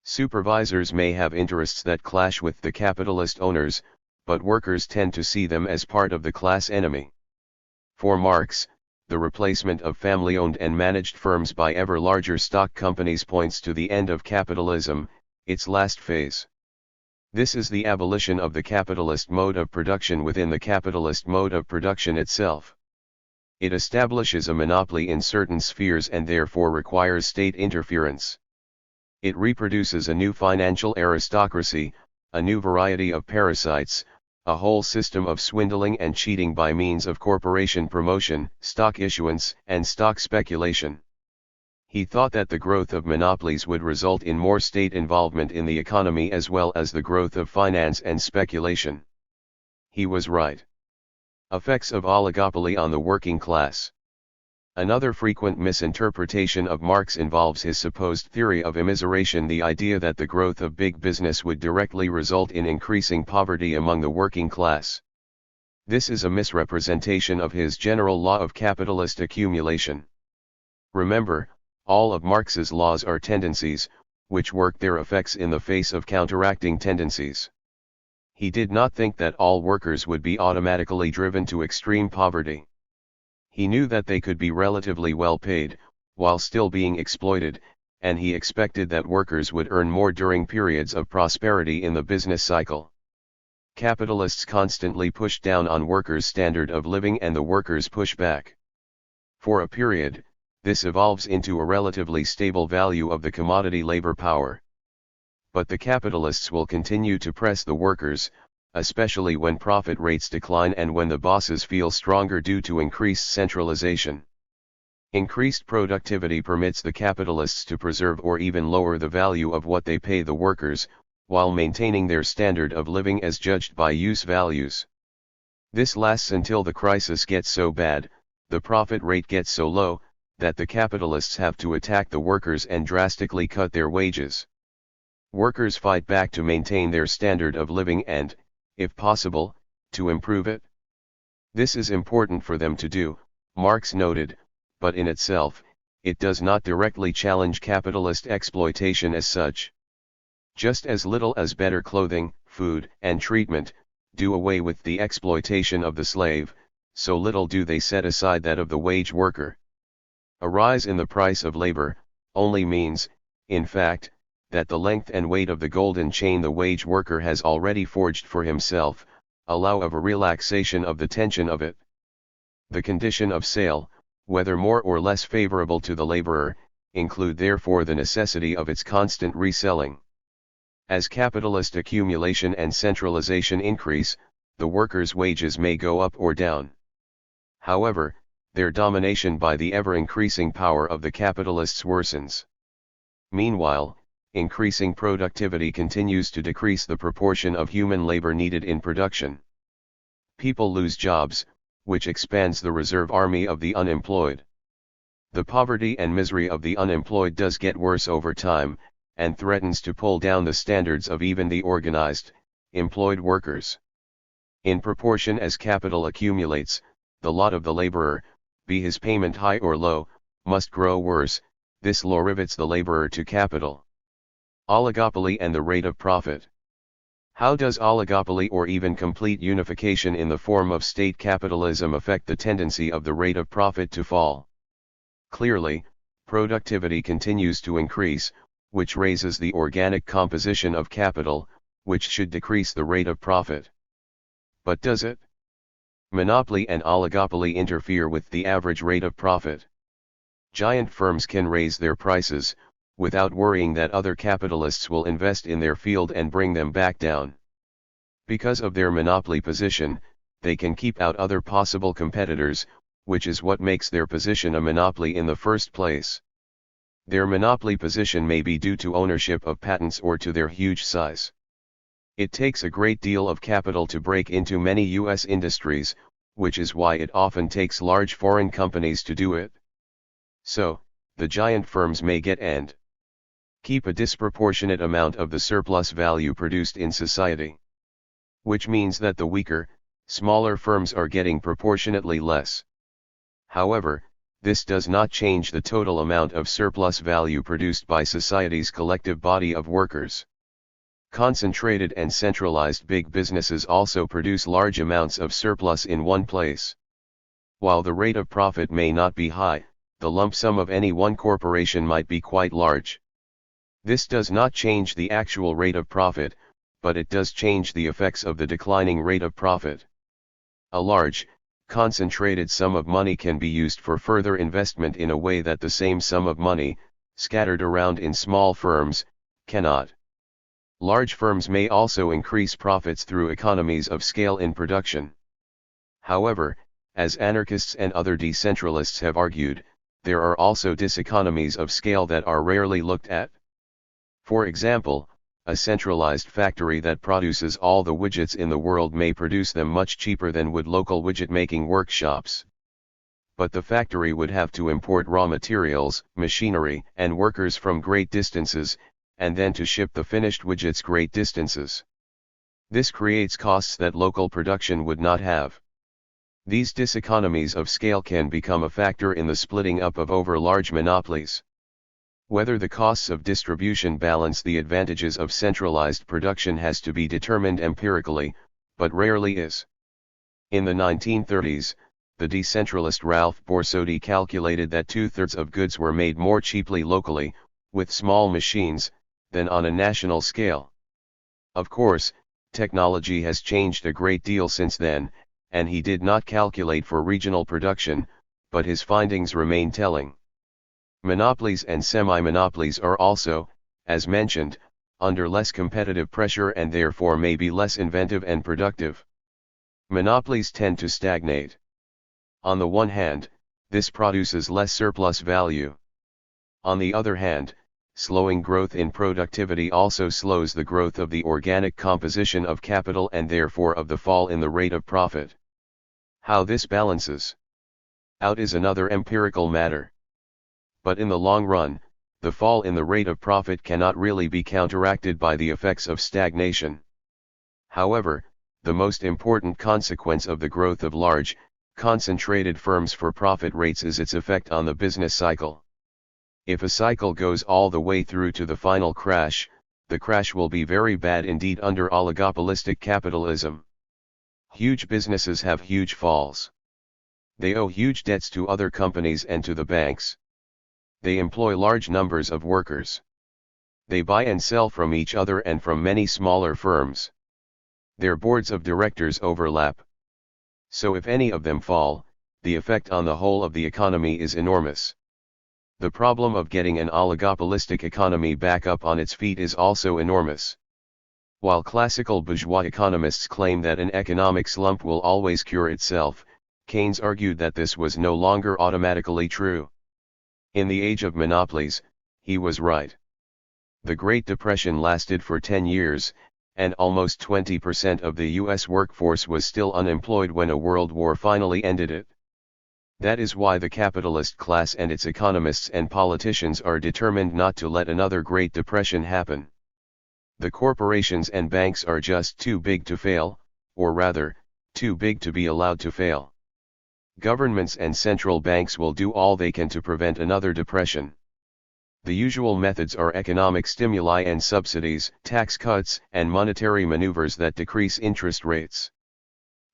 Supervisors may have interests that clash with the capitalist owners, but workers tend to see them as part of the class enemy. For Marx, the replacement of family-owned and managed firms by ever larger stock companies points to the end of capitalism, its last phase. This is the abolition of the capitalist mode of production within the capitalist mode of production itself. It establishes a monopoly in certain spheres and therefore requires state interference. It reproduces a new financial aristocracy, a new variety of parasites, a whole system of swindling and cheating by means of corporation promotion, stock issuance, and stock speculation. He thought that the growth of monopolies would result in more state involvement in the economy as well as the growth of finance and speculation. He was right. Effects of oligopoly on the working class. Another frequent misinterpretation of Marx involves his supposed theory of immiseration, the idea that the growth of big business would directly result in increasing poverty among the working class. This is a misrepresentation of his general law of capitalist accumulation. Remember, all of Marx's laws are tendencies, which work their effects in the face of counteracting tendencies. He did not think that all workers would be automatically driven to extreme poverty. He knew that they could be relatively well paid, while still being exploited, and he expected that workers would earn more during periods of prosperity in the business cycle. Capitalists constantly push down on workers' standard of living and the workers push back. For a period, this evolves into a relatively stable value of the commodity labor power. But the capitalists will continue to press the workers, especially when profit rates decline and when the bosses feel stronger due to increased centralization. Increased productivity permits the capitalists to preserve or even lower the value of what they pay the workers, while maintaining their standard of living as judged by use values. This lasts until the crisis gets so bad, the profit rate gets so low, that the capitalists have to attack the workers and drastically cut their wages. Workers fight back to maintain their standard of living and, if possible, to improve it. This is important for them to do, Marx noted, but in itself, it does not directly challenge capitalist exploitation as such. Just as little as better clothing, food, and treatment do away with the exploitation of the slave, so little do they set aside that of the wage worker. A rise in the price of labor only means, in fact, that the length and weight of the golden chain the wage worker has already forged for himself allow of a relaxation of the tension of it. The condition of sale, whether more or less favorable to the laborer, include therefore the necessity of its constant reselling. As capitalist accumulation and centralization increase, the workers' wages may go up or down. However, their domination by the ever-increasing power of the capitalists worsens. Meanwhile, increasing productivity continues to decrease the proportion of human labor needed in production. People lose jobs, which expands the reserve army of the unemployed. The poverty and misery of the unemployed does get worse over time, and threatens to pull down the standards of even the organized, employed workers. In proportion as capital accumulates, the lot of the laborer, be his payment high or low, must grow worse. This law rivets the laborer to capital. Oligopoly and the rate of profit. How does oligopoly or even complete unification in the form of state capitalism affect the tendency of the rate of profit to fall? Clearly, productivity continues to increase, which raises the organic composition of capital, which should decrease the rate of profit. But does it? Monopoly and oligopoly interfere with the average rate of profit. Giant firms can raise their prices, without worrying that other capitalists will invest in their field and bring them back down. Because of their monopoly position, they can keep out other possible competitors, which is what makes their position a monopoly in the first place. Their monopoly position may be due to ownership of patents or to their huge size. It takes a great deal of capital to break into many U.S. industries, which is why it often takes large foreign companies to do it. So, the giant firms may get and keep a disproportionate amount of the surplus value produced in society. Which means that the weaker, smaller firms are getting proportionately less. However, this does not change the total amount of surplus value produced by society's collective body of workers. Concentrated and centralized big businesses also produce large amounts of surplus in one place. While the rate of profit may not be high, the lump sum of any one corporation might be quite large. This does not change the actual rate of profit, but it does change the effects of the declining rate of profit. A large, concentrated sum of money can be used for further investment in a way that the same sum of money, scattered around in small firms, cannot. Large firms may also increase profits through economies of scale in production. However, as anarchists and other decentralists have argued, there are also diseconomies of scale that are rarely looked at. For example, a centralized factory that produces all the widgets in the world may produce them much cheaper than would local widget-making workshops. But the factory would have to import raw materials, machinery, and workers from great distances, and then to ship the finished widgets great distances. This creates costs that local production would not have. These diseconomies of scale can become a factor in the splitting up of over-large monopolies. Whether the costs of distribution balance the advantages of centralized production has to be determined empirically, but rarely is. In the 1930s, the decentralist Ralph Borsodi calculated that 2/3 of goods were made more cheaply locally, with small machines, than on a national scale. Of course, technology has changed a great deal since then, and he did not calculate for regional production, but his findings remain telling. Monopolies and semi-monopolies are also, as mentioned, under less competitive pressure and therefore may be less inventive and productive. Monopolies tend to stagnate. On the one hand, this produces less surplus value. On the other hand, slowing growth in productivity also slows the growth of the organic composition of capital and therefore of the fall in the rate of profit. How this balances out is another empirical matter. But in the long run, the fall in the rate of profit cannot really be counteracted by the effects of stagnation. However, the most important consequence of the growth of large, concentrated firms for profit rates is its effect on the business cycle. If a cycle goes all the way through to the final crash, the crash will be very bad indeed under oligopolistic capitalism. Huge businesses have huge falls. They owe huge debts to other companies and to the banks. They employ large numbers of workers. They buy and sell from each other and from many smaller firms. Their boards of directors overlap. So if any of them fall, the effect on the whole of the economy is enormous. The problem of getting an oligopolistic economy back up on its feet is also enormous. While classical bourgeois economists claim that an economic slump will always cure itself, Keynes argued that this was no longer automatically true. In the age of monopolies, he was right. The Great Depression lasted for 10 years, and almost 20% of the US workforce was still unemployed when a world war finally ended it. That is why the capitalist class and its economists and politicians are determined not to let another Great Depression happen. The corporations and banks are just too big to fail, or rather, too big to be allowed to fail. Governments and central banks will do all they can to prevent another depression. The usual methods are economic stimuli and subsidies, tax cuts, and monetary maneuvers that decrease interest rates.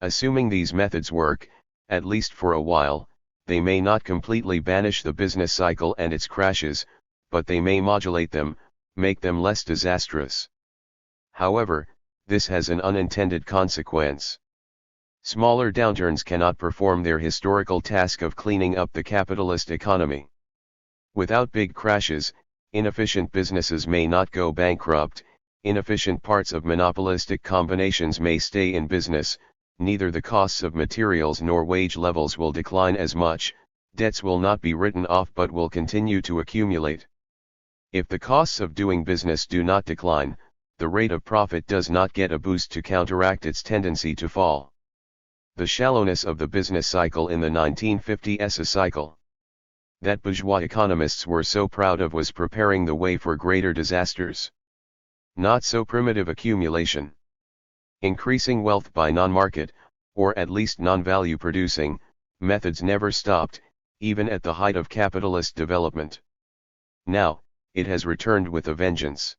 Assuming these methods work, at least for a while, they may not completely banish the business cycle and its crashes, but they may modulate them, make them less disastrous. However, this has an unintended consequence. Smaller downturns cannot perform their historical task of cleaning up the capitalist economy. Without big crashes, inefficient businesses may not go bankrupt, inefficient parts of monopolistic combinations may stay in business, neither the costs of materials nor wage levels will decline as much, debts will not be written off but will continue to accumulate. If the costs of doing business do not decline, the rate of profit does not get a boost to counteract its tendency to fall. The shallowness of the business cycle in the 1950s cycle that bourgeois economists were so proud of was preparing the way for greater disasters. Not so primitive accumulation. Increasing wealth by non-market, or at least non-value producing, methods never stopped, even at the height of capitalist development. Now, it has returned with a vengeance.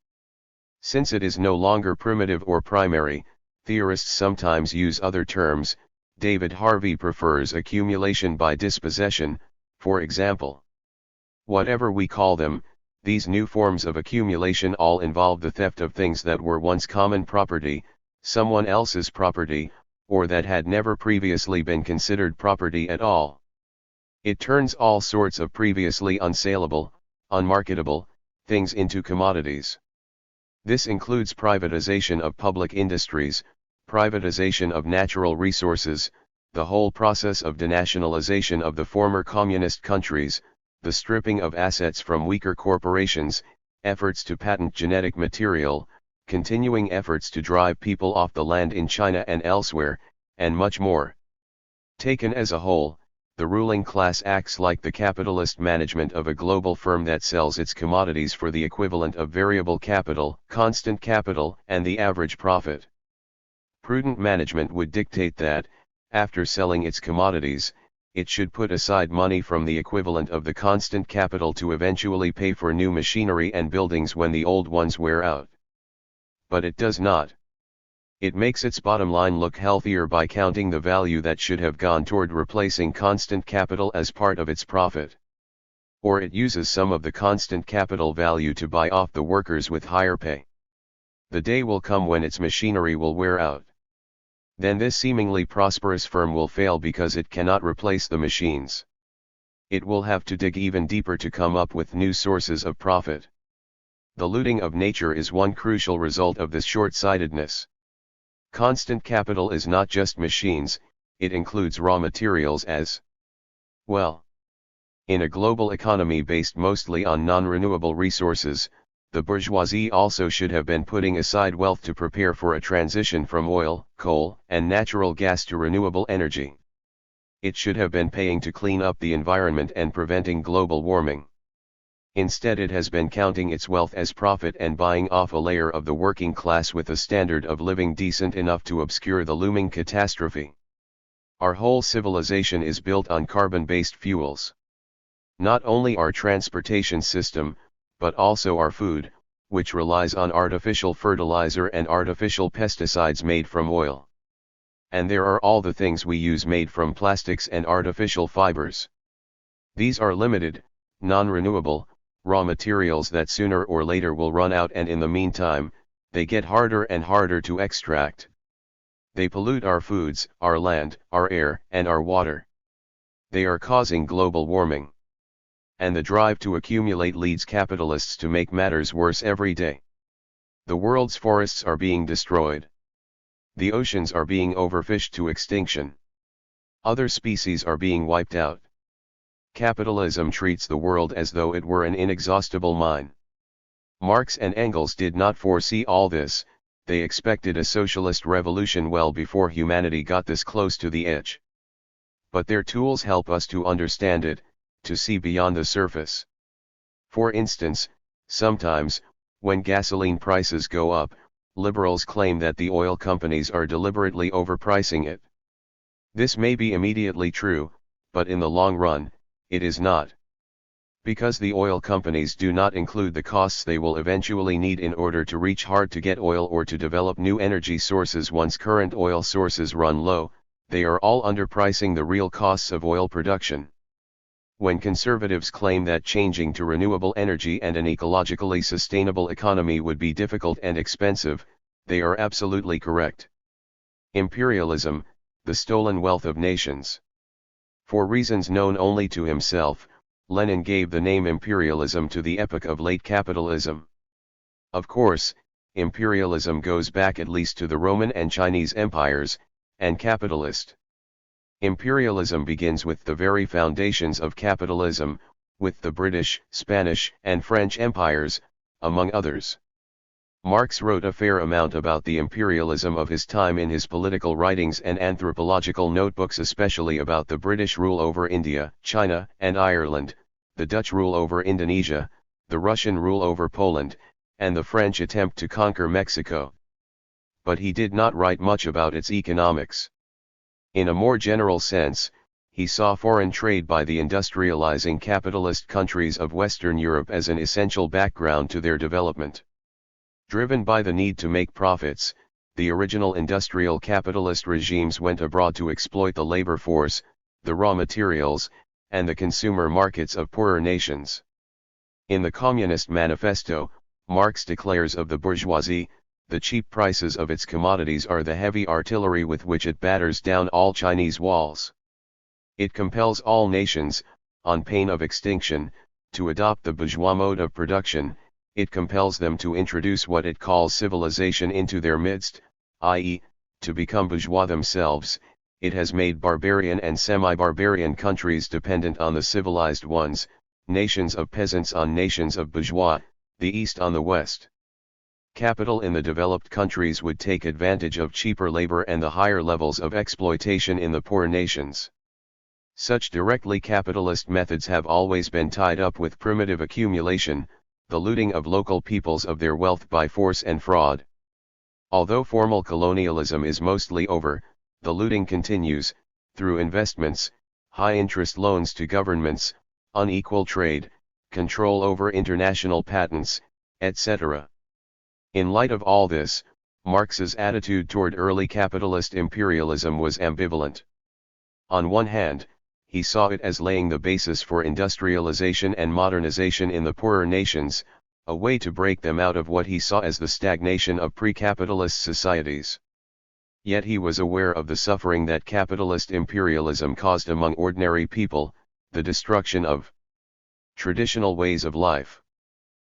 Since it is no longer primitive or primary, theorists sometimes use other terms. David Harvey prefers accumulation by dispossession, for example. Whatever we call them, these new forms of accumulation all involve the theft of things that were once common property, someone else's property, or that had never previously been considered property at all. It turns all sorts of previously unsaleable, unmarketable, things into commodities. This includes privatization of public industries, privatization of natural resources, the whole process of denationalization of the former communist countries, the stripping of assets from weaker corporations, efforts to patent genetic material, continuing efforts to drive people off the land in China and elsewhere, and much more. Taken as a whole, the ruling class acts like the capitalist management of a global firm that sells its commodities for the equivalent of variable capital, constant capital, and the average profit. Prudent management would dictate that, after selling its commodities, it should put aside money from the equivalent of the constant capital to eventually pay for new machinery and buildings when the old ones wear out. But it does not. It makes its bottom line look healthier by counting the value that should have gone toward replacing constant capital as part of its profit. Or it uses some of the constant capital value to buy off the workers with higher pay. The day will come when its machinery will wear out. Then this seemingly prosperous firm will fail because it cannot replace the machines. It will have to dig even deeper to come up with new sources of profit. The looting of nature is one crucial result of this short-sightedness. Constant capital is not just machines, it includes raw materials as well. In a global economy based mostly on non-renewable resources, the bourgeoisie also should have been putting aside wealth to prepare for a transition from oil, coal, and natural gas to renewable energy. It should have been paying to clean up the environment and preventing global warming. Instead, it has been counting its wealth as profit and buying off a layer of the working class with a standard of living decent enough to obscure the looming catastrophe. Our whole civilization is built on carbon-based fuels. Not only our transportation system, but also our food, which relies on artificial fertilizer and artificial pesticides made from oil. And there are all the things we use made from plastics and artificial fibers. These are limited, non-renewable, raw materials that sooner or later will run out, and in the meantime, they get harder and harder to extract. They pollute our foods, our land, our air, and our water. They are causing global warming. And the drive to accumulate leads capitalists to make matters worse every day. The world's forests are being destroyed. The oceans are being overfished to extinction. Other species are being wiped out. Capitalism treats the world as though it were an inexhaustible mine. Marx and Engels did not foresee all this, they expected a socialist revolution well before humanity got this close to the edge. But their tools help us to understand it, to see beyond the surface. For instance, sometimes, when gasoline prices go up, liberals claim that the oil companies are deliberately overpricing it. This may be immediately true, but in the long run, it is not. Because the oil companies do not include the costs they will eventually need in order to reach hard to get oil or to develop new energy sources once current oil sources run low, they are all underpricing the real costs of oil production. When conservatives claim that changing to renewable energy and an ecologically sustainable economy would be difficult and expensive, they are absolutely correct. Imperialism, the stolen wealth of nations. For reasons known only to himself, Lenin gave the name imperialism to the epoch of late capitalism. Of course, imperialism goes back at least to the Roman and Chinese empires, and capitalist. Imperialism begins with the very foundations of capitalism, with the British, Spanish, and French empires, among others. Marx wrote a fair amount about the imperialism of his time in his political writings and anthropological notebooks, especially about the British rule over India, China, and Ireland, the Dutch rule over Indonesia, the Russian rule over Poland, and the French attempt to conquer Mexico. But he did not write much about its economics. In a more general sense, he saw foreign trade by the industrializing capitalist countries of Western Europe as an essential background to their development. Driven by the need to make profits, the original industrial capitalist regimes went abroad to exploit the labor force, the raw materials, and the consumer markets of poorer nations. In the Communist Manifesto, Marx declares of the bourgeoisie, the cheap prices of its commodities are the heavy artillery with which it batters down all Chinese walls. It compels all nations, on pain of extinction, to adopt the bourgeois mode of production. It compels them to introduce what it calls civilization into their midst, i.e., to become bourgeois themselves. It has made barbarian and semi-barbarian countries dependent on the civilized ones, nations of peasants on nations of bourgeois, the East on the West. Capital in the developed countries would take advantage of cheaper labor and the higher levels of exploitation in the poor nations. Such directly capitalist methods have always been tied up with primitive accumulation, the looting of local peoples of their wealth by force and fraud. Although formal colonialism is mostly over, the looting continues, through investments, high-interest loans to governments, unequal trade, control over international patents, etc. In light of all this, Marx's attitude toward early capitalist imperialism was ambivalent. On one hand, he saw it as laying the basis for industrialization and modernization in the poorer nations, a way to break them out of what he saw as the stagnation of pre-capitalist societies. Yet he was aware of the suffering that capitalist imperialism caused among ordinary people, the destruction of traditional ways of life.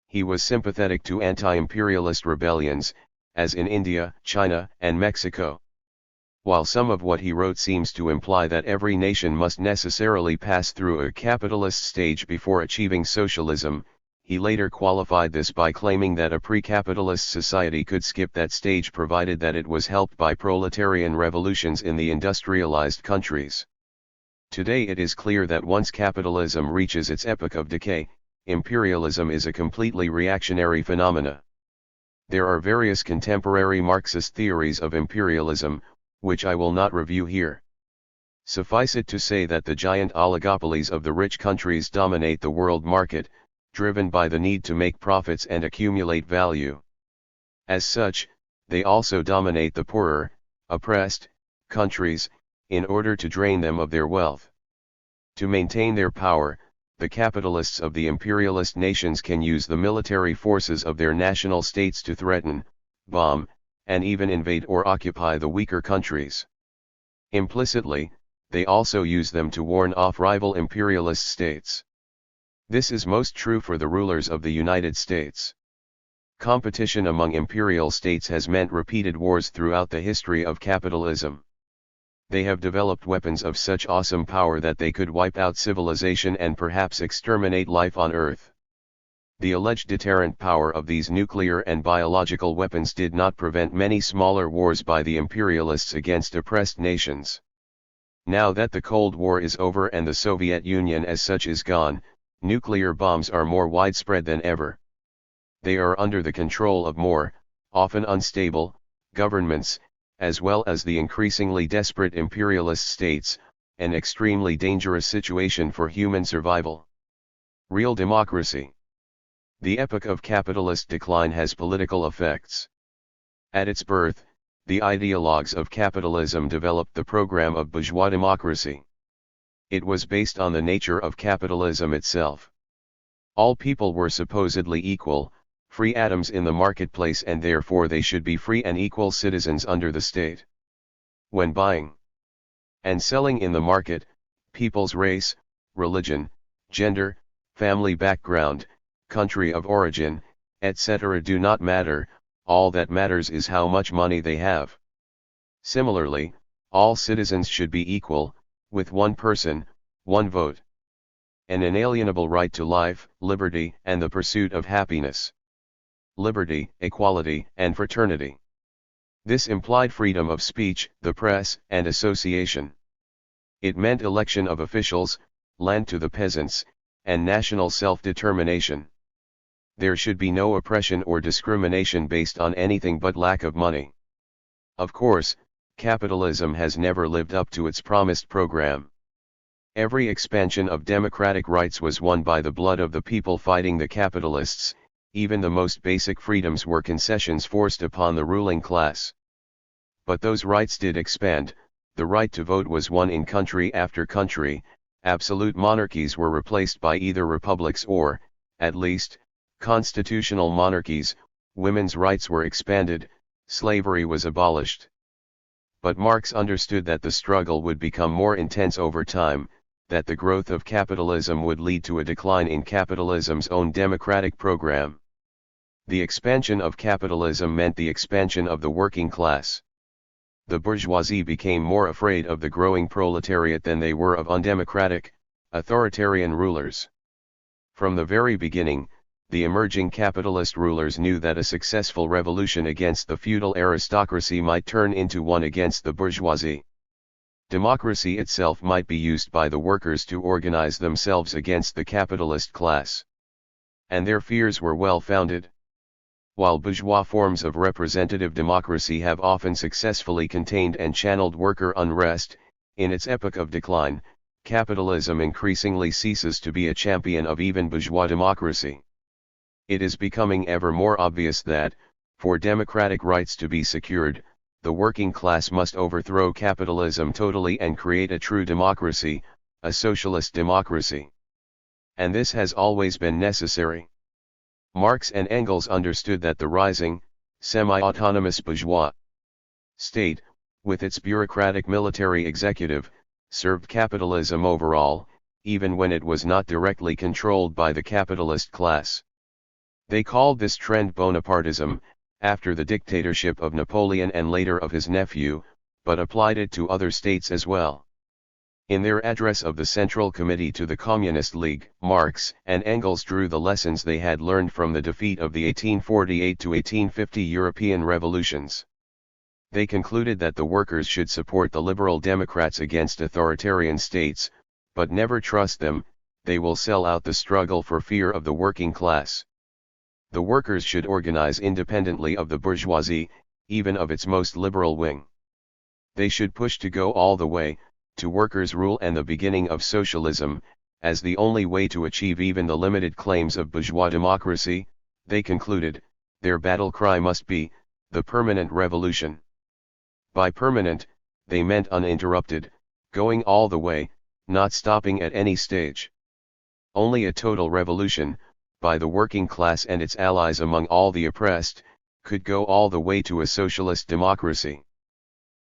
He was sympathetic to anti-imperialist rebellions, as in India, China, and Mexico. While some of what he wrote seems to imply that every nation must necessarily pass through a capitalist stage before achieving socialism, he later qualified this by claiming that a pre-capitalist society could skip that stage provided that it was helped by proletarian revolutions in the industrialized countries. Today it is clear that once capitalism reaches its epoch of decay, imperialism is a completely reactionary phenomena. There are various contemporary Marxist theories of imperialism, which I will not review here. Suffice it to say that the giant oligopolies of the rich countries dominate the world market, driven by the need to make profits and accumulate value. As such, they also dominate the poorer, oppressed countries, in order to drain them of their wealth. To maintain their power, the capitalists of the imperialist nations can use the military forces of their national states to threaten, bomb, and even invade or occupy the weaker countries. Implicitly, they also use them to warn off rival imperialist states. This is most true for the rulers of the United States. Competition among imperial states has meant repeated wars throughout the history of capitalism. They have developed weapons of such awesome power that they could wipe out civilization and perhaps exterminate life on Earth. The alleged deterrent power of these nuclear and biological weapons did not prevent many smaller wars by the imperialists against oppressed nations. Now that the Cold War is over and the Soviet Union as such is gone, nuclear bombs are more widespread than ever. They are under the control of more, often unstable, governments, as well as the increasingly desperate imperialist states, an extremely dangerous situation for human survival. Real democracy. The epoch of capitalist decline has political effects. At its birth, the ideologues of capitalism developed the program of bourgeois democracy. It was based on the nature of capitalism itself. All people were supposedly equal, free atoms in the marketplace, and therefore they should be free and equal citizens under the state. When buying and selling in the market, people's race, religion, gender, family background, country of origin, etc. do not matter, all that matters is how much money they have. Similarly, all citizens should be equal, with one person, one vote. An inalienable right to life, liberty, and the pursuit of happiness. Liberty, equality, and fraternity. This implied freedom of speech, the press, and association. It meant election of officials, land to the peasants, and national self-determination. There should be no oppression or discrimination based on anything but lack of money. Of course, capitalism has never lived up to its promised program. Every expansion of democratic rights was won by the blood of the people fighting the capitalists. Even the most basic freedoms were concessions forced upon the ruling class. But those rights did expand. The right to vote was won in country after country, absolute monarchies were replaced by either republics or, at least, constitutional monarchies, women's rights were expanded, slavery was abolished. But Marx understood that the struggle would become more intense over time, that the growth of capitalism would lead to a decline in capitalism's own democratic program. The expansion of capitalism meant the expansion of the working class. The bourgeoisie became more afraid of the growing proletariat than they were of undemocratic, authoritarian rulers. From the very beginning, the emerging capitalist rulers knew that a successful revolution against the feudal aristocracy might turn into one against the bourgeoisie. Democracy itself might be used by the workers to organize themselves against the capitalist class. And their fears were well founded. While bourgeois forms of representative democracy have often successfully contained and channeled worker unrest, in its epoch of decline, capitalism increasingly ceases to be a champion of even bourgeois democracy. It is becoming ever more obvious that, for democratic rights to be secured, the working class must overthrow capitalism totally and create a true democracy, a socialist democracy. And this has always been necessary. Marx and Engels understood that the rising, semi-autonomous bourgeois state, with its bureaucratic military executive, served capitalism overall, even when it was not directly controlled by the capitalist class. They called this trend Bonapartism, after the dictatorship of Napoleon and later of his nephew, but applied it to other states as well. In their address of the Central Committee to the Communist League, Marx and Engels drew the lessons they had learned from the defeat of the 1848 to 1850 European revolutions. They concluded that the workers should support the liberal democrats against authoritarian states, but never trust them, they will sell out the struggle for fear of the working class. The workers should organize independently of the bourgeoisie, even of its most liberal wing. They should push to go all the way, to workers' rule and the beginning of socialism, as the only way to achieve even the limited claims of bourgeois democracy. They concluded, their battle cry must be, the permanent revolution. By permanent, they meant uninterrupted, going all the way, not stopping at any stage. Only a total revolution, by the working class and its allies among all the oppressed, could go all the way to a socialist democracy.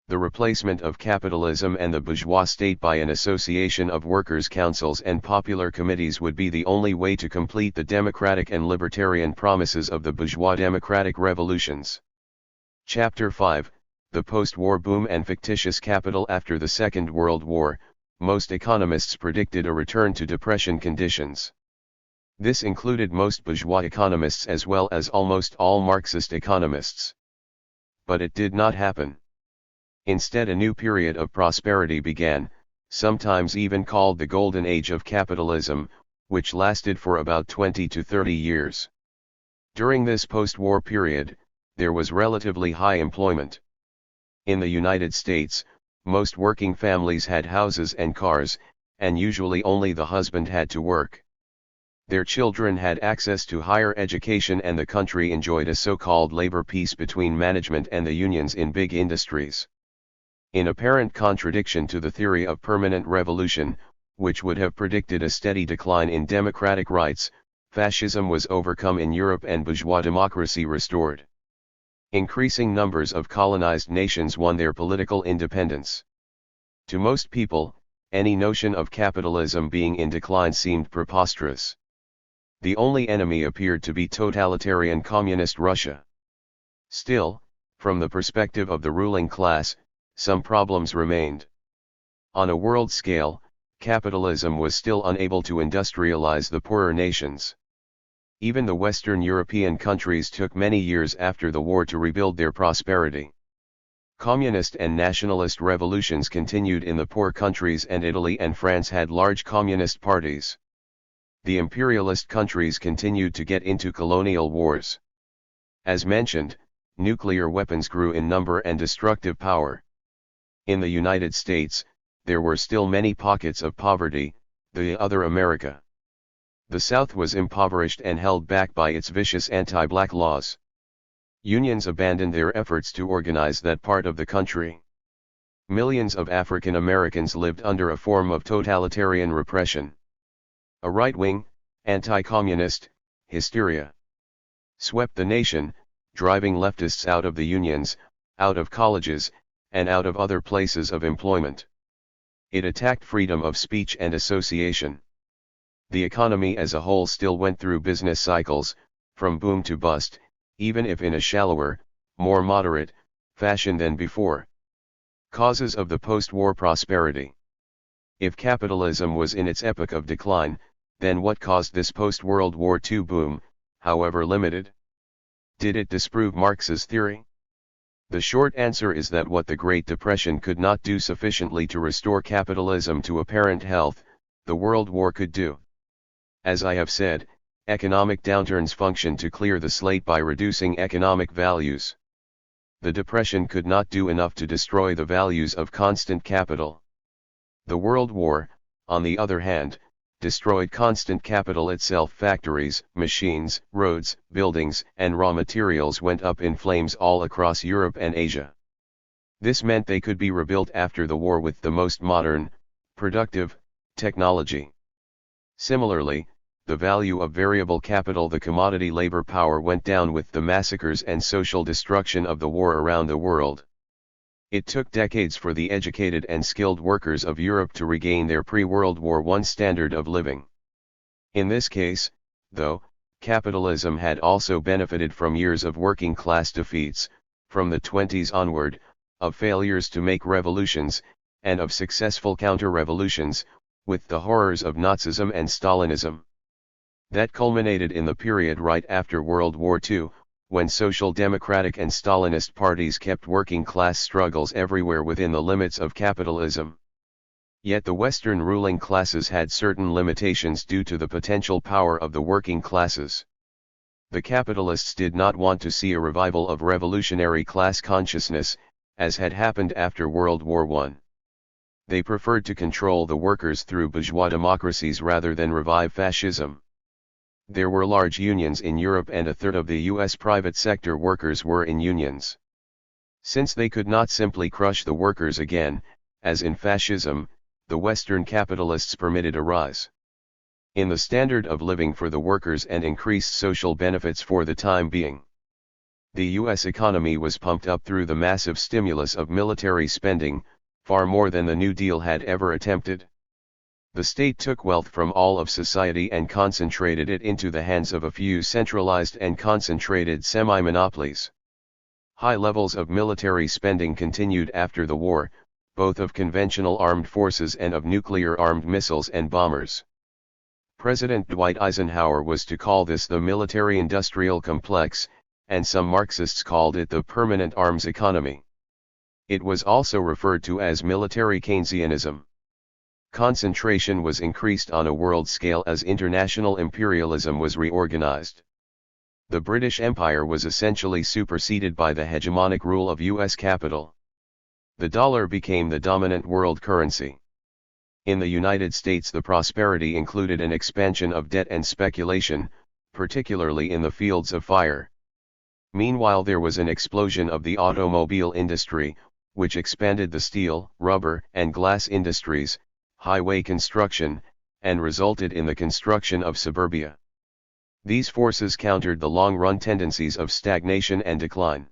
The replacement of capitalism and the bourgeois state by an association of workers' councils and popular committees would be the only way to complete the democratic and libertarian promises of the bourgeois democratic revolutions. Chapter 5, The Post-War Boom and Fictitious Capital. After the Second World War, most economists predicted a return to depression conditions. This included most bourgeois economists as well as almost all Marxist economists. But it did not happen. Instead, a new period of prosperity began, sometimes even called the Golden Age of Capitalism, which lasted for about 20 to 30 years. During this post-war period, there was relatively high employment. In the United States, most working families had houses and cars, and usually only the husband had to work. Their children had access to higher education and the country enjoyed a so-called labor peace between management and the unions in big industries. In apparent contradiction to the theory of permanent revolution, which would have predicted a steady decline in democratic rights, fascism was overcome in Europe and bourgeois democracy restored. Increasing numbers of colonized nations won their political independence. To most people, any notion of capitalism being in decline seemed preposterous. The only enemy appeared to be totalitarian communist Russia. Still, from the perspective of the ruling class, some problems remained. On a world scale, capitalism was still unable to industrialize the poorer nations. Even the Western European countries took many years after the war to rebuild their prosperity. Communist and nationalist revolutions continued in the poor countries and Italy and France had large communist parties. The imperialist countries continued to get into colonial wars. As mentioned, nuclear weapons grew in number and destructive power. In the United States, there were still many pockets of poverty, the other America. The South was impoverished and held back by its vicious anti-black laws. Unions abandoned their efforts to organize that part of the country. Millions of African Americans lived under a form of totalitarian repression. A right-wing, anti-communist hysteria swept the nation, driving leftists out of the unions, out of colleges, and out of other places of employment. It attacked freedom of speech and association. The economy as a whole still went through business cycles, from boom to bust, even if in a shallower, more moderate, fashion than before. Causes of the post-war prosperity. If capitalism was in its epoch of decline, then what caused this post-World War II boom, however limited? Did it disprove Marx's theory? The short answer is that what the Great Depression could not do sufficiently to restore capitalism to apparent health, the World War could do. As I have said, economic downturns function to clear the slate by reducing economic values. The Depression could not do enough to destroy the values of constant capital. The World War, on the other hand, destroyed constant capital itself. Factories, machines, roads, buildings, and raw materials went up in flames all across Europe and Asia. This meant they could be rebuilt after the war with the most modern, productive, Technology. Similarly, the value of variable capital, the commodity labor power, went down with the massacres and social destruction of the war around the world. It took decades for the educated and skilled workers of Europe to regain their pre-World War I standard of living. In this case, though, capitalism had also benefited from years of working class defeats, from the 20s onward, of failures to make revolutions, and of successful counter-revolutions, with the horrors of Nazism and Stalinism. That culminated in the period right after World War II, when social democratic and Stalinist parties kept working class struggles everywhere within the limits of capitalism. Yet the Western ruling classes had certain limitations due to the potential power of the working classes. The capitalists did not want to see a revival of revolutionary class consciousness, as had happened after World War I. They preferred to control the workers through bourgeois democracies rather than revive fascism. There were large unions in Europe, and a third of the US private sector workers were in unions. Since they could not simply crush the workers again, as in fascism, the Western capitalists permitted a rise in the standard of living for the workers and increased social benefits for the time being. The US economy was pumped up through the massive stimulus of military spending, far more than the New Deal had ever attempted. The state took wealth from all of society and concentrated it into the hands of a few centralized and concentrated semi-monopolies. High levels of military spending continued after the war, both of conventional armed forces and of nuclear-armed missiles and bombers. President Dwight Eisenhower was to call this the military-industrial complex, and some Marxists called it the permanent arms economy. It was also referred to as military Keynesianism. Concentration was increased on a world scale as international imperialism was reorganized. The British Empire was essentially superseded by the hegemonic rule of US capital. The dollar became the dominant world currency. In the United States, the prosperity included an expansion of debt and speculation, particularly in the fields of fire. Meanwhile, there was an explosion of the automobile industry, which expanded the steel, rubber, and glass industries, highway construction, and resulted in the construction of suburbia. These forces countered the long-run tendencies of stagnation and decline.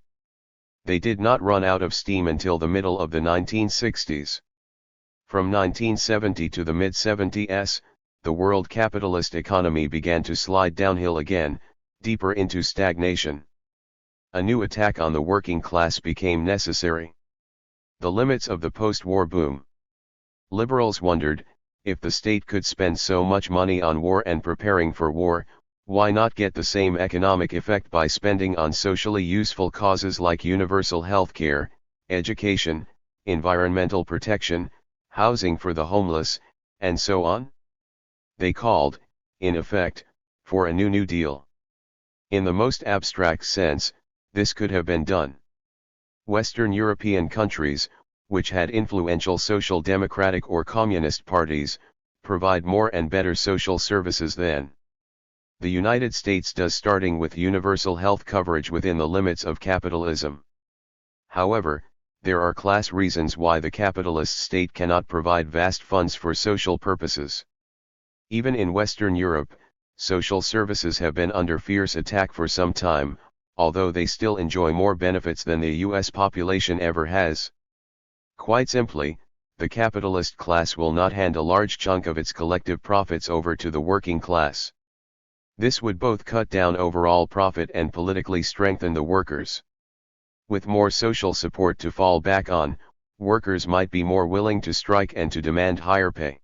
They did not run out of steam until the middle of the 1960s. From 1970 to the mid-70s, the world capitalist economy began to slide downhill again, deeper into stagnation. A new attack on the working class became necessary. The limits of the post-war boom. Liberals wondered, if the state could spend so much money on war and preparing for war, why not get the same economic effect by spending on socially useful causes like universal health care, education, environmental protection, housing for the homeless, and so on? They called, in effect, for a New Deal. In the most abstract sense, this could have been done. Western European countries, which had influential social democratic or communist parties, provide more and better social services than the United States does, starting with universal health coverage within the limits of capitalism. However, there are class reasons why the capitalist state cannot provide vast funds for social purposes. Even in Western Europe, social services have been under fierce attack for some time, although they still enjoy more benefits than the US population ever has. Quite simply, the capitalist class will not hand a large chunk of its collective profits over to the working class. This would both cut down overall profit and politically strengthen the workers. With more social support to fall back on, workers might be more willing to strike and to demand higher pay.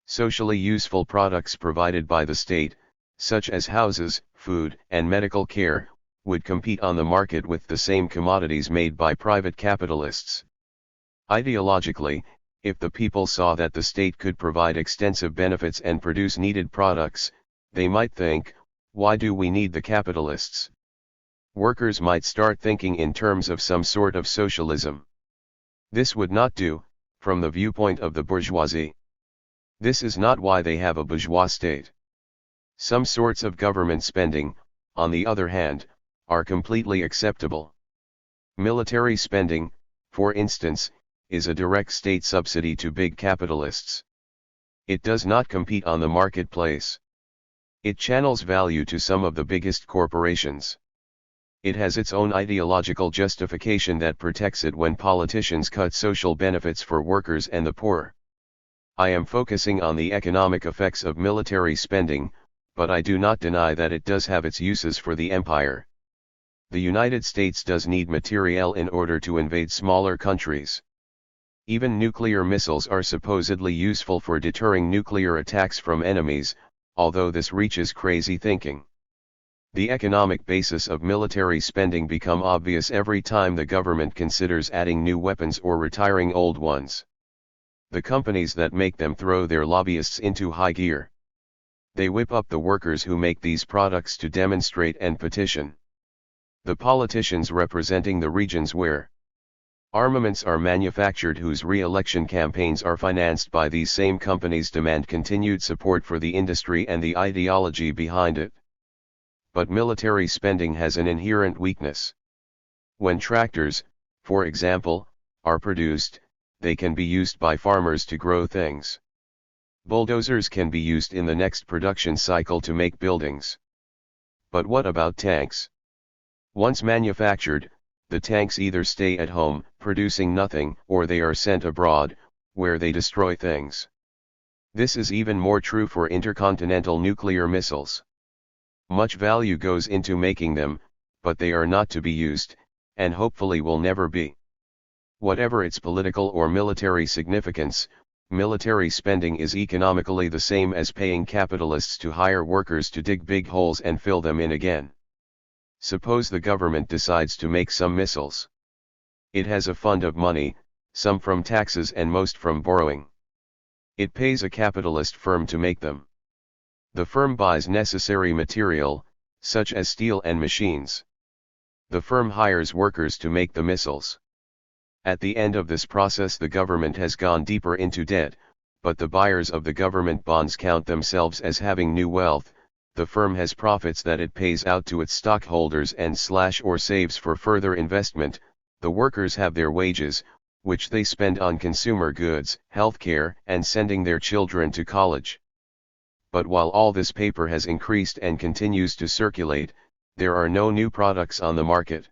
Socially useful products provided by the state, such as houses, food, and medical care, would compete on the market with the same commodities made by private capitalists. Ideologically, if the people saw that the state could provide extensive benefits and produce needed products, they might think, why do we need the capitalists? Workers might start thinking in terms of some sort of socialism. This would not do, from the viewpoint of the bourgeoisie. This is not why they have a bourgeois state. Some sorts of government spending, on the other hand, are completely acceptable. Military spending, for instance, is a direct state subsidy to big capitalists. It does not compete on the marketplace. It channels value to some of the biggest corporations. It has its own ideological justification that protects it when politicians cut social benefits for workers and the poor. I am focusing on the economic effects of military spending, but I do not deny that it does have its uses for the empire. The United States does need materiel in order to invade smaller countries. Even nuclear missiles are supposedly useful for deterring nuclear attacks from enemies, although this reaches crazy thinking. The economic basis of military spending become obvious every time the government considers adding new weapons or retiring old ones. The companies that make them throw their lobbyists into high gear. They whip up the workers who make these products to demonstrate and petition. The politicians representing the regions where armaments are manufactured, whose re-election campaigns are financed by these same companies, demand continued support for the industry and the ideology behind it. But military spending has an inherent weakness. When tractors, for example, are produced, they can be used by farmers to grow things. Bulldozers can be used in the next production cycle to make buildings. But what about tanks? Once manufactured, the tanks either stay at home, producing nothing, or they are sent abroad, where they destroy things. This is even more true for intercontinental nuclear missiles. Much value goes into making them, but they are not to be used, and hopefully will never be. Whatever its political or military significance, military spending is economically the same as paying capitalists to hire workers to dig big holes and fill them in again. Suppose the government decides to make some missiles. It has a fund of money, some from taxes and most from borrowing. It pays a capitalist firm to make them. The firm buys necessary material, such as steel and machines. The firm hires workers to make the missiles. At the end of this process, the government has gone deeper into debt, but the buyers of the government bonds count themselves as having new wealth. The firm has profits that it pays out to its stockholders and or saves for further investment. The workers have their wages, which they spend on consumer goods, healthcare, and sending their children to college. But while all this paper has increased and continues to circulate, there are no new products on the market.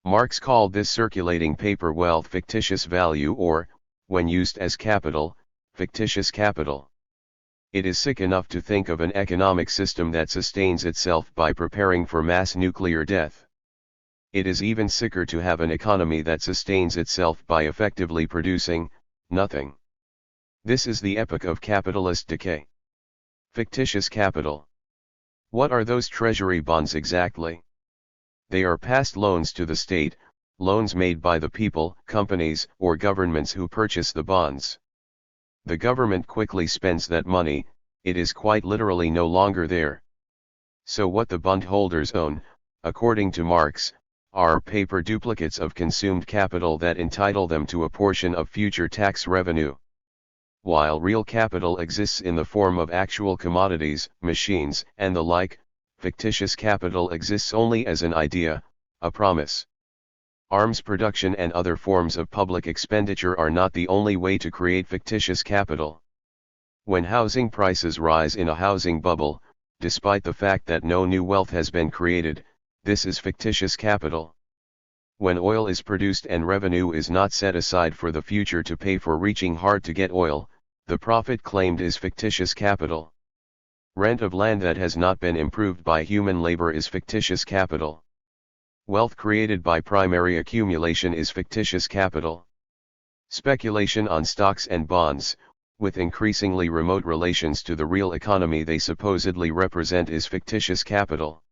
Marx called this circulating paper wealth fictitious value, or, when used as capital, fictitious capital. It is sick enough to think of an economic system that sustains itself by preparing for mass nuclear death. It is even sicker to have an economy that sustains itself by effectively producing nothing. This is the epoch of capitalist decay. Fictitious capital. What are those treasury bonds exactly? They are past loans to the state, loans made by the people, companies, or governments who purchase the bonds. The government quickly spends that money, it is quite literally no longer there. So what the bondholders own, according to Marx, are paper duplicates of consumed capital that entitle them to a portion of future tax revenue. While real capital exists in the form of actual commodities, machines, and the like, fictitious capital exists only as an idea, a promise. Arms production and other forms of public expenditure are not the only way to create fictitious capital. When housing prices rise in a housing bubble, despite the fact that no new wealth has been created, this is fictitious capital. When oil is produced and revenue is not set aside for the future to pay for reaching hard to get oil, the profit claimed is fictitious capital. Rent of land that has not been improved by human labor is fictitious capital. Wealth created by primary accumulation is fictitious capital. Speculation on stocks and bonds, with increasingly remote relations to the real economy they supposedly represent, is fictitious capital.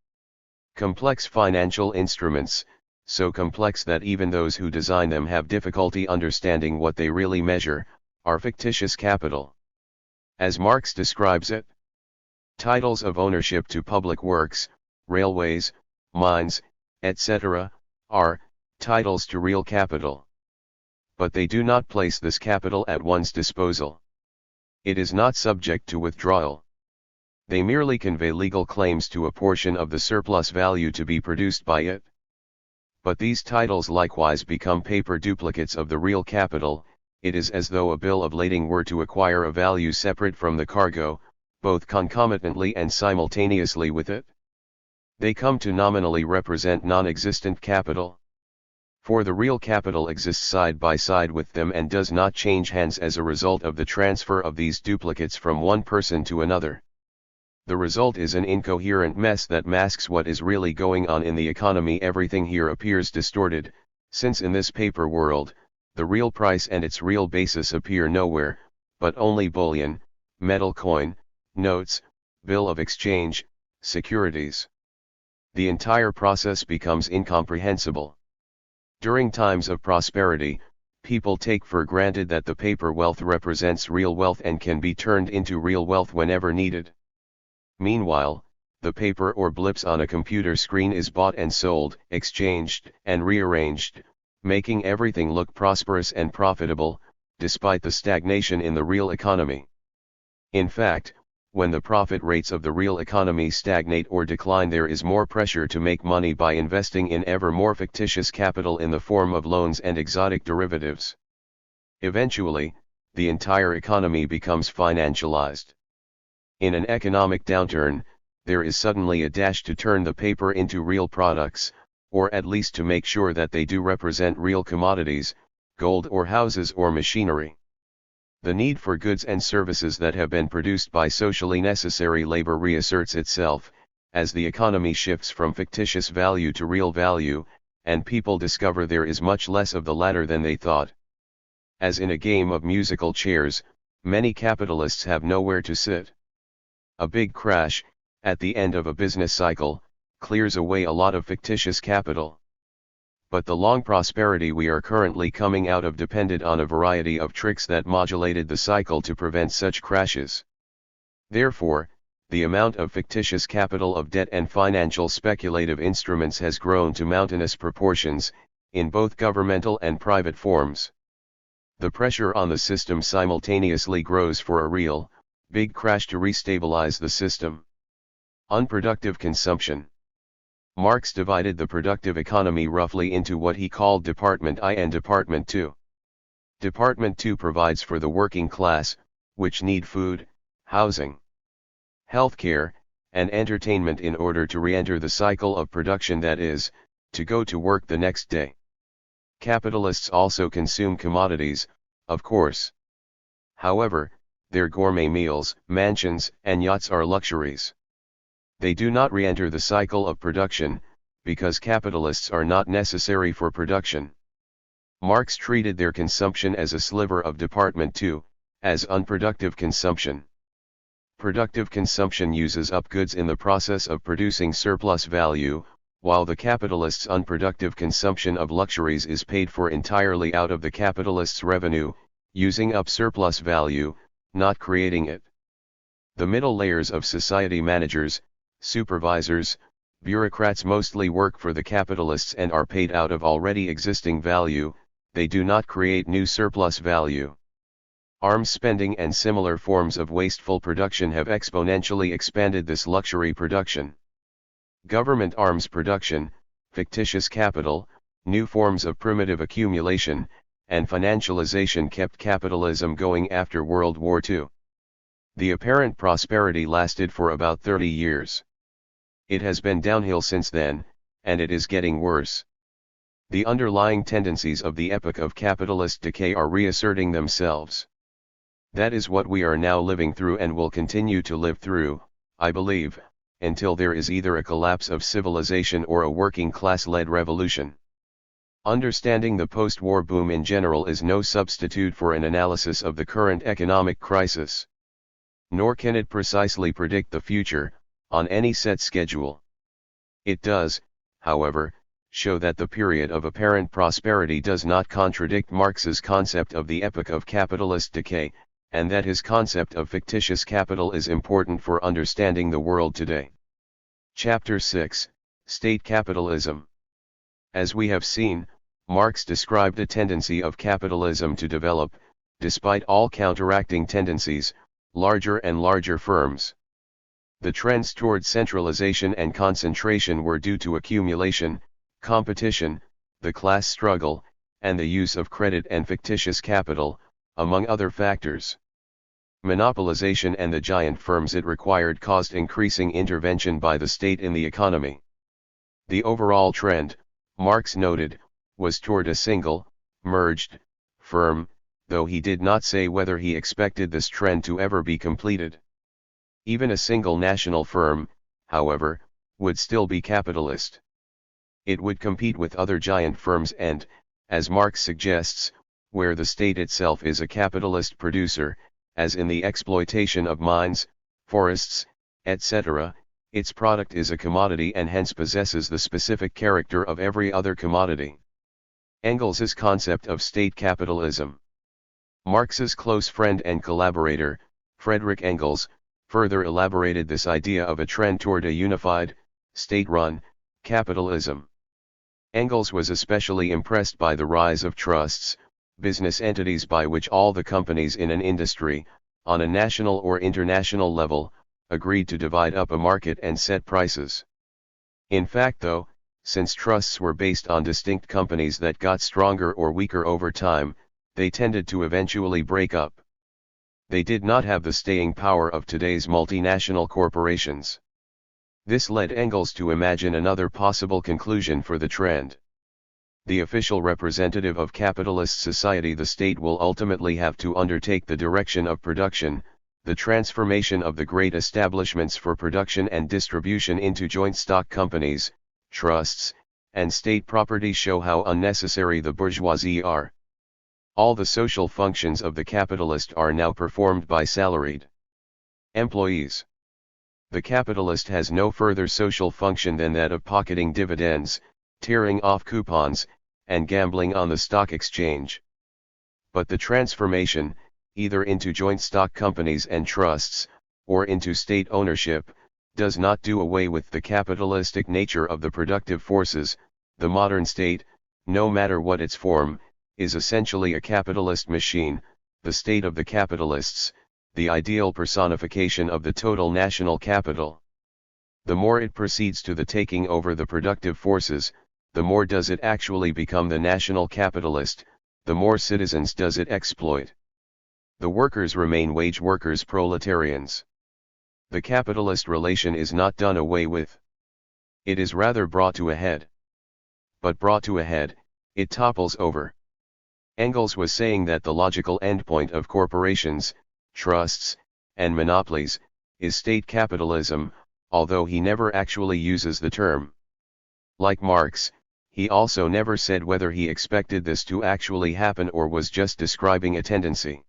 Complex financial instruments, so complex that even those who design them have difficulty understanding what they really measure, are fictitious capital. As Marx describes it, titles of ownership to public works, railways, mines, etc., are titles to real capital. But they do not place this capital at one's disposal. It is not subject to withdrawal. They merely convey legal claims to a portion of the surplus value to be produced by it. But these titles likewise become paper duplicates of the real capital, it is as though a bill of lading were to acquire a value separate from the cargo, both concomitantly and simultaneously with it. They come to nominally represent non-existent capital. For the real capital exists side by side with them and does not change hands as a result of the transfer of these duplicates from one person to another. The result is an incoherent mess that masks what is really going on in the economy. Everything here appears distorted, since in this paper world, the real price and its real basis appear nowhere, but only bullion, metal coin, notes, bill of exchange, securities. The entire process becomes incomprehensible. During times of prosperity, people take for granted that the paper wealth represents real wealth and can be turned into real wealth whenever needed. Meanwhile, the paper or blips on a computer screen is bought and sold, exchanged and rearranged, making everything look prosperous and profitable, despite the stagnation in the real economy. In fact, when the profit rates of the real economy stagnate or decline, there is more pressure to make money by investing in ever more fictitious capital in the form of loans and exotic derivatives. Eventually, the entire economy becomes financialized. In an economic downturn, there is suddenly a dash to turn the paper into real products, or at least to make sure that they do represent real commodities, gold or houses or machinery. The need for goods and services that have been produced by socially necessary labor reasserts itself, as the economy shifts from fictitious value to real value, and people discover there is much less of the latter than they thought. As in a game of musical chairs, many capitalists have nowhere to sit. A big crash, at the end of a business cycle, clears away a lot of fictitious capital. But the long prosperity we are currently coming out of depended on a variety of tricks that modulated the cycle to prevent such crashes. Therefore, the amount of fictitious capital of debt and financial speculative instruments has grown to mountainous proportions, in both governmental and private forms. The pressure on the system simultaneously grows for a real, big crash to restabilize the system. Unproductive consumption. Marx divided the productive economy roughly into what he called Department I and Department II. Department II provides for the working class, which need food, housing, healthcare, and entertainment in order to re-enter the cycle of production, that is, to go to work the next day. Capitalists also consume commodities, of course. However, their gourmet meals, mansions, and yachts are luxuries. They do not re-enter the cycle of production, because capitalists are not necessary for production. Marx treated their consumption as a sliver of Department II, as unproductive consumption. Productive consumption uses up goods in the process of producing surplus value, while the capitalist's unproductive consumption of luxuries is paid for entirely out of the capitalist's revenue, using up surplus value, not creating it. The middle layers of society, managers, supervisors, bureaucrats, mostly work for the capitalists and are paid out of already existing value. They do not create new surplus value. Arms spending and similar forms of wasteful production have exponentially expanded this luxury production. Government arms production, fictitious capital, new forms of primitive accumulation, and financialization kept capitalism going after World War II. The apparent prosperity lasted for about 30 years. It has been downhill since then, and it is getting worse. The underlying tendencies of the epoch of capitalist decay are reasserting themselves. That is what we are now living through and will continue to live through, I believe, until there is either a collapse of civilization or a working class-led revolution. Understanding the post-war boom in general is no substitute for an analysis of the current economic crisis. Nor can it precisely predict the future, on any set schedule. It does, however, show that the period of apparent prosperity does not contradict Marx's concept of the epoch of capitalist decay, and that his concept of fictitious capital is important for understanding the world today. Chapter 6, State Capitalism. As we have seen, Marx described a tendency of capitalism to develop, despite all counteracting tendencies, larger and larger firms. The trends toward centralization and concentration were due to accumulation, competition, the class struggle, and the use of credit and fictitious capital, among other factors. Monopolization and the giant firms it required caused increasing intervention by the state in the economy. The overall trend, Marx noted, was toward a single, merged, firm, though he did not say whether he expected this trend to ever be completed. Even a single national firm, however, would still be capitalist. It would compete with other giant firms and, as Marx suggests, where the state itself is a capitalist producer, as in the exploitation of mines, forests, etc., its product is a commodity and hence possesses the specific character of every other commodity. Engels's concept of state capitalism. Marx's close friend and collaborator, Friedrich Engels, further elaborated this idea of a trend toward a unified, state-run, capitalism. Engels was especially impressed by the rise of trusts, business entities by which all the companies in an industry, on a national or international level, agreed to divide up a market and set prices. In fact though, since trusts were based on distinct companies that got stronger or weaker over time, they tended to eventually break up. They did not have the staying power of today's multinational corporations. This led Engels to imagine another possible conclusion for the trend. The official representative of capitalist society, the state, will ultimately have to undertake the direction of production, the transformation of the great establishments for production and distribution into joint stock companies, trusts, and state property show how unnecessary the bourgeoisie are. All the social functions of the capitalist are now performed by salaried employees. The capitalist has no further social function than that of pocketing dividends, tearing off coupons, and gambling on the stock exchange. But the transformation, either into joint stock companies and trusts, or into state ownership, does not do away with the capitalistic nature of the productive forces. The modern state, no matter what its form, is essentially a capitalist machine, the state of the capitalists, the ideal personification of the total national capital. The more it proceeds to the taking over the productive forces, the more does it actually become the national capitalist, the more citizens does it exploit. The workers remain wage workers, proletarians. The capitalist relation is not done away with. It is rather brought to a head. But brought to a head, it topples over. Engels was saying that the logical endpoint of corporations, trusts, and monopolies, is state capitalism, although he never actually uses the term. Like Marx, he also never said whether he expected this to actually happen or was just describing a tendency.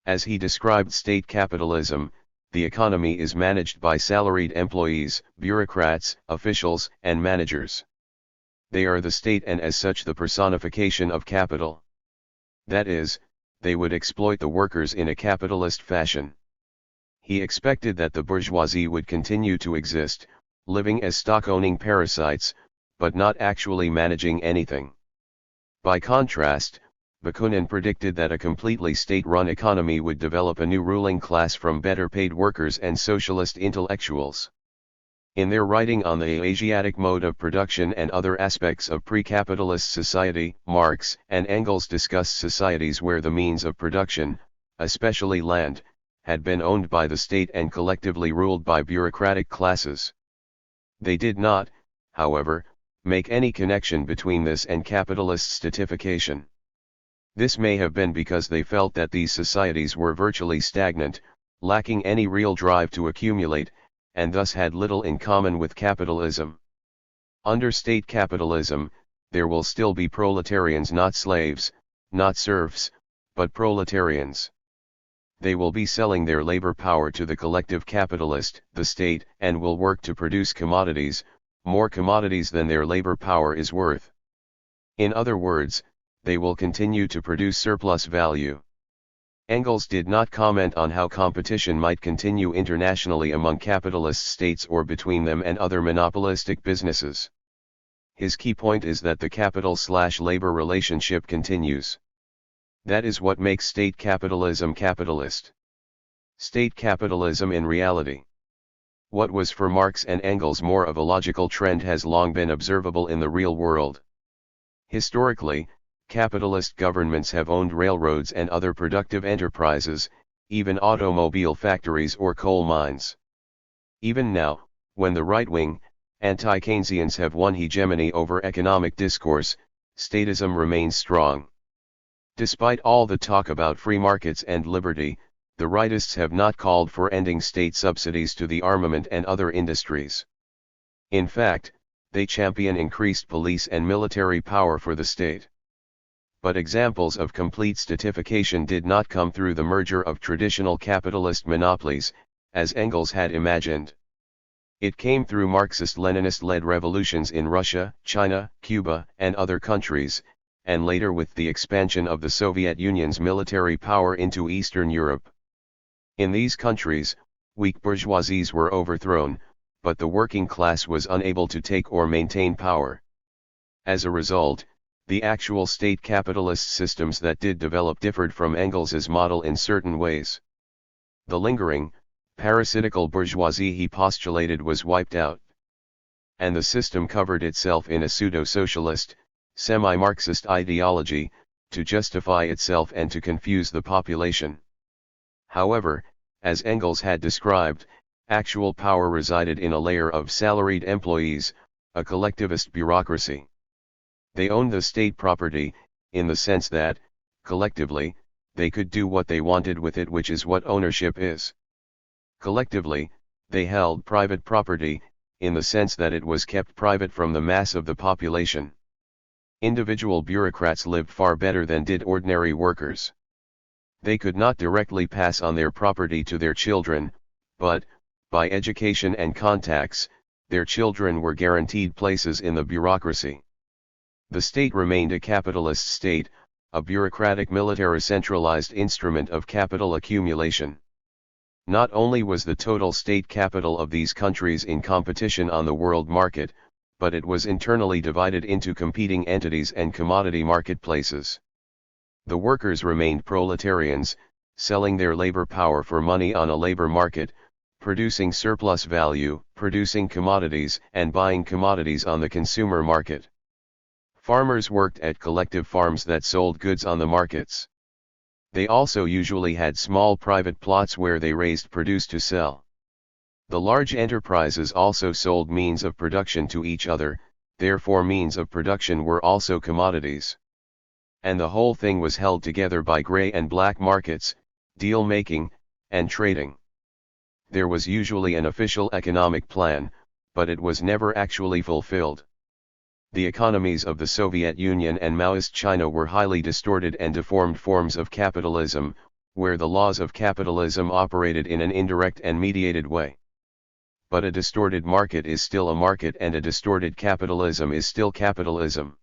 As he described state capitalism, the economy is managed by salaried employees, bureaucrats, officials, and managers. They are the state and as such the personification of capital. That is, they would exploit the workers in a capitalist fashion. He expected that the bourgeoisie would continue to exist, living as stock-owning parasites, but not actually managing anything. By contrast, Bakunin predicted that a completely state-run economy would develop a new ruling class from better-paid workers and socialist intellectuals. In their writing on the Asiatic mode of production and other aspects of pre-capitalist society, Marx and Engels discussed societies where the means of production, especially land, had been owned by the state and collectively ruled by bureaucratic classes. They did not, however, make any connection between this and capitalist statification. This may have been because they felt that these societies were virtually stagnant, lacking any real drive to accumulate, and thus had little in common with capitalism. Under state capitalism, there will still be proletarians, not slaves, not serfs, but proletarians. They will be selling their labor power to the collective capitalist, the state, and will work to produce commodities, more commodities than their labor power is worth. In other words, they will continue to produce surplus value. Engels did not comment on how competition might continue internationally among capitalist states or between them and other monopolistic businesses. His key point is that the capital/labor relationship continues. That is what makes state capitalism capitalist. State capitalism in reality. What was for Marx and Engels more of a logical trend has long been observable in the real world. Historically, capitalist governments have owned railroads and other productive enterprises, even automobile factories or coal mines. Even now, when the right-wing, anti-Keynesians have won hegemony over economic discourse, statism remains strong. Despite all the talk about free markets and liberty, the rightists have not called for ending state subsidies to the armament and other industries. In fact, they champion increased police and military power for the state. But examples of complete statification did not come through the merger of traditional capitalist monopolies, as Engels had imagined. It came through Marxist-Leninist-led revolutions in Russia, China, Cuba, and other countries, and later with the expansion of the Soviet Union's military power into Eastern Europe. In these countries, weak bourgeoisies were overthrown, but the working class was unable to take or maintain power. As a result, the actual state capitalist systems that did develop differed from Engels's model in certain ways. The lingering, parasitical bourgeoisie he postulated was wiped out. And the system covered itself in a pseudo-socialist, semi-Marxist ideology, to justify itself and to confuse the population. However, as Engels had described, actual power resided in a layer of salaried employees, a collectivist bureaucracy. They owned the state property, in the sense that, collectively, they could do what they wanted with it, which is what ownership is. Collectively, they held private property, in the sense that it was kept private from the mass of the population. Individual bureaucrats lived far better than did ordinary workers. They could not directly pass on their property to their children, but, by education and contacts, their children were guaranteed places in the bureaucracy. The state remained a capitalist state, a bureaucratic military-centralized instrument of capital accumulation. Not only was the total state capital of these countries in competition on the world market, but it was internally divided into competing entities and commodity marketplaces. The workers remained proletarians, selling their labor power for money on a labor market, producing surplus value, producing commodities, and buying commodities on the consumer market. Farmers worked at collective farms that sold goods on the markets. They also usually had small private plots where they raised produce to sell. The large enterprises also sold means of production to each other, therefore means of production were also commodities. And the whole thing was held together by gray and black markets, deal-making, and trading. There was usually an official economic plan, but it was never actually fulfilled. The economies of the Soviet Union and Maoist China were highly distorted and deformed forms of capitalism, where the laws of capitalism operated in an indirect and mediated way. But a distorted market is still a market, and a distorted capitalism is still capitalism.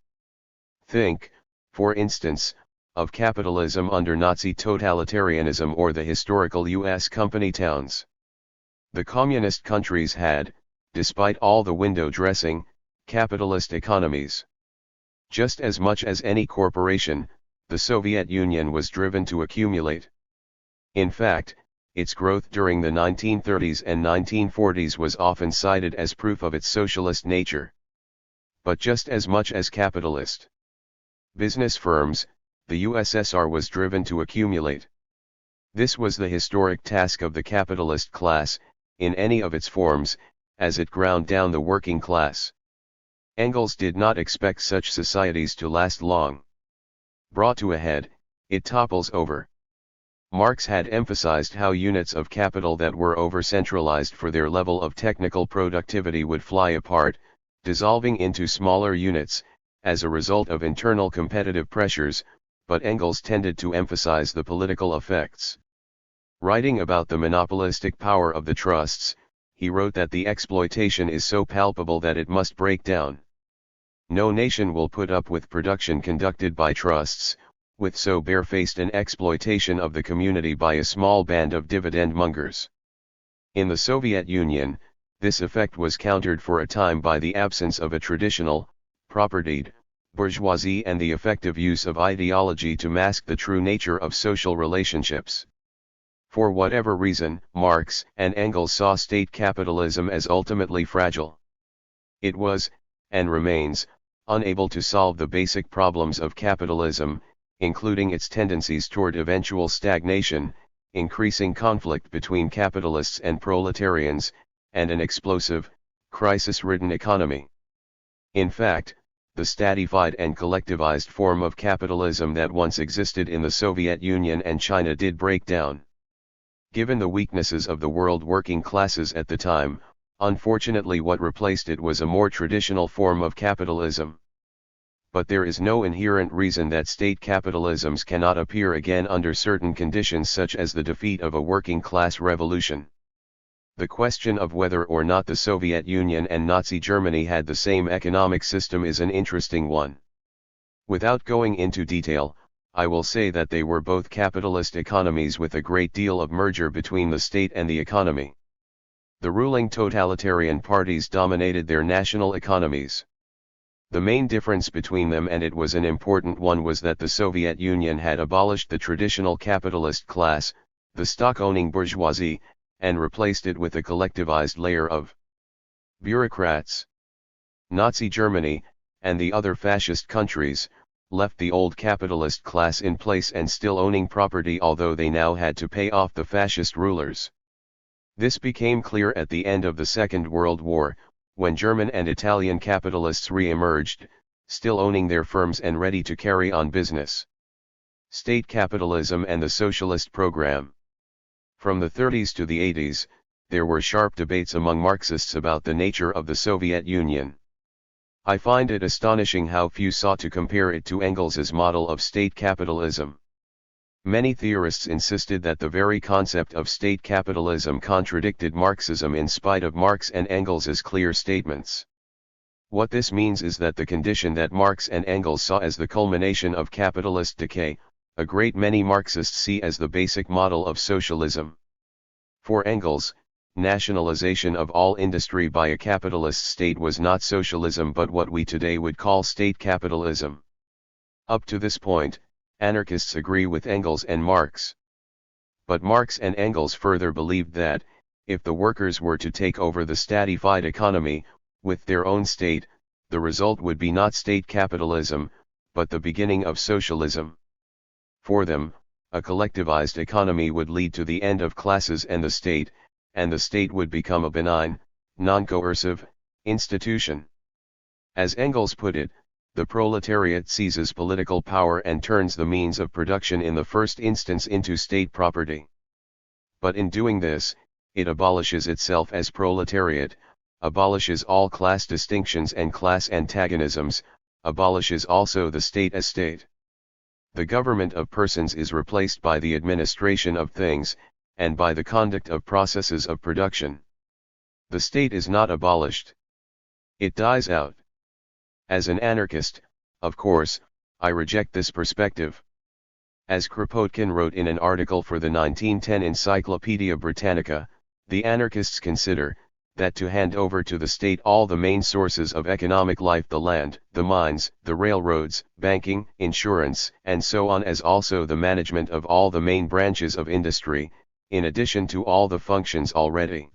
Think, for instance, of capitalism under Nazi totalitarianism or the historical U.S. company towns. The communist countries had, despite all the window dressing, capitalist economies. Just as much as any corporation, the Soviet Union was driven to accumulate. In fact, its growth during the 1930s and 1940s was often cited as proof of its socialist nature. But just as much as capitalist business firms, the USSR was driven to accumulate. This was the historic task of the capitalist class, in any of its forms, as it ground down the working class. Engels did not expect such societies to last long. Brought to a head, it topples over. Marx had emphasized how units of capital that were over-centralized for their level of technical productivity would fly apart, dissolving into smaller units, as a result of internal competitive pressures, but Engels tended to emphasize the political effects. Writing about the monopolistic power of the trusts, he wrote that the exploitation is so palpable that it must break down. No nation will put up with production conducted by trusts, with so barefaced an exploitation of the community by a small band of dividend mongers. In the Soviet Union, this effect was countered for a time by the absence of a traditional, propertied, bourgeoisie and the effective use of ideology to mask the true nature of social relationships. For whatever reason, Marx and Engels saw state capitalism as ultimately fragile. It was, and remains, unable to solve the basic problems of capitalism, including its tendencies toward eventual stagnation, increasing conflict between capitalists and proletarians, and an explosive, crisis-ridden economy. In fact, the statified and collectivized form of capitalism that once existed in the Soviet Union and China did break down. Given the weaknesses of the world working classes at the time, unfortunately what replaced it was a more traditional form of capitalism. But there is no inherent reason that state capitalisms cannot appear again under certain conditions, such as the defeat of a working class revolution. The question of whether or not the Soviet Union and Nazi Germany had the same economic system is an interesting one. Without going into detail, I will say that they were both capitalist economies with a great deal of merger between the state and the economy. The ruling totalitarian parties dominated their national economies. The main difference between them, and it was an important one, was that the Soviet Union had abolished the traditional capitalist class, the stock-owning bourgeoisie, and replaced it with a collectivized layer of bureaucrats. Nazi Germany, and the other fascist countries, left the old capitalist class in place and still owning property, although they now had to pay off the fascist rulers. This became clear at the end of the Second World War, when German and Italian capitalists re-emerged, still owning their firms and ready to carry on business. State capitalism and the socialist program. From the 30s to the 80s, there were sharp debates among Marxists about the nature of the Soviet Union. I find it astonishing how few sought to compare it to Engels's model of state capitalism. Many theorists insisted that the very concept of state capitalism contradicted Marxism in spite of Marx and Engels's clear statements. What this means is that the condition that Marx and Engels saw as the culmination of capitalist decay, a great many Marxists see as the basic model of socialism. For Engels, nationalization of all industry by a capitalist state was not socialism but what we today would call state capitalism. Up to this point, anarchists agree with Engels and Marx. But Marx and Engels further believed that, if the workers were to take over the statified economy, with their own state, the result would be not state capitalism, but the beginning of socialism. For them, a collectivized economy would lead to the end of classes and the state would become a benign, non-coercive, institution. As Engels put it, the proletariat seizes political power and turns the means of production in the first instance into state property. But in doing this, it abolishes itself as proletariat, abolishes all class distinctions and class antagonisms, abolishes also the state as state. The government of persons is replaced by the administration of things, and by the conduct of processes of production. The state is not abolished. It dies out. As an anarchist, of course, I reject this perspective. As Kropotkin wrote in an article for the 1910 Encyclopaedia Britannica, the anarchists consider that to hand over to the state all the main sources of economic life, the land, the mines, the railroads, banking, insurance, and so on, as also the management of all the main branches of industry, in addition to all the functions already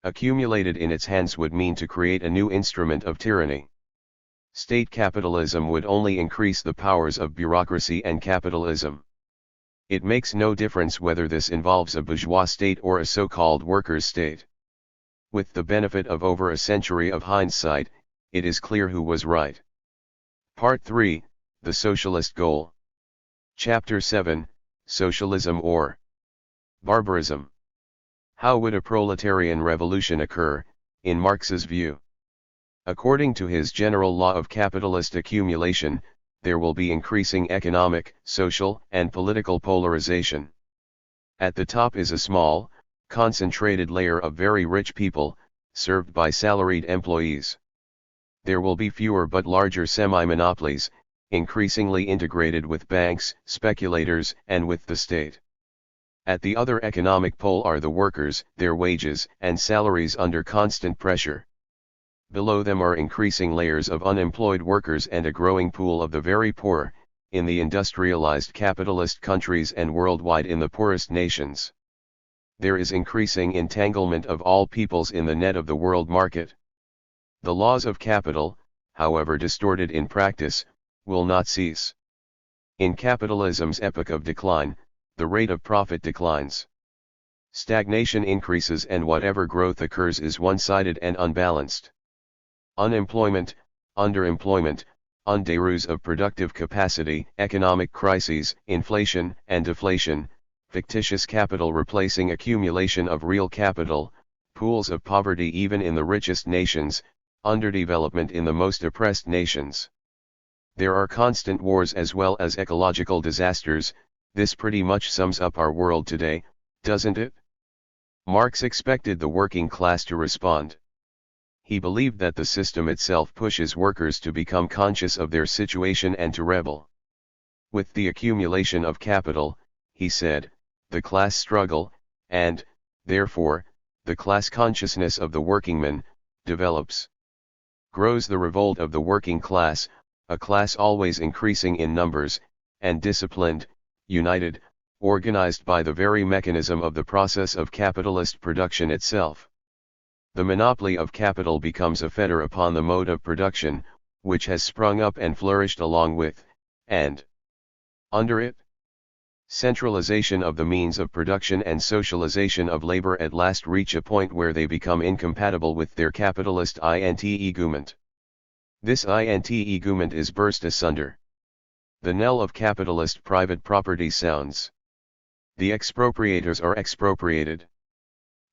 accumulated in its hands, would mean to create a new instrument of tyranny. State capitalism would only increase the powers of bureaucracy and capitalism. It makes no difference whether this involves a bourgeois state or a so-called workers' state. With the benefit of over a century of hindsight, it is clear who was right. Part 3, The Socialist Goal. Chapter 7, Socialism or Barbarism. How would a proletarian revolution occur, in Marx's view? According to his general law of capitalist accumulation, there will be increasing economic, social, and political polarization. At the top is a small, concentrated layer of very rich people, served by salaried employees. There will be fewer but larger semi-monopolies, increasingly integrated with banks, speculators, and with the state. At the other economic pole are the workers, their wages and salaries under constant pressure. Below them are increasing layers of unemployed workers and a growing pool of the very poor, in the industrialized capitalist countries and worldwide in the poorest nations. There is increasing entanglement of all peoples in the net of the world market. The laws of capital, however distorted in practice, will not cease. In capitalism's epoch of decline, the rate of profit declines. Stagnation increases, and whatever growth occurs is one-sided and unbalanced. Unemployment, underemployment, underuse of productive capacity, economic crises, inflation and deflation, fictitious capital replacing accumulation of real capital, pools of poverty even in the richest nations, underdevelopment in the most oppressed nations. There are constant wars as well as ecological disasters. This pretty much sums up our world today, doesn't it? Marx expected the working class to respond. He believed that the system itself pushes workers to become conscious of their situation and to rebel. With the accumulation of capital, he said, the class struggle, and, therefore, the class consciousness of the workingman, develops. Grows the revolt of the working class, a class always increasing in numbers, and disciplined, united, organized by the very mechanism of the process of capitalist production itself. The monopoly of capital becomes a fetter upon the mode of production, which has sprung up and flourished along with, and under it. Centralization of the means of production and socialization of labor at last reach a point where they become incompatible with their capitalist int-egument. This int-egument is burst asunder. The knell of capitalist private property sounds. The expropriators are expropriated.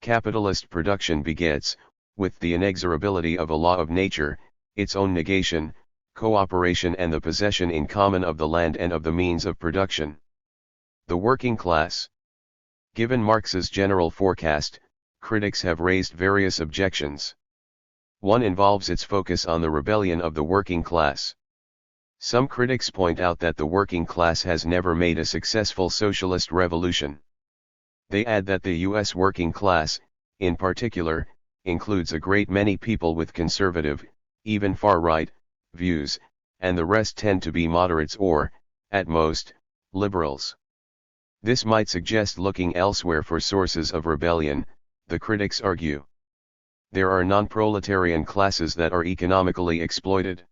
Capitalist production begets, with the inexorability of a law of nature, its own negation, cooperation and the possession in common of the land and of the means of production. The working class. Given Marx's general forecast, critics have raised various objections. One involves its focus on the rebellion of the working class. Some critics point out that the working class has never made a successful socialist revolution. They add that the U.S. working class, in particular, includes a great many people with conservative, even far-right, views, and the rest tend to be moderates or, at most, liberals. This might suggest looking elsewhere for sources of rebellion, the critics argue. There are non-proletarian classes that are economically exploited.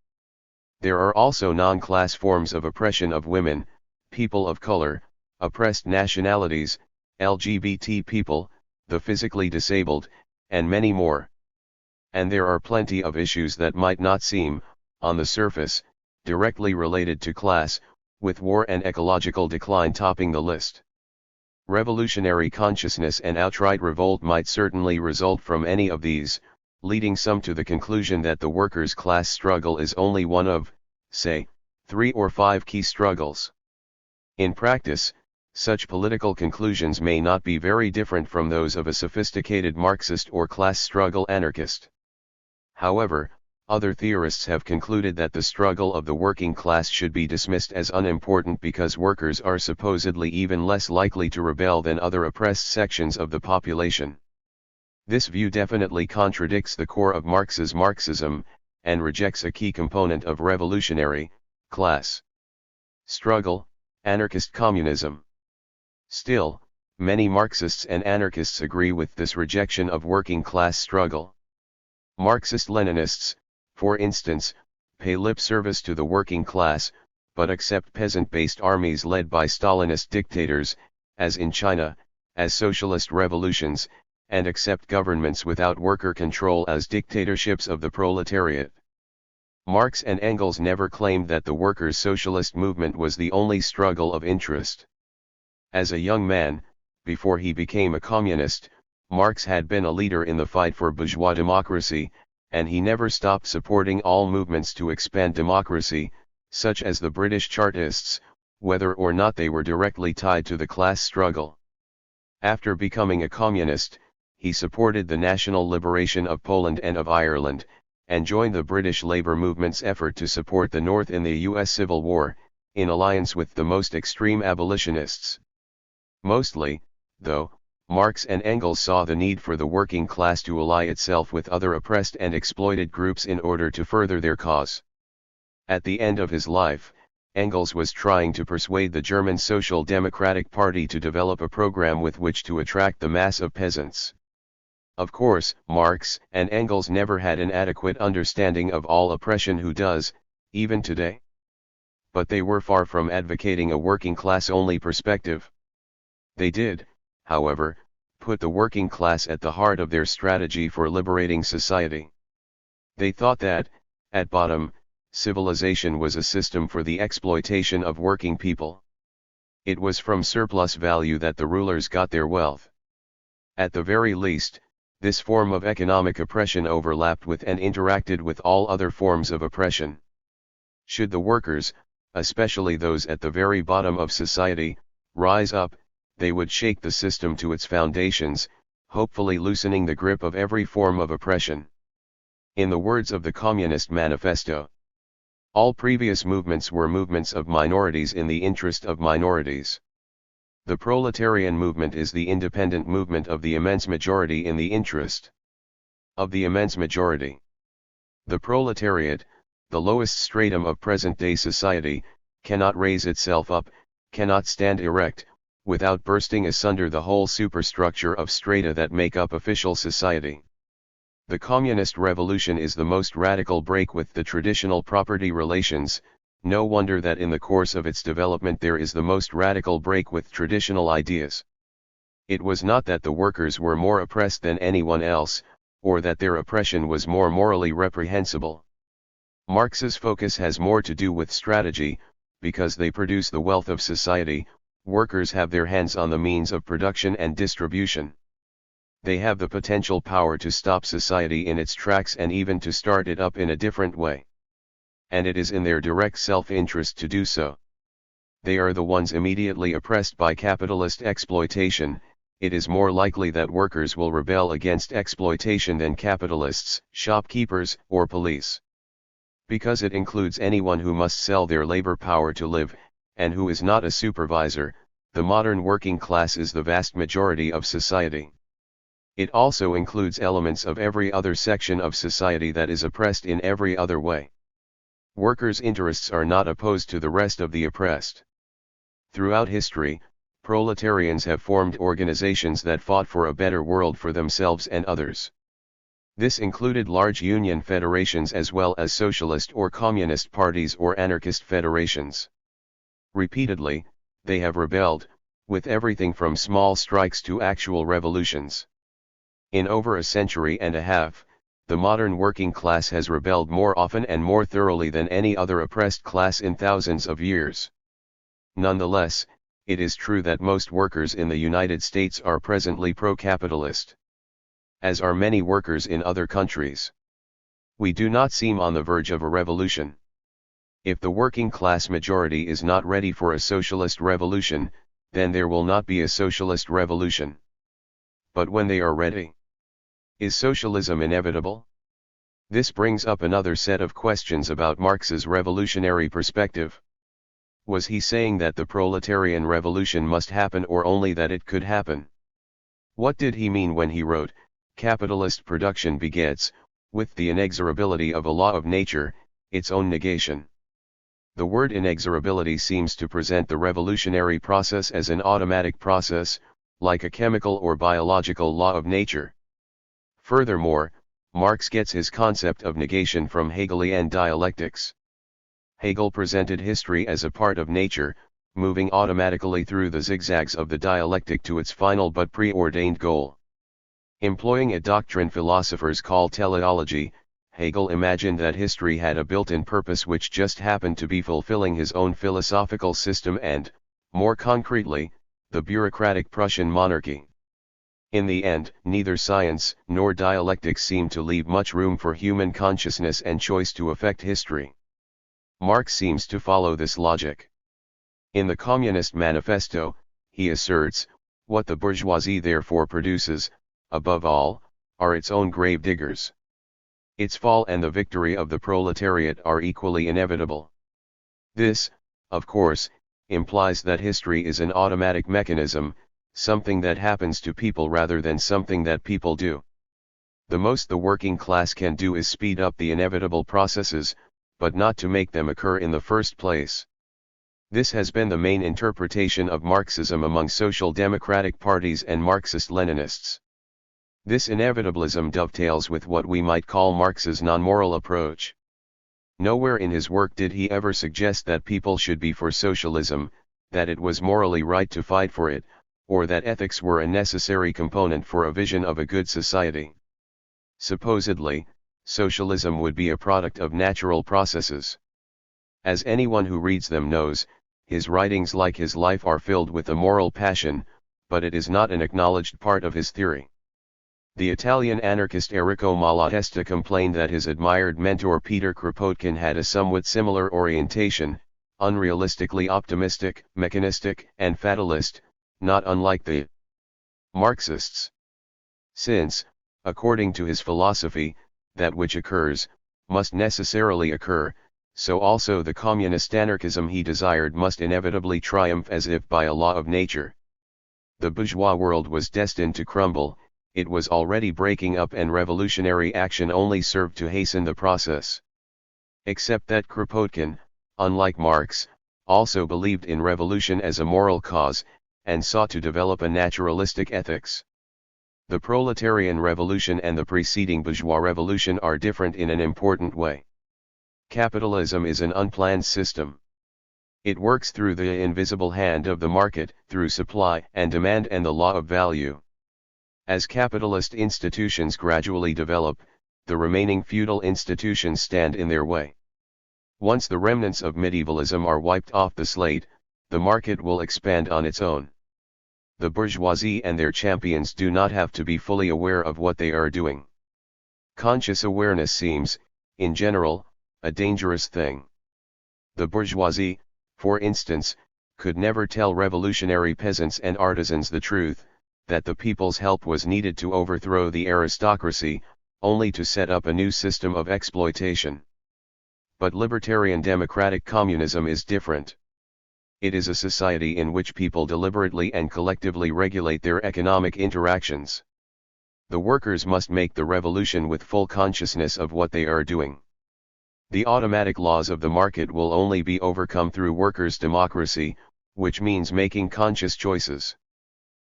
There are also non-class forms of oppression of women, people of color, oppressed nationalities, LGBT people, the physically disabled, and many more. And there are plenty of issues that might not seem, on the surface, directly related to class, with war and ecological decline topping the list. Revolutionary consciousness and outright revolt might certainly result from any of these, leading some to the conclusion that the workers' class struggle is only one of, say, 3 or 5 key struggles. In practice, such political conclusions may not be very different from those of a sophisticated Marxist or class struggle anarchist. However, other theorists have concluded that the struggle of the working class should be dismissed as unimportant because workers are supposedly even less likely to rebel than other oppressed sections of the population. This view definitely contradicts the core of Marx's Marxism, and rejects a key component of revolutionary, class struggle, anarchist communism. Still, many Marxists and anarchists agree with this rejection of working class struggle. Marxist-Leninists, for instance, pay lip service to the working class, but accept peasant-based armies led by Stalinist dictators, as in China, as socialist revolutions, and accept governments without worker control as dictatorships of the proletariat. Marx and Engels never claimed that the workers' socialist movement was the only struggle of interest. As a young man, before he became a communist, Marx had been a leader in the fight for bourgeois democracy, and he never stopped supporting all movements to expand democracy, such as the British Chartists, whether or not they were directly tied to the class struggle. After becoming a communist, he supported the national liberation of Poland and of Ireland, and joined the British Labour movement's effort to support the North in the U.S. Civil War, in alliance with the most extreme abolitionists. Mostly, though, Marx and Engels saw the need for the working class to ally itself with other oppressed and exploited groups in order to further their cause. At the end of his life, Engels was trying to persuade the German Social Democratic Party to develop a program with which to attract the mass of peasants. Of course, Marx and Engels never had an adequate understanding of all oppression, who does, even today? But they were far from advocating a working class only perspective. They did, however, put the working class at the heart of their strategy for liberating society. They thought that, at bottom, civilization was a system for the exploitation of working people. It was from surplus value that the rulers got their wealth. At the very least, this form of economic oppression overlapped with and interacted with all other forms of oppression. Should the workers, especially those at the very bottom of society, rise up, they would shake the system to its foundations, hopefully loosening the grip of every form of oppression. In the words of the Communist Manifesto, all previous movements were movements of minorities in the interest of minorities. The proletarian movement is the independent movement of the immense majority in the interest of the immense majority. The proletariat, the lowest stratum of present-day society, cannot raise itself up, cannot stand erect, without bursting asunder the whole superstructure of strata that make up official society. The communist revolution is the most radical break with the traditional property relations. No wonder that in the course of its development there is the most radical break with traditional ideas. It was not that the workers were more oppressed than anyone else, or that their oppression was more morally reprehensible. Marx's focus has more to do with strategy. Because they produce the wealth of society, workers have their hands on the means of production and distribution. They have the potential power to stop society in its tracks and even to start it up in a different way. And it is in their direct self-interest to do so. They are the ones immediately oppressed by capitalist exploitation. It is more likely that workers will rebel against exploitation than capitalists, shopkeepers, or police. Because it includes anyone who must sell their labor power to live, and who is not a supervisor, the modern working class is the vast majority of society. It also includes elements of every other section of society that is oppressed in every other way. Workers' interests are not opposed to the rest of the oppressed. Throughout history, proletarians have formed organizations that fought for a better world for themselves and others. This included large union federations as well as socialist or communist parties or anarchist federations. Repeatedly, they have rebelled, with everything from small strikes to actual revolutions. In over a century and a half, the modern working class has rebelled more often and more thoroughly than any other oppressed class in thousands of years. Nonetheless, it is true that most workers in the United States are presently pro-capitalist, as are many workers in other countries. We do not seem on the verge of a revolution. If the working class majority is not ready for a socialist revolution, then there will not be a socialist revolution. But when they are ready, is socialism inevitable? This brings up another set of questions about Marx's revolutionary perspective. Was he saying that the proletarian revolution must happen or only that it could happen? What did he mean when he wrote, "Capitalist production begets, with the inexorability of a law of nature, its own negation"? The word inexorability seems to present the revolutionary process as an automatic process, like a chemical or biological law of nature. Furthermore, Marx gets his concept of negation from Hegelian dialectics. Hegel presented history as a part of nature, moving automatically through the zigzags of the dialectic to its final but preordained goal. Employing a doctrine philosophers call teleology, Hegel imagined that history had a built-in purpose which just happened to be fulfilling his own philosophical system and, more concretely, the bureaucratic Prussian monarchy. In the end, neither science nor dialectics seem to leave much room for human consciousness and choice to affect history. Marx seems to follow this logic. In the Communist Manifesto, he asserts, what the bourgeoisie therefore produces, above all, are its own grave diggers. Its fall and the victory of the proletariat are equally inevitable. This, of course, implies that history is an automatic mechanism, something that happens to people rather than something that people do. The most the working class can do is speed up the inevitable processes, but not to make them occur in the first place. This has been the main interpretation of Marxism among social democratic parties and Marxist-Leninists. This inevitabilism dovetails with what we might call Marx's non-moral approach. Nowhere in his work did he ever suggest that people should be for socialism, that it was morally right to fight for it, or that ethics were a necessary component for a vision of a good society. Supposedly, socialism would be a product of natural processes. As anyone who reads them knows, his writings like his life are filled with a moral passion, but it is not an acknowledged part of his theory. The Italian anarchist Enrico Malatesta complained that his admired mentor Peter Kropotkin had a somewhat similar orientation, unrealistically optimistic, mechanistic, and fatalist, not unlike the Marxists. Since, according to his philosophy, that which occurs, must necessarily occur, so also the communist anarchism he desired must inevitably triumph as if by a law of nature. The bourgeois world was destined to crumble, it was already breaking up, and revolutionary action only served to hasten the process. Except that Kropotkin, unlike Marx, also believed in revolution as a moral cause, and sought to develop a naturalistic ethics. The proletarian revolution and the preceding bourgeois revolution are different in an important way. Capitalism is an unplanned system. It works through the invisible hand of the market, through supply and demand and the law of value. As capitalist institutions gradually develop, the remaining feudal institutions stand in their way. Once the remnants of medievalism are wiped off the slate, the market will expand on its own. The bourgeoisie and their champions do not have to be fully aware of what they are doing. Conscious awareness seems, in general, a dangerous thing. The bourgeoisie, for instance, could never tell revolutionary peasants and artisans the truth, that the people's help was needed to overthrow the aristocracy, only to set up a new system of exploitation. But libertarian democratic communism is different. It is a society in which people deliberately and collectively regulate their economic interactions. The workers must make the revolution with full consciousness of what they are doing. The automatic laws of the market will only be overcome through workers' democracy, which means making conscious choices.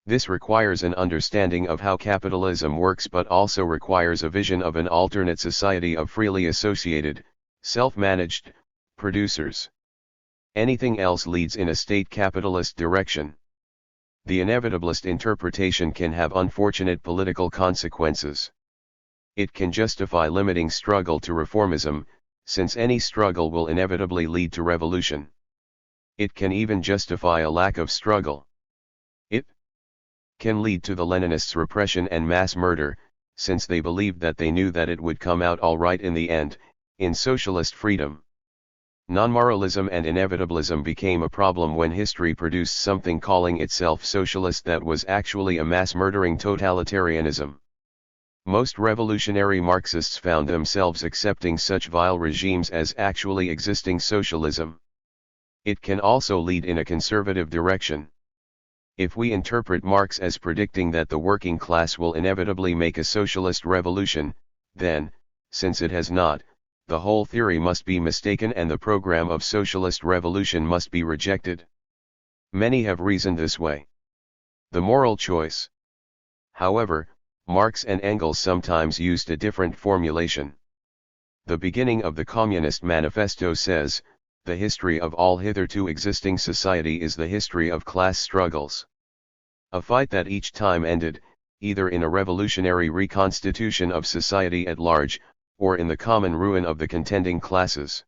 This requires an understanding of how capitalism works, but also requires a vision of an alternate society of freely associated, self-managed, producers. Anything else leads in a state capitalist direction. The inevitabilist interpretation can have unfortunate political consequences. It can justify limiting struggle to reformism, since any struggle will inevitably lead to revolution. It can even justify a lack of struggle. It can lead to the Leninists' repression and mass murder, since they believed that they knew that it would come out all right in the end, in socialist freedom. Non-moralism and inevitabilism became a problem when history produced something calling itself socialist that was actually a mass-murdering totalitarianism. Most revolutionary Marxists found themselves accepting such vile regimes as actually existing socialism. It can also lead in a conservative direction. If we interpret Marx as predicting that the working class will inevitably make a socialist revolution, then, since it has not, the whole theory must be mistaken and the program of socialist revolution must be rejected. Many have reasoned this way. The moral choice. However, Marx and Engels sometimes used a different formulation. The beginning of the Communist Manifesto says, "The history of all hitherto existing society is the history of class struggles. A fight that each time ended, either in a revolutionary reconstitution of society at large, or in the common ruin of the contending classes."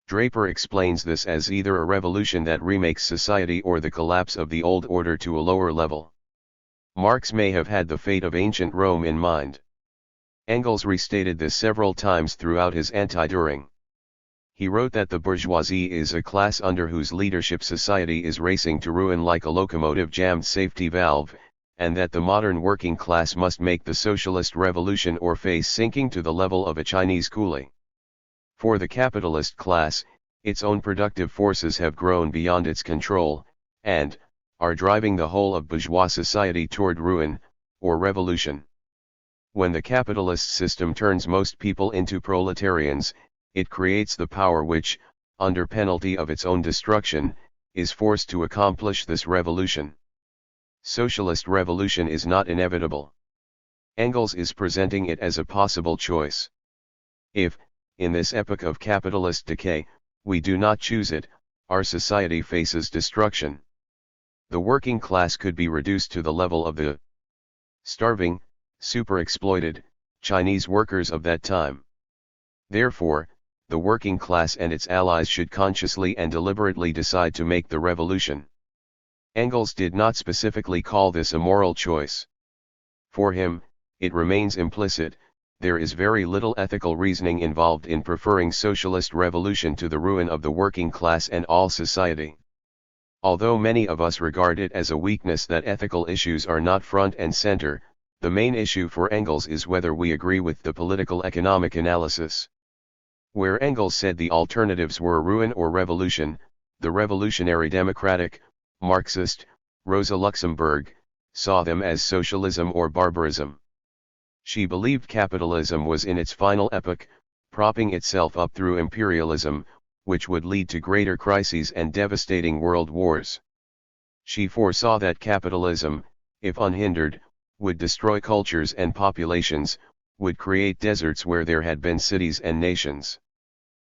Draper explains this as either a revolution that remakes society or the collapse of the old order to a lower level. Marx may have had the fate of ancient Rome in mind. Engels restated this several times throughout his Anti-Düring. He wrote that the bourgeoisie is a class under whose leadership society is racing to ruin like a locomotive jammed safety valve, and that the modern working class must make the socialist revolution or face sinking to the level of a Chinese coolie. For the capitalist class, its own productive forces have grown beyond its control, and are driving the whole of bourgeois society toward ruin, or revolution. When the capitalist system turns most people into proletarians, it creates the power which, under penalty of its own destruction, is forced to accomplish this revolution. Socialist revolution is not inevitable. Engels is presenting it as a possible choice. If, in this epoch of capitalist decay, we do not choose it, our society faces destruction. The working class could be reduced to the level of the starving, super-exploited, Chinese workers of that time. Therefore, the working class and its allies should consciously and deliberately decide to make the revolution. Engels did not specifically call this a moral choice. For him, it remains implicit, there is very little ethical reasoning involved in preferring socialist revolution to the ruin of the working class and all society. Although many of us regard it as a weakness that ethical issues are not front and center, the main issue for Engels is whether we agree with the political economic analysis. Where Engels said the alternatives were ruin or revolution, the revolutionary democratic, Marxist, Rosa Luxemburg, saw them as socialism or barbarism. She believed capitalism was in its final epoch, propping itself up through imperialism, which would lead to greater crises and devastating world wars. She foresaw that capitalism, if unhindered, would destroy cultures and populations, would create deserts where there had been cities and nations.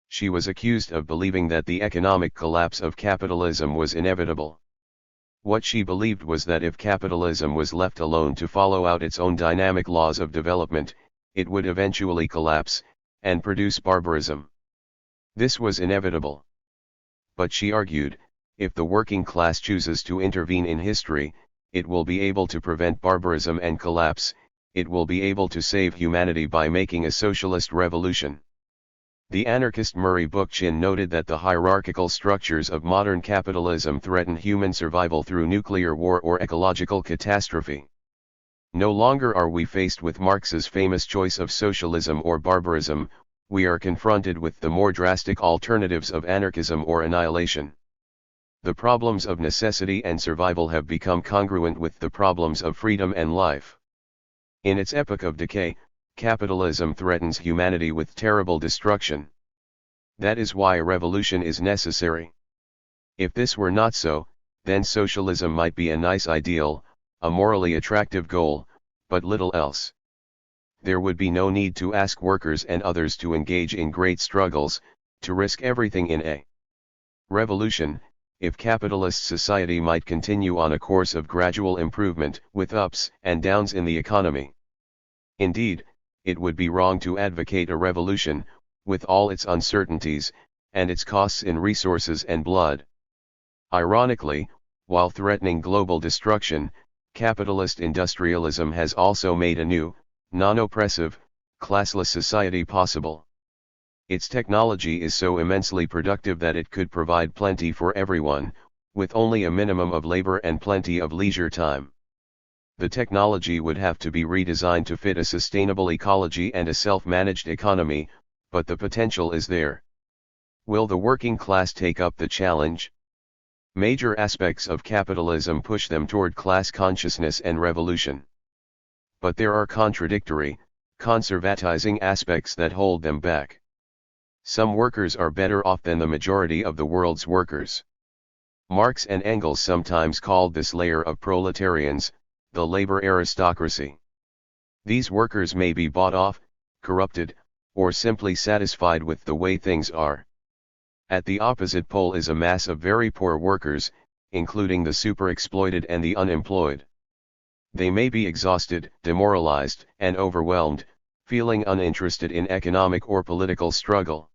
She was accused of believing that the economic collapse of capitalism was inevitable. What she believed was that if capitalism was left alone to follow out its own dynamic laws of development, it would eventually collapse, and produce barbarism. This was inevitable. But she argued, if the working class chooses to intervene in history, it will be able to prevent barbarism and collapse, it will be able to save humanity by making a socialist revolution. The anarchist Murray Bookchin noted that the hierarchical structures of modern capitalism threaten human survival through nuclear war or ecological catastrophe. No longer are we faced with Marx's famous choice of socialism or barbarism, we are confronted with the more drastic alternatives of anarchism or annihilation. The problems of necessity and survival have become congruent with the problems of freedom and life. In its epoch of decay, capitalism threatens humanity with terrible destruction. That is why a revolution is necessary. If this were not so, then socialism might be a nice ideal, a morally attractive goal, but little else. There would be no need to ask workers and others to engage in great struggles, to risk everything in a revolution, if capitalist society might continue on a course of gradual improvement, with ups and downs in the economy. Indeed, it would be wrong to advocate a revolution, with all its uncertainties, and its costs in resources and blood. Ironically, while threatening global destruction, capitalist industrialism has also made a new, non-oppressive, classless society possible. Its technology is so immensely productive that it could provide plenty for everyone, with only a minimum of labor and plenty of leisure time. The technology would have to be redesigned to fit a sustainable ecology and a self-managed economy, but the potential is there. Will the working class take up the challenge? Major aspects of capitalism push them toward class consciousness and revolution. But there are contradictory, conservatizing aspects that hold them back. Some workers are better off than the majority of the world's workers. Marx and Engels sometimes called this layer of proletarians, the labor aristocracy. These workers may be bought off, corrupted, or simply satisfied with the way things are. At the opposite pole is a mass of very poor workers, including the super-exploited and the unemployed. They may be exhausted, demoralized, and overwhelmed, feeling uninterested in economic or political struggle.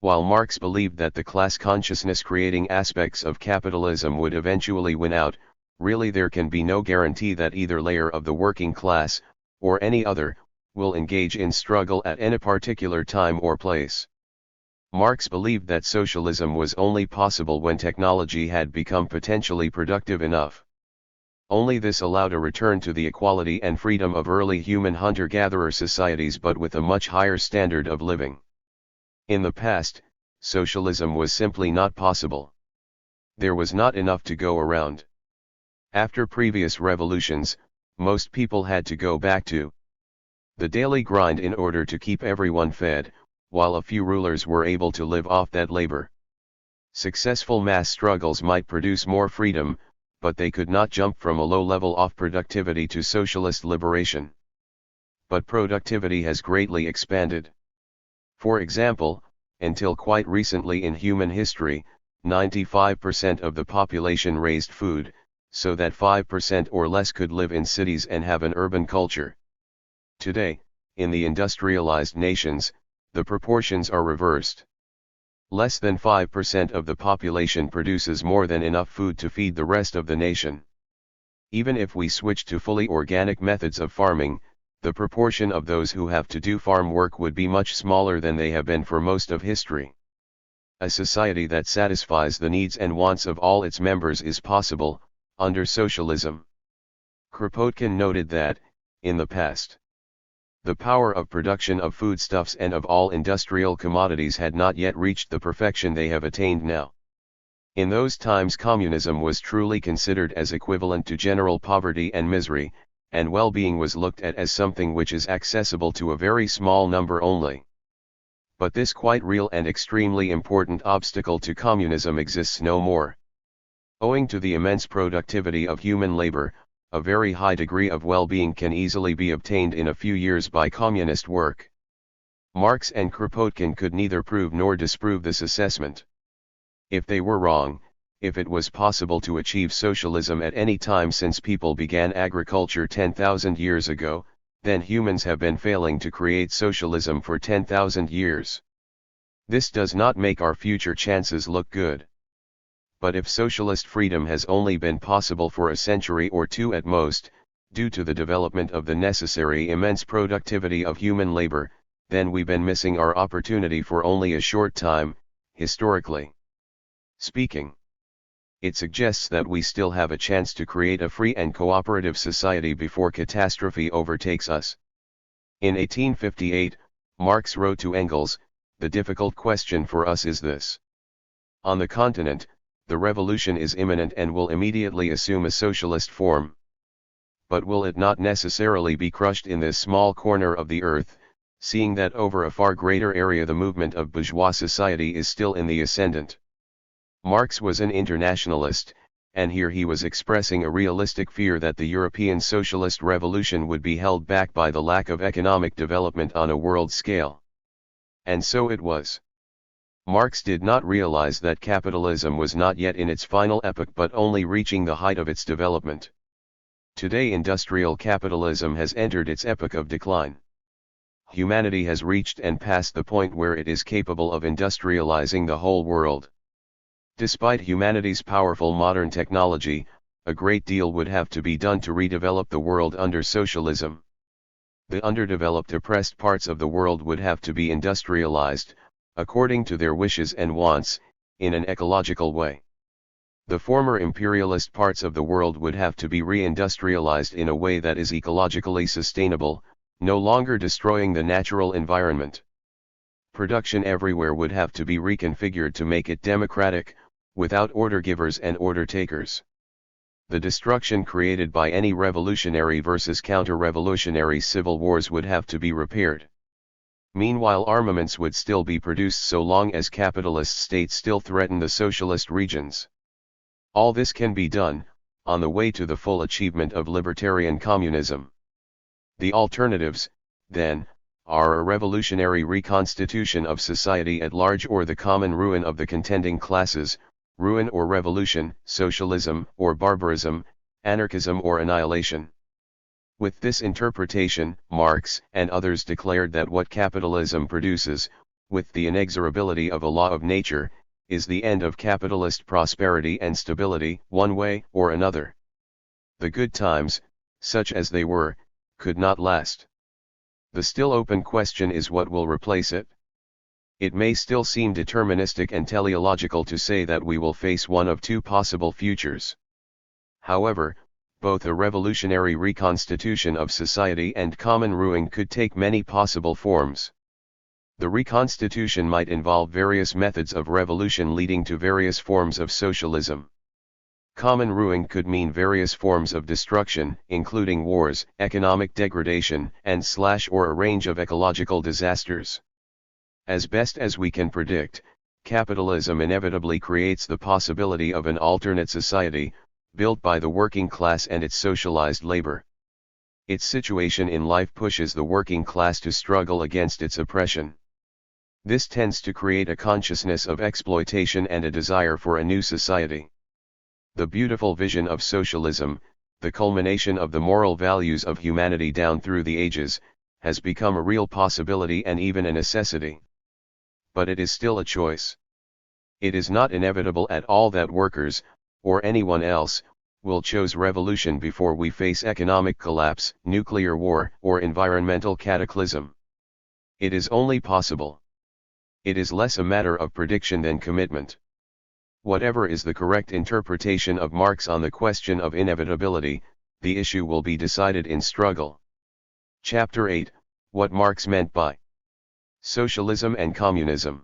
While Marx believed that the class consciousness creating aspects of capitalism would eventually win out, really there can be no guarantee that either layer of the working class, or any other, will engage in struggle at any particular time or place. Marx believed that socialism was only possible when technology had become potentially productive enough. Only this allowed a return to the equality and freedom of early human hunter-gatherer societies, but with a much higher standard of living. In the past, socialism was simply not possible. There was not enough to go around. After previous revolutions, most people had to go back to the daily grind in order to keep everyone fed, while a few rulers were able to live off that labor. Successful mass struggles might produce more freedom, but they could not jump from a low level of productivity to socialist liberation. but productivity has greatly expanded. For example, until quite recently in human history, 95% of the population raised food, so that 5% or less could live in cities and have an urban culture. Today, in the industrialized nations, the proportions are reversed. Less than 5% of the population produces more than enough food to feed the rest of the nation. Even if we switch to fully organic methods of farming, the proportion of those who have to do farm work would be much smaller than they have been for most of history. A society that satisfies the needs and wants of all its members is possible, under socialism. Kropotkin noted that, in the past, the power of production of foodstuffs and of all industrial commodities had not yet reached the perfection they have attained now. In those times communism was truly considered as equivalent to general poverty and misery, and well-being was looked at as something which is accessible to a very small number only. But this quite real and extremely important obstacle to communism exists no more. Owing to the immense productivity of human labor, a very high degree of well-being can easily be obtained in a few years by communist work. Marx and Kropotkin could neither prove nor disprove this assessment. If they were wrong, if it was possible to achieve socialism at any time since people began agriculture 10,000 years ago, then humans have been failing to create socialism for 10,000 years. This does not make our future chances look good. But if socialist freedom has only been possible for a century or two at most, due to the development of the necessary immense productivity of human labor, then we've been missing our opportunity for only a short time, historically speaking. It suggests that we still have a chance to create a free and cooperative society before catastrophe overtakes us. In 1858, Marx wrote to Engels, "The difficult question for us is this. On the continent, the revolution is imminent and will immediately assume a socialist form. But will it not necessarily be crushed in this small corner of the earth, seeing that over a far greater area the movement of bourgeois society is still in the ascendant?" Marx was an internationalist, and here he was expressing a realistic fear that the European socialist revolution would be held back by the lack of economic development on a world scale. And so it was. Marx did not realize that capitalism was not yet in its final epoch but only reaching the height of its development. Today industrial capitalism has entered its epoch of decline. Humanity has reached and passed the point where it is capable of industrializing the whole world. Despite humanity's powerful modern technology, a great deal would have to be done to redevelop the world under socialism. The underdeveloped oppressed parts of the world would have to be industrialized, according to their wishes and wants, in an ecological way. The former imperialist parts of the world would have to be re-industrialized in a way that is ecologically sustainable, no longer destroying the natural environment. Production everywhere would have to be reconfigured to make it democratic, without order givers and order takers. The destruction created by any revolutionary versus counter-revolutionary civil wars would have to be repaired. Meanwhile armaments would still be produced so long as capitalist states still threaten the socialist regions. All this can be done, on the way to the full achievement of libertarian communism. The alternatives, then, are a revolutionary reconstitution of society at large or the common ruin of the contending classes, ruin or revolution, socialism or barbarism, anarchism or annihilation. With this interpretation, Marx and others declared that what capitalism produces, with the inexorability of a law of nature, is the end of capitalist prosperity and stability, one way or another. The good times, such as they were, could not last. The still open question is what will replace it. It may still seem deterministic and teleological to say that we will face one of two possible futures. However, both a revolutionary reconstitution of society and common ruin could take many possible forms. The reconstitution might involve various methods of revolution leading to various forms of socialism. Common ruin could mean various forms of destruction, including wars, economic degradation, and/or a range of ecological disasters. As best as we can predict, capitalism inevitably creates the possibility of an alternate society, built by the working class and its socialized labor. Its situation in life pushes the working class to struggle against its oppression. This tends to create a consciousness of exploitation and a desire for a new society. The beautiful vision of socialism, the culmination of the moral values of humanity down through the ages, has become a real possibility and even a necessity. But it is still a choice. It is not inevitable at all that workers, or anyone else, will choose revolution before we face economic collapse, nuclear war, or environmental cataclysm. It is only possible. It is less a matter of prediction than commitment. Whatever is the correct interpretation of Marx on the question of inevitability, the issue will be decided in struggle. Chapter 8, What Marx Meant by Socialism and Communism.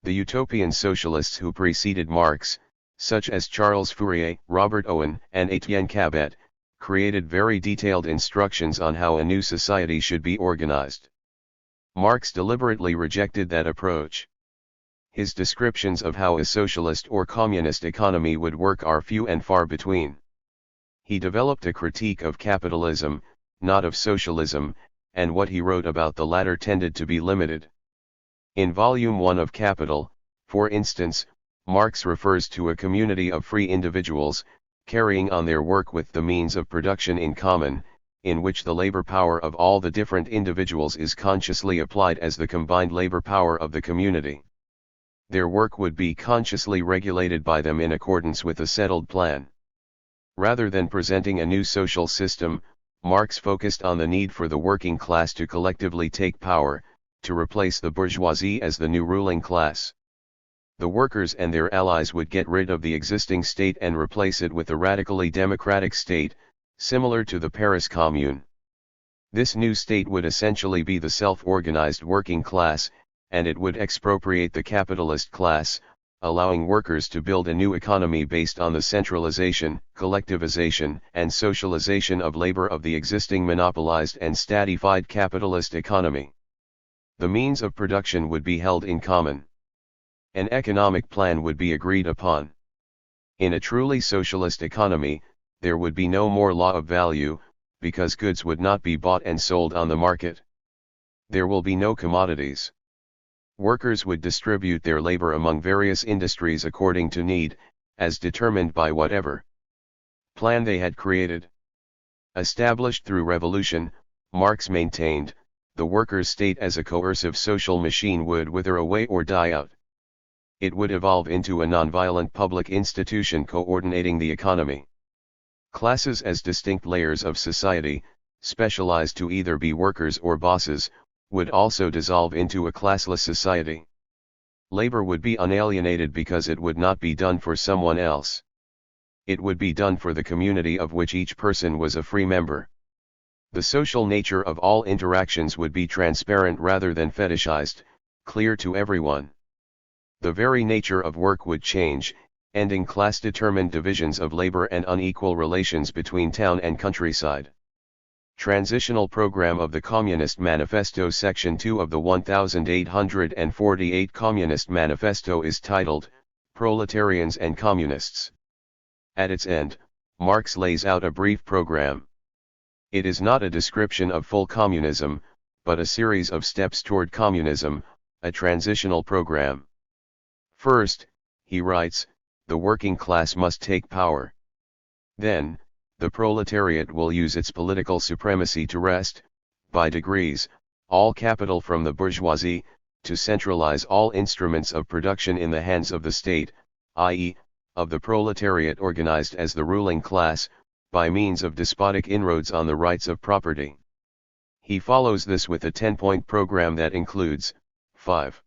The utopian socialists who preceded Marx, such as Charles Fourier, Robert Owen, and Etienne Cabet, created very detailed instructions on how a new society should be organized. Marx deliberately rejected that approach. His descriptions of how a socialist or communist economy would work are few and far between. He developed a critique of capitalism, not of socialism, and what he wrote about the latter tended to be limited. In Volume 1 of Capital, for instance, Marx refers to a community of free individuals, carrying on their work with the means of production in common, in which the labor power of all the different individuals is consciously applied as the combined labor power of the community. Their work would be consciously regulated by them in accordance with a settled plan. Rather than presenting a new social system, Marx focused on the need for the working class to collectively take power, to replace the bourgeoisie as the new ruling class. The workers and their allies would get rid of the existing state and replace it with a radically democratic state, similar to the Paris Commune. This new state would essentially be the self-organized working class, and it would expropriate the capitalist class, allowing workers to build a new economy based on the centralization, collectivization, and socialization of labor of the existing monopolized and statified capitalist economy. The means of production would be held in common. An economic plan would be agreed upon. In a truly socialist economy, there would be no more law of value, because goods would not be bought and sold on the market. There will be no commodities. Workers would distribute their labor among various industries according to need, as determined by whatever plan they had created. Established through revolution, Marx maintained, the workers' state as a coercive social machine would wither away or die out. It would evolve into a nonviolent public institution coordinating the economy. Classes as distinct layers of society, specialized to either be workers or bosses, would also dissolve into a classless society. Labor would be unalienated because it would not be done for someone else. It would be done for the community of which each person was a free member. The social nature of all interactions would be transparent rather than fetishized, clear to everyone. The very nature of work would change, ending class-determined divisions of labor and unequal relations between town and countryside. Transitional Program of the Communist Manifesto. Section 2 of the 1848 Communist Manifesto is titled, Proletarians and Communists. At its end, Marx lays out a brief program. It is not a description of full communism, but a series of steps toward communism, a transitional program. First, he writes, the working class must take power. Then, the proletariat will use its political supremacy to wrest, by degrees, all capital from the bourgeoisie, to centralize all instruments of production in the hands of the state, i.e., of the proletariat organized as the ruling class, by means of despotic inroads on the rights of property. He follows this with a 10-point program that includes, 5.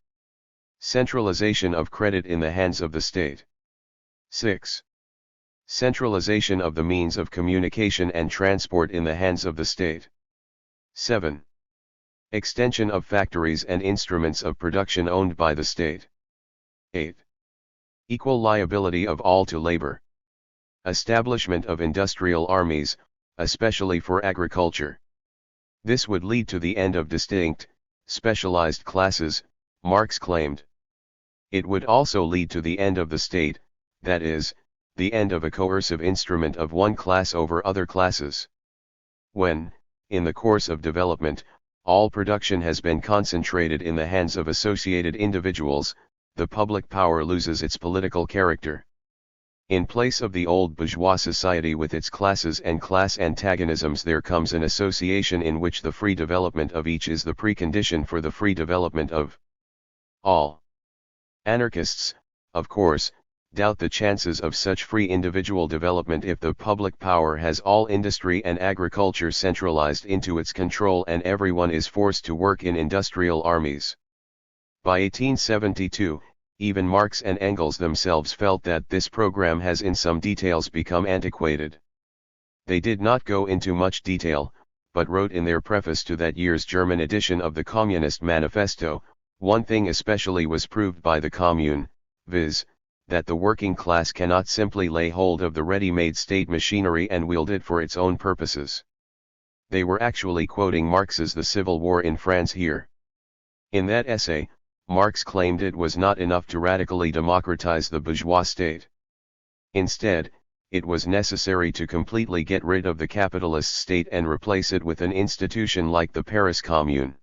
Centralization of credit in the hands of the state. 6. Centralization of the means of communication and transport in the hands of the state. 7. Extension of factories and instruments of production owned by the state. 8. Equal liability of all to labor. Establishment of industrial armies, especially for agriculture. This would lead to the end of distinct, specialized classes, Marx claimed. It would also lead to the end of the state, that is, the end of a coercive instrument of one class over other classes. When, in the course of development, all production has been concentrated in the hands of associated individuals, the public power loses its political character. In place of the old bourgeois society with its classes and class antagonisms, there comes an association in which the free development of each is the precondition for the free development of all. Anarchists, of course, doubt the chances of such free individual development if the public power has all industry and agriculture centralized into its control and everyone is forced to work in industrial armies. By 1872, even Marx and Engels themselves felt that this program has in some details become antiquated. They did not go into much detail, but wrote in their preface to that year's German edition of the Communist Manifesto, one thing especially was proved by the Commune, viz., that the working class cannot simply lay hold of the ready-made state machinery and wield it for its own purposes. They were actually quoting Marx's The Civil War in France here. In that essay, Marx claimed it was not enough to radically democratize the bourgeois state. Instead, it was necessary to completely get rid of the capitalist state and replace it with an institution like the Paris Commune.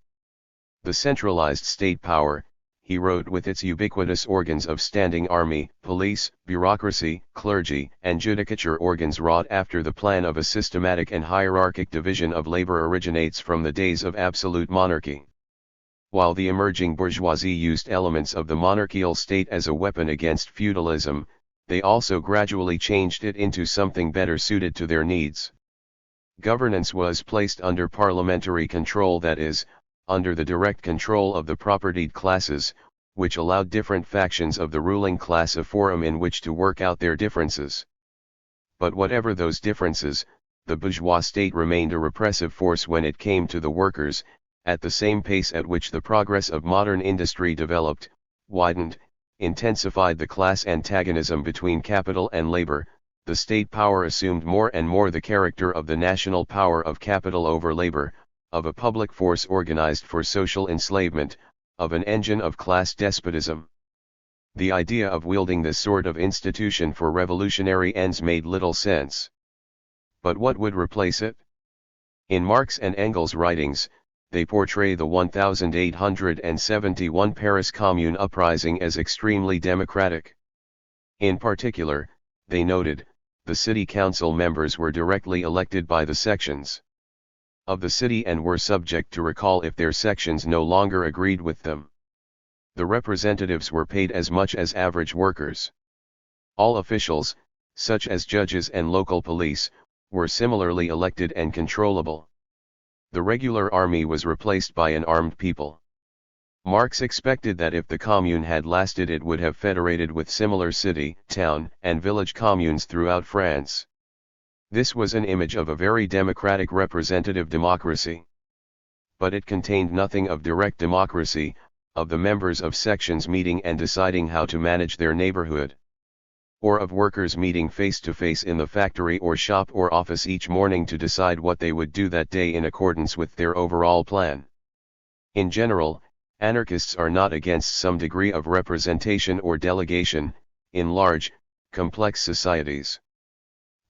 The centralized state power, he wrote, with its ubiquitous organs of standing army, police, bureaucracy, clergy, and judicature organs wrought after the plan of a systematic and hierarchic division of labor, originates from the days of absolute monarchy. While the emerging bourgeoisie used elements of the monarchical state as a weapon against feudalism, they also gradually changed it into something better suited to their needs. Governance was placed under parliamentary control, that is, under the direct control of the propertied classes, which allowed different factions of the ruling class a forum in which to work out their differences. But whatever those differences, the bourgeois state remained a repressive force when it came to the workers. At the same pace at which the progress of modern industry developed, widened, intensified the class antagonism between capital and labor, the state power assumed more and more the character of the national power of capital over labor, of a public force organized for social enslavement, of an engine of class despotism. The idea of wielding this sort of institution for revolutionary ends made little sense. But what would replace it? In Marx and Engels' writings, they portray the 1871 Paris Commune uprising as extremely democratic. In particular, they noted, the city council members were directly elected by the sections of the city and were subject to recall if their sections no longer agreed with them. The representatives were paid as much as average workers. All officials, such as judges and local police, were similarly elected and controllable. The regular army was replaced by an armed people. Marx expected that if the commune had lasted, it would have federated with similar city, town, and village communes throughout France. This was an image of a very democratic representative democracy. But it contained nothing of direct democracy, of the members of sections meeting and deciding how to manage their neighborhood, or of workers meeting face to face in the factory or shop or office each morning to decide what they would do that day in accordance with their overall plan. In general, anarchists are not against some degree of representation or delegation, in large, complex societies.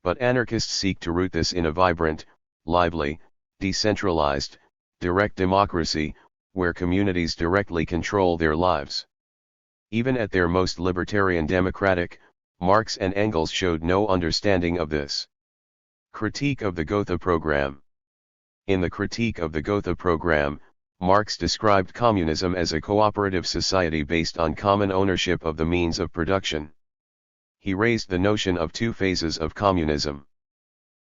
But anarchists seek to root this in a vibrant, lively, decentralized, direct democracy, where communities directly control their lives. Even at their most libertarian democratic, Marx and Engels showed no understanding of this. Critique of the Gotha Program. In the Critique of the Gotha Program, Marx described communism as a cooperative society based on common ownership of the means of production. He raised the notion of two phases of communism.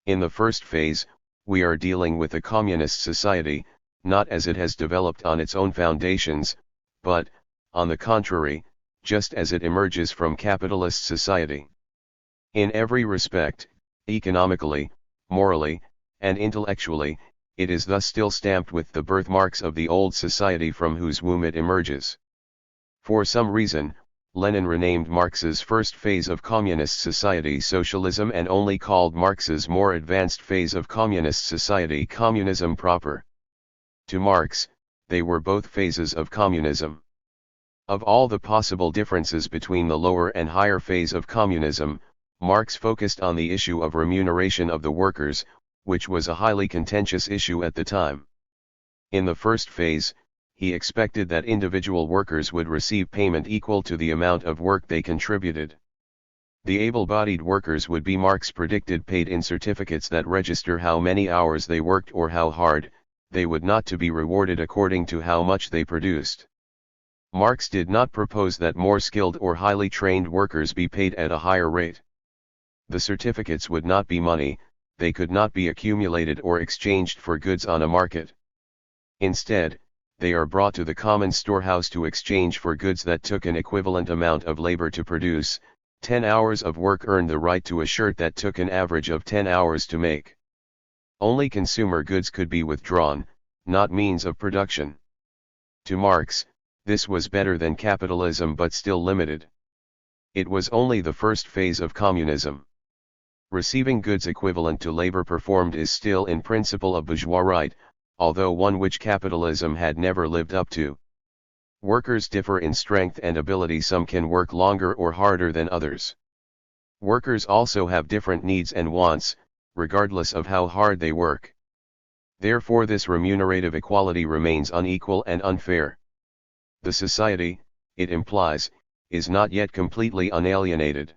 In the first phase, we are dealing with a communist society, not as it has developed on its own foundations, but, on the contrary, just as it emerges from capitalist society. In every respect, economically, morally, and intellectually, it is thus still stamped with the birthmarks of the old society from whose womb it emerges. For some reason, Lenin renamed Marx's first phase of communist society socialism and only called Marx's more advanced phase of communist society communism proper. To Marx, they were both phases of communism. Of all the possible differences between the lower and higher phase of communism, Marx focused on the issue of remuneration of the workers, which was a highly contentious issue at the time. In the first phase, he expected that individual workers would receive payment equal to the amount of work they contributed. The able-bodied workers would be, Marx predicted, paid in certificates that register how many hours they worked or how hard. They would not to be rewarded according to how much they produced. Marx did not propose that more skilled or highly trained workers be paid at a higher rate. The certificates would not be money, they could not be accumulated or exchanged for goods on a market. Instead, they are brought to the common storehouse to exchange for goods that took an equivalent amount of labor to produce. 10 hours of work earned the right to a shirt that took an average of 10 hours to make. Only consumer goods could be withdrawn, not means of production. To Marx, this was better than capitalism but still limited. It was only the first phase of communism. Receiving goods equivalent to labor performed is still in principle a bourgeois right, although one which capitalism had never lived up to. Workers differ in strength and ability. Some can work longer or harder than others. Workers also have different needs and wants, regardless of how hard they work. Therefore this remunerative equality remains unequal and unfair. The society, it implies, is not yet completely unalienated.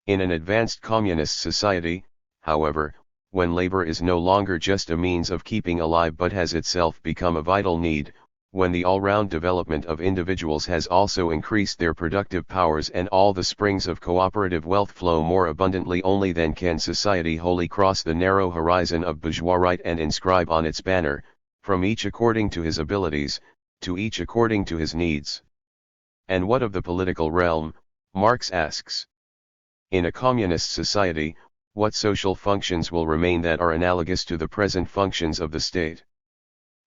In an advanced communist society, however, when labor is no longer just a means of keeping alive but has itself become a vital need, when the all-round development of individuals has also increased their productive powers and all the springs of cooperative wealth flow more abundantly, only then can society wholly cross the narrow horizon of bourgeois right and inscribe on its banner, from each according to his abilities, to each according to his needs. And what of the political realm? Marx asks. In a communist society, what social functions will remain that are analogous to the present functions of the state?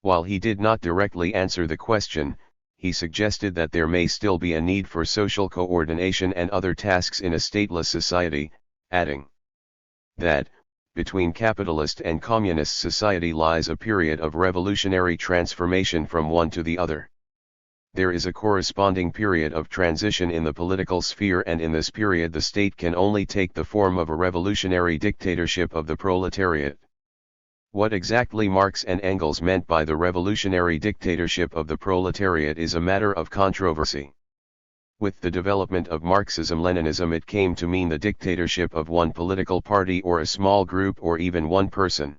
While he did not directly answer the question, he suggested that there may still be a need for social coordination and other tasks in a stateless society, adding that, between capitalist and communist society lies a period of revolutionary transformation from one to the other. There is a corresponding period of transition in the political sphere, and in this period the state can only take the form of a revolutionary dictatorship of the proletariat. What exactly Marx and Engels meant by the revolutionary dictatorship of the proletariat is a matter of controversy. With the development of Marxism-Leninism, it came to mean the dictatorship of one political party or a small group or even one person.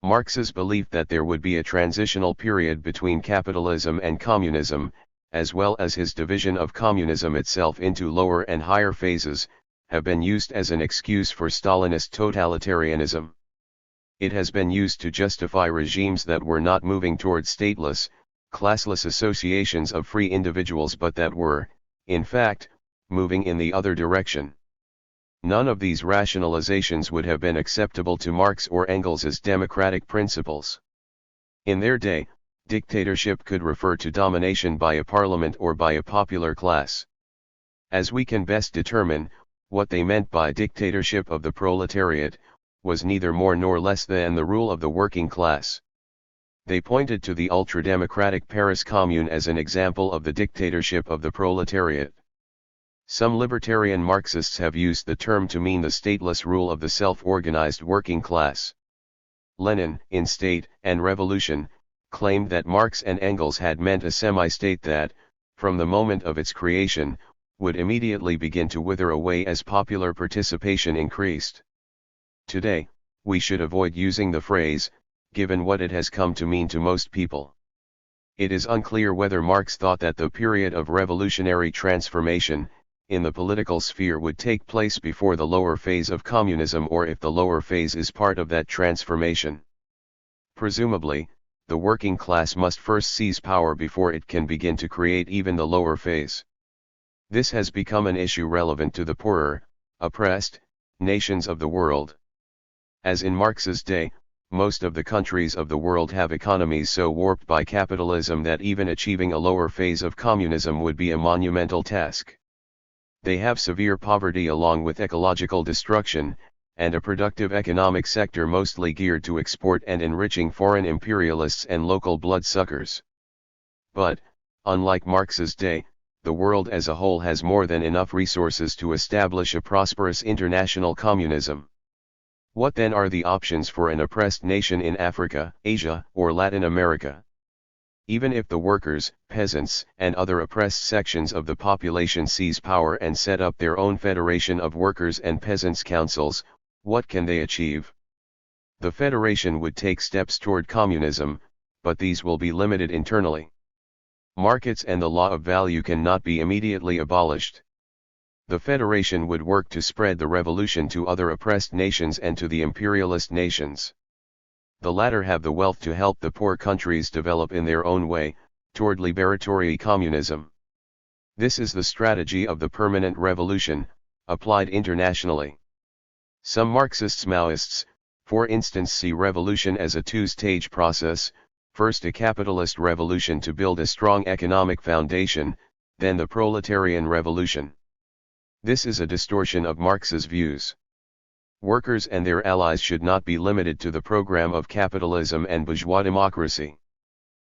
Marx's belief that there would be a transitional period between capitalism and communism, as well as his division of communism itself into lower and higher phases, have been used as an excuse for Stalinist totalitarianism. It has been used to justify regimes that were not moving toward stateless, classless associations of free individuals but that were, in fact, moving in the other direction. None of these rationalizations would have been acceptable to Marx or Engels as democratic principles. In their day, dictatorship could refer to domination by a parliament or by a popular class. As we can best determine, what they meant by dictatorship of the proletariat was neither more nor less than the rule of the working class. They pointed to the ultra-democratic Paris Commune as an example of the dictatorship of the proletariat. Some libertarian Marxists have used the term to mean the stateless rule of the self-organized working class. Lenin, in State and Revolution, claimed that Marx and Engels had meant a semi-state that, from the moment of its creation, would immediately begin to wither away as popular participation increased. Today, we should avoid using the phrase, given what it has come to mean to most people. It is unclear whether Marx thought that the period of revolutionary transformation, in the political sphere would take place before the lower phase of communism, or if the lower phase is part of that transformation. Presumably, the working class must first seize power before it can begin to create even the lower phase. This has become an issue relevant to the poorer, oppressed, nations of the world. As in Marx's day, most of the countries of the world have economies so warped by capitalism that even achieving a lower phase of communism would be a monumental task. They have severe poverty along with ecological destruction, and a productive economic sector mostly geared to export and enriching foreign imperialists and local bloodsuckers. But, unlike Marx's day, the world as a whole has more than enough resources to establish a prosperous international communism. What then are the options for an oppressed nation in Africa, Asia, or Latin America? Even if the workers, peasants, and other oppressed sections of the population seize power and set up their own federation of workers and peasants' councils, what can they achieve? The federation would take steps toward communism, but these will be limited internally. Markets and the law of value cannot be immediately abolished. The federation would work to spread the revolution to other oppressed nations and to the imperialist nations. The latter have the wealth to help the poor countries develop in their own way, toward liberatory communism. This is the strategy of the permanent revolution, applied internationally. Some Marxists-Maoists, for instance, see revolution as a two-stage process, first a capitalist revolution to build a strong economic foundation, then the proletarian revolution. This is a distortion of Marx's views. Workers and their allies should not be limited to the program of capitalism and bourgeois democracy.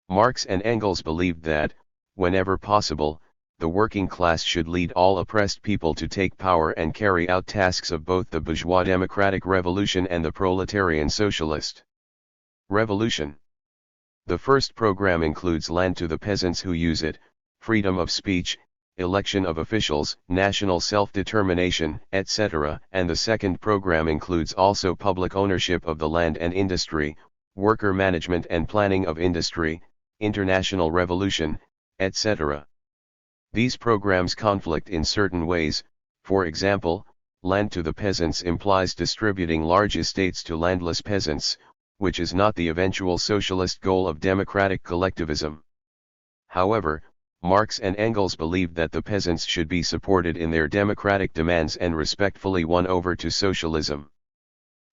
Marx and Engels believed that, whenever possible, the working class should lead all oppressed people to take power and carry out tasks of both the bourgeois democratic revolution and the proletarian socialist revolution. The first program includes land to the peasants who use it, freedom of speech, election of officials, national self-determination, etc., and the second program includes also public ownership of the land and industry, worker management and planning of industry, international revolution, etc. These programs conflict in certain ways. For example, land to the peasants implies distributing large estates to landless peasants, which is not the eventual socialist goal of democratic collectivism. However, Marx and Engels believed that the peasants should be supported in their democratic demands and respectfully won over to socialism.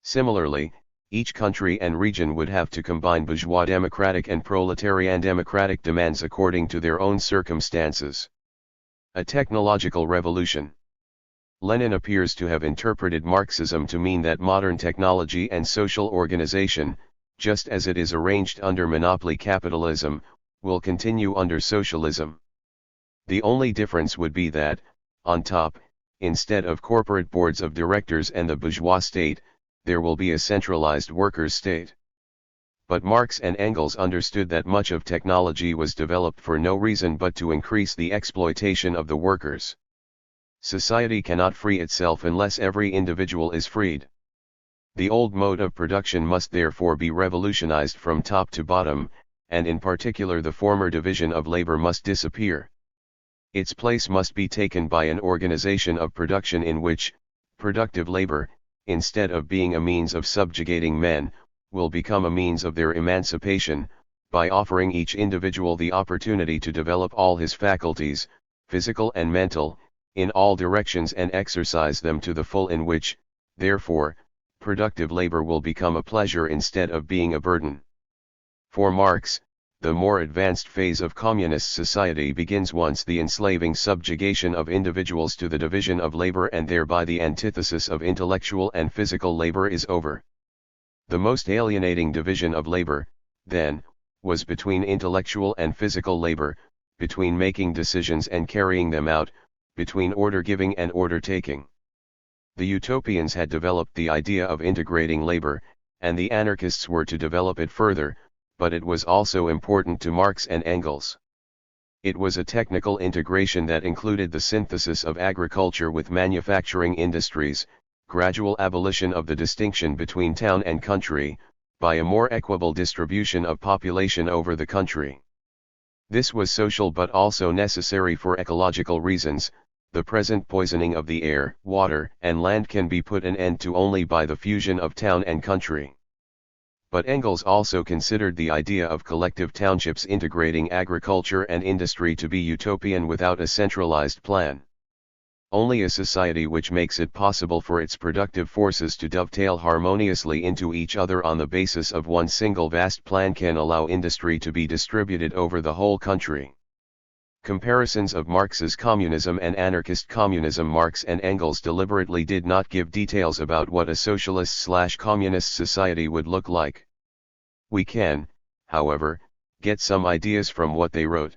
Similarly, each country and region would have to combine bourgeois democratic and proletarian democratic demands according to their own circumstances. A technological revolution. Lenin appears to have interpreted Marxism to mean that modern technology and social organization, just as it is arranged under monopoly capitalism, will continue under socialism. The only difference would be that, on top, instead of corporate boards of directors and the bourgeois state, there will be a centralized workers' state. But Marx and Engels understood that much of technology was developed for no reason but to increase the exploitation of the workers. Society cannot free itself unless every individual is freed. The old mode of production must therefore be revolutionized from top to bottom, and in particular the former division of labor must disappear. Its place must be taken by an organization of production in which, productive labor, instead of being a means of subjugating men, will become a means of their emancipation, by offering each individual the opportunity to develop all his faculties, physical and mental, in all directions and exercise them to the full, in which, therefore, productive labor will become a pleasure instead of being a burden. For Marx, the more advanced phase of communist society begins once the enslaving subjugation of individuals to the division of labor and thereby the antithesis of intellectual and physical labor is over. The most alienating division of labor, then, was between intellectual and physical labor, between making decisions and carrying them out, between order giving and order taking. The utopians had developed the idea of integrating labor, and the anarchists were to develop it further, but it was also important to Marx and Engels. It was a technical integration that included the synthesis of agriculture with manufacturing industries, gradual abolition of the distinction between town and country, by a more equable distribution of population over the country. This was social but also necessary for ecological reasons. The present poisoning of the air, water, and land can be put an end to only by the fusion of town and country. But Engels also considered the idea of collective townships integrating agriculture and industry to be utopian without a centralized plan. Only a society which makes it possible for its productive forces to dovetail harmoniously into each other on the basis of one single vast plan can allow industry to be distributed over the whole country. Comparisons of Marx's communism and anarchist communism. Marx and Engels deliberately did not give details about what a socialist/communist society would look like. We can, however, get some ideas from what they wrote.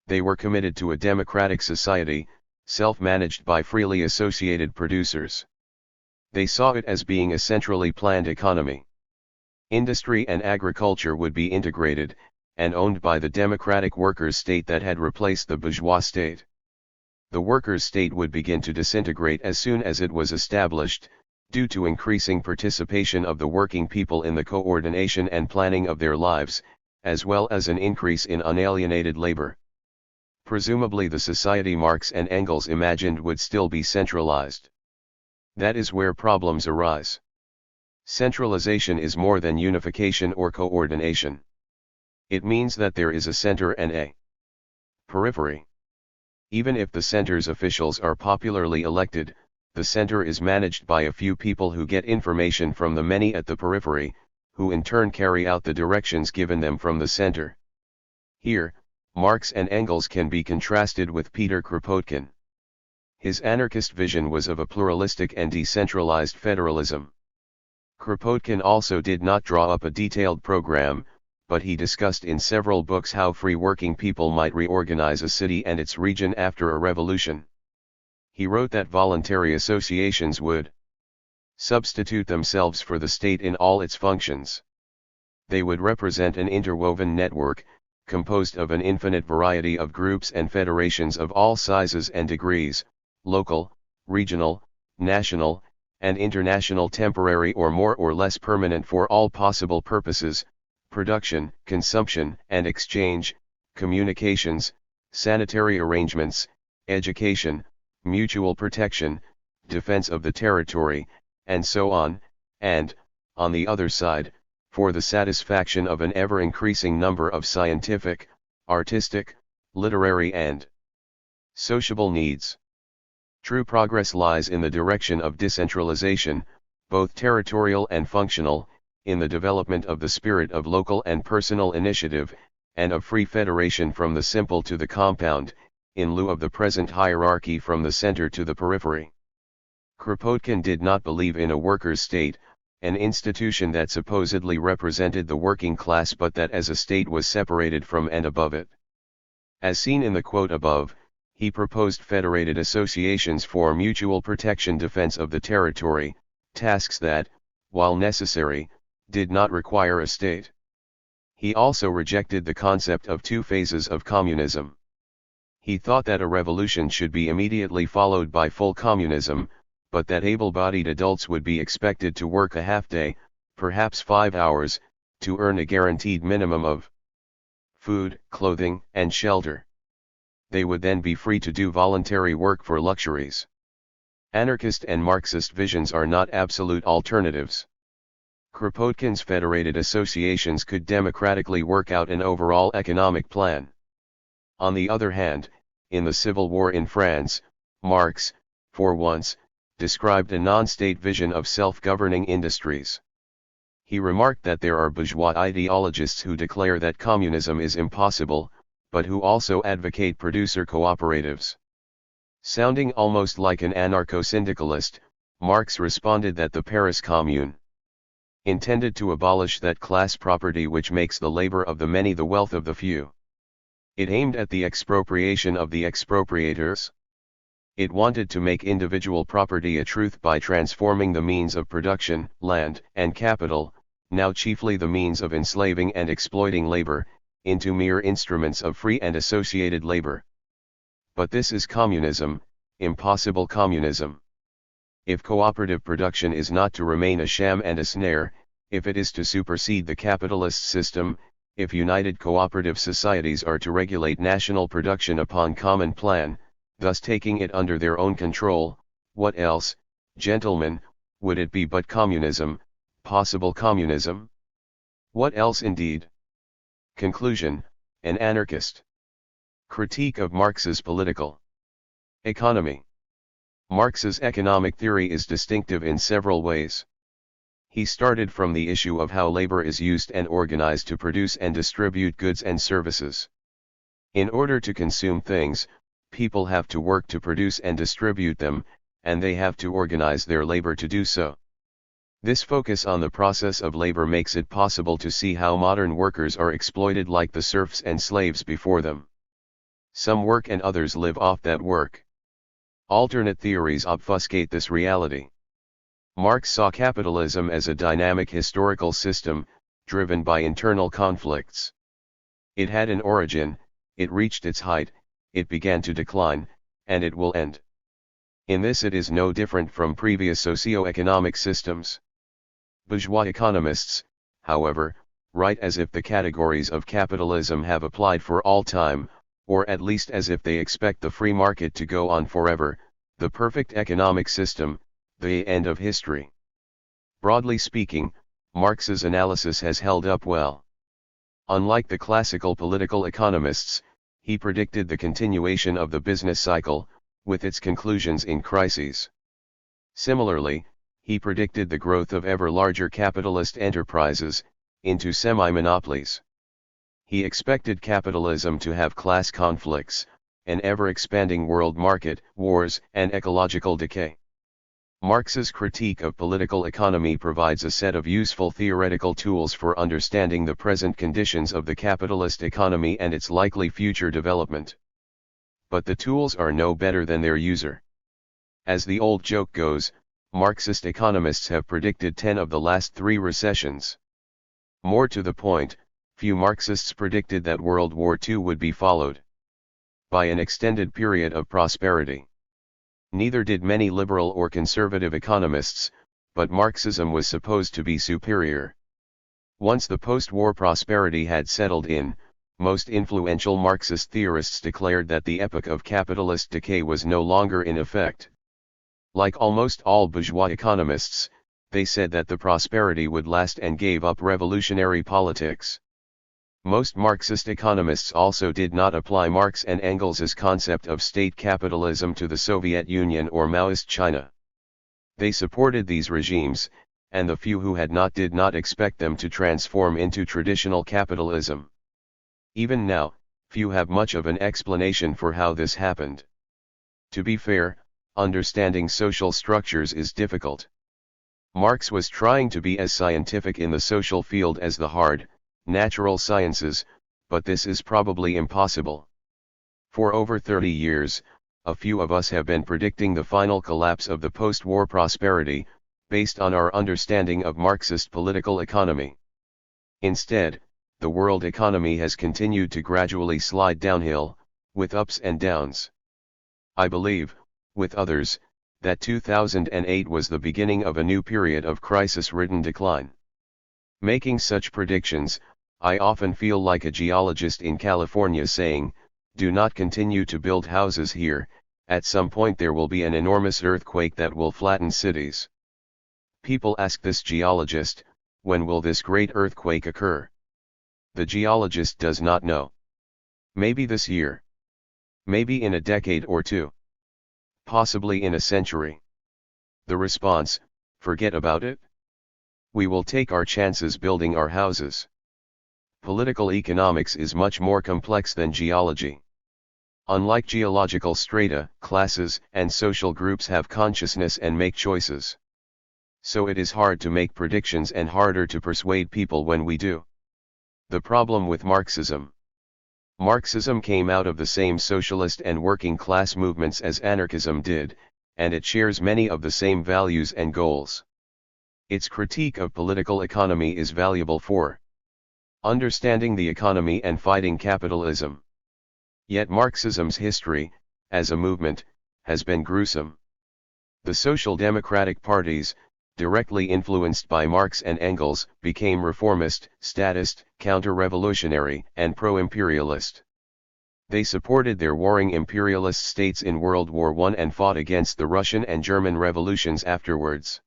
They were committed to a democratic society, self-managed by freely associated producers. They saw it as being a centrally planned economy. Industry and agriculture would be integrated, and owned by the democratic workers' state that had replaced the bourgeois state. The workers' state would begin to disintegrate as soon as it was established, due to increasing participation of the working people in the coordination and planning of their lives, as well as an increase in unalienated labor. Presumably the society Marx and Engels imagined would still be centralized. That is where problems arise. Centralization is more than unification or coordination. It means that there is a center and a periphery. Even if the center's officials are popularly elected, the center is managed by a few people who get information from the many at the periphery, who in turn carry out the directions given them from the center. Here, Marx and Engels can be contrasted with Peter Kropotkin. His anarchist vision was of a pluralistic and decentralized federalism. Kropotkin also did not draw up a detailed program, but he discussed in several books how free working people might reorganize a city and its region after a revolution. He wrote that voluntary associations would substitute themselves for the state in all its functions. They would represent an interwoven network, composed of an infinite variety of groups and federations of all sizes and degrees, local, regional, national, and international, temporary or more or less permanent for all possible purposes: production, consumption and exchange, communications, sanitary arrangements, education, mutual protection, defense of the territory, and so on, and, on the other side, for the satisfaction of an ever-increasing number of scientific, artistic, literary and sociable needs. True progress lies in the direction of decentralization, both territorial and functional, in the development of the spirit of local and personal initiative, and of free federation from the simple to the compound, in lieu of the present hierarchy from the center to the periphery. Kropotkin did not believe in a workers' state, an institution that supposedly represented the working class but that as a state was separated from and above it. As seen in the quote above, he proposed federated associations for mutual protection, defense of the territory, tasks that, while necessary, did not require a state. He also rejected the concept of two phases of communism. He thought that a revolution should be immediately followed by full communism, but that able-bodied adults would be expected to work a half-day, perhaps 5 hours, to earn a guaranteed minimum of food, clothing, and shelter. They would then be free to do voluntary work for luxuries. Anarchist and Marxist visions are not absolute alternatives. Kropotkin's federated associations could democratically work out an overall economic plan. On the other hand, in the Civil War in France, Marx, for once, described a non-state vision of self-governing industries. He remarked that there are bourgeois ideologists who declare that communism is impossible, but who also advocate producer cooperatives. Sounding almost like an anarcho-syndicalist, Marx responded that the Paris Commune intended to abolish that class property which makes the labor of the many the wealth of the few. It aimed at the expropriation of the expropriators. It wanted to make individual property a truth by transforming the means of production, land and capital, now chiefly the means of enslaving and exploiting labor, into mere instruments of free and associated labor. But this is communism, impossible communism. If cooperative production is not to remain a sham and a snare, if it is to supersede the capitalist system, if united cooperative societies are to regulate national production upon common plan, thus taking it under their own control, what else, gentlemen, would it be but communism, possible communism? What else indeed? Conclusion: an anarchist. Critique of Marx's political economy. Marx's economic theory is distinctive in several ways. He started from the issue of how labor is used and organized to produce and distribute goods and services. In order to consume things, people have to work to produce and distribute them, and they have to organize their labor to do so. This focus on the process of labor makes it possible to see how modern workers are exploited like the serfs and slaves before them. Some work and others live off that work. Alternate theories obfuscate this reality. Marx saw capitalism as a dynamic historical system, driven by internal conflicts. It had an origin, it reached its height, it began to decline, and it will end. In this it is no different from previous socio-economic systems. Bourgeois economists, however, write as if the categories of capitalism have applied for all time, or at least as if they expect the free market to go on forever, the perfect economic system, the end of history. Broadly speaking, Marx's analysis has held up well. Unlike the classical political economists, he predicted the continuation of the business cycle, with its conclusions in crises. Similarly, he predicted the growth of ever larger capitalist enterprises, into semi-monopolies. He expected capitalism to have class conflicts, an ever-expanding world market, wars, and ecological decay. Marx's critique of political economy provides a set of useful theoretical tools for understanding the present conditions of the capitalist economy and its likely future development. But the tools are no better than their user. As the old joke goes, Marxist economists have predicted 10 of the last 3 recessions. More to the point, few Marxists predicted that World War II would be followed by an extended period of prosperity. Neither did many liberal or conservative economists, but Marxism was supposed to be superior. Once the post-war prosperity had settled in, most influential Marxist theorists declared that the epoch of capitalist decay was no longer in effect. Like almost all bourgeois economists, they said that the prosperity would last and gave up revolutionary politics. Most Marxist economists also did not apply Marx and Engels' concept of state capitalism to the Soviet Union or Maoist China. They supported these regimes, and the few who had not did not expect them to transform into traditional capitalism. Even now, few have much of an explanation for how this happened. To be fair, understanding social structures is difficult. Marx was trying to be as scientific in the social field as the hard, natural sciences, but this is probably impossible. For over 30 years, a few of us have been predicting the final collapse of the post-war prosperity, based on our understanding of Marxist political economy. Instead, the world economy has continued to gradually slide downhill, with ups and downs. I believe, with others, that 2008 was the beginning of a new period of crisis-ridden decline. Making such predictions, I often feel like a geologist in California saying, "Do not continue to build houses here, at some point there will be an enormous earthquake that will flatten cities." People ask this geologist, when will this great earthquake occur? The geologist does not know. Maybe this year. Maybe in a decade or two. Possibly in a century. The response, forget about it. We will take our chances building our houses. Political economics is much more complex than geology. Unlike geological strata, classes and social groups have consciousness and make choices. So it is hard to make predictions and harder to persuade people when we do. The problem with Marxism. Marxism came out of the same socialist and working class movements as anarchism did, and it shares many of the same values and goals. Its critique of political economy is valuable for understanding the economy and fighting capitalism. Yet Marxism's history, as a movement, has been gruesome. The social democratic parties, directly influenced by Marx and Engels, became reformist, statist, counter-revolutionary, and pro-imperialist. They supported their warring imperialist states in World War I and fought against the Russian and German revolutions afterwards.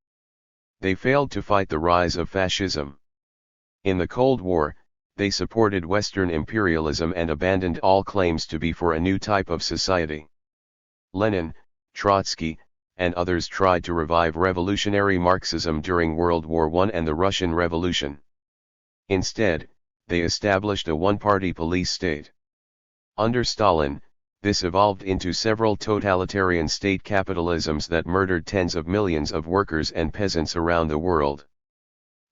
They failed to fight the rise of fascism. In the Cold War, they supported Western imperialism and abandoned all claims to be for a new type of society. Lenin, Trotsky, and others tried to revive revolutionary Marxism during World War I and the Russian Revolution. Instead, they established a one-party police state. Under Stalin, this evolved into several totalitarian state capitalisms that murdered tens of millions of workers and peasants around the world.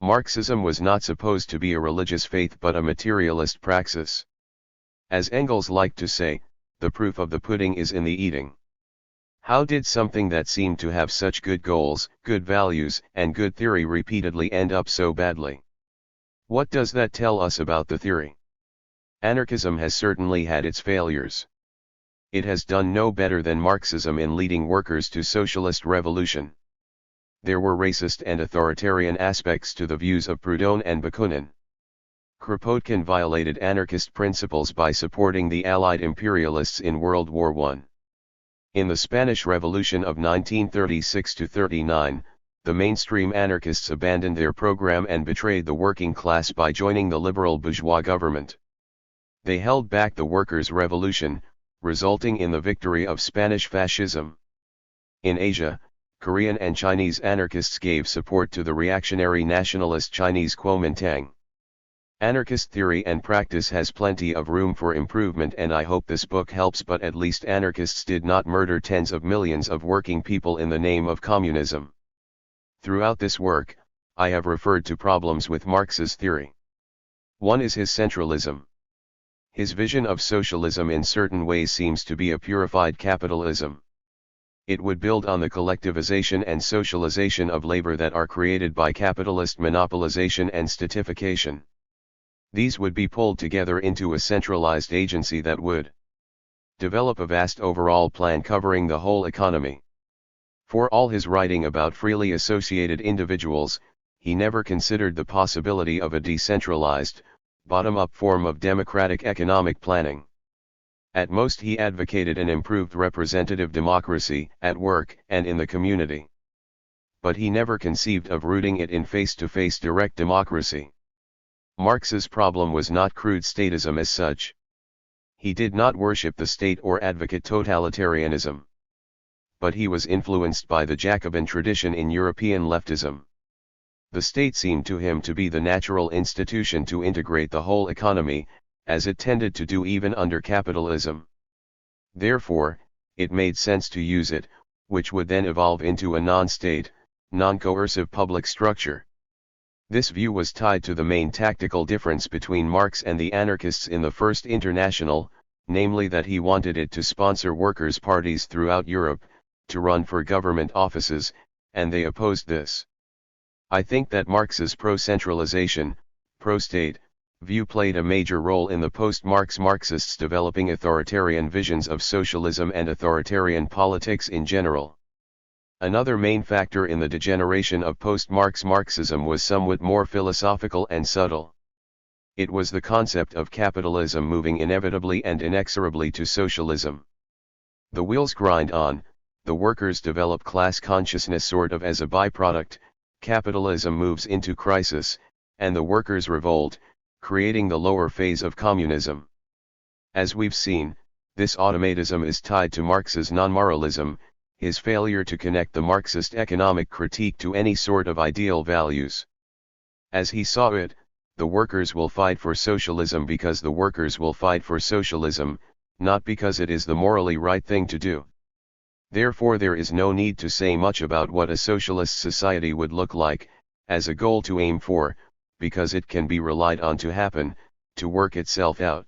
Marxism was not supposed to be a religious faith but a materialist praxis. As Engels liked to say, the proof of the pudding is in the eating. How did something that seemed to have such good goals, good values, and good theory repeatedly end up so badly? What does that tell us about the theory? Anarchism has certainly had its failures. It has done no better than Marxism in leading workers to socialist revolution. There were racist and authoritarian aspects to the views of Proudhon and Bakunin. Kropotkin violated anarchist principles by supporting the Allied imperialists in World War I. In the Spanish Revolution of 1936–39, the mainstream anarchists abandoned their program and betrayed the working class by joining the liberal bourgeois government. They held back the workers' revolution, resulting in the victory of Spanish fascism. In Asia, Korean and Chinese anarchists gave support to the reactionary nationalist Chinese Kuomintang. Anarchist theory and practice has plenty of room for improvement, and I hope this book helps, but at least anarchists did not murder tens of millions of working people in the name of communism. Throughout this work, I have referred to problems with Marx's theory. One is his centralism. His vision of socialism in certain ways seems to be a purified capitalism. It would build on the collectivization and socialization of labor that are created by capitalist monopolization and statification. These would be pulled together into a centralized agency that would develop a vast overall plan covering the whole economy. For all his writing about freely associated individuals, he never considered the possibility of a decentralized, bottom-up form of democratic economic planning. At most he advocated an improved representative democracy, at work and in the community. But he never conceived of rooting it in face-to-face direct democracy. Marx's problem was not crude statism as such. He did not worship the state or advocate totalitarianism. But he was influenced by the Jacobin tradition in European leftism. The state seemed to him to be the natural institution to integrate the whole economy, as it tended to do even under capitalism. Therefore, it made sense to use it, which would then evolve into a non-state, non-coercive public structure. This view was tied to the main tactical difference between Marx and the anarchists in the First International, namely that he wanted it to sponsor workers' parties throughout Europe, to run for government offices, and they opposed this. I think that Marx's pro-centralization, pro-state, view played a major role in the post-Marx Marxists developing authoritarian visions of socialism and authoritarian politics in general. Another main factor in the degeneration of post-Marx Marxism was somewhat more philosophical and subtle. It was the concept of capitalism moving inevitably and inexorably to socialism. The wheels grind on, the workers develop class consciousness sort of as a byproduct, capitalism moves into crisis, and the workers revolt, creating the lower phase of communism. As we've seen, this automatism is tied to Marx's non-moralism, his failure to connect the Marxist economic critique to any sort of ideal values. As he saw it, the workers will fight for socialism because the workers will fight for socialism, not because it is the morally right thing to do. Therefore there is no need to say much about what a socialist society would look like, as a goal to aim for, because it can be relied on to happen, to work itself out.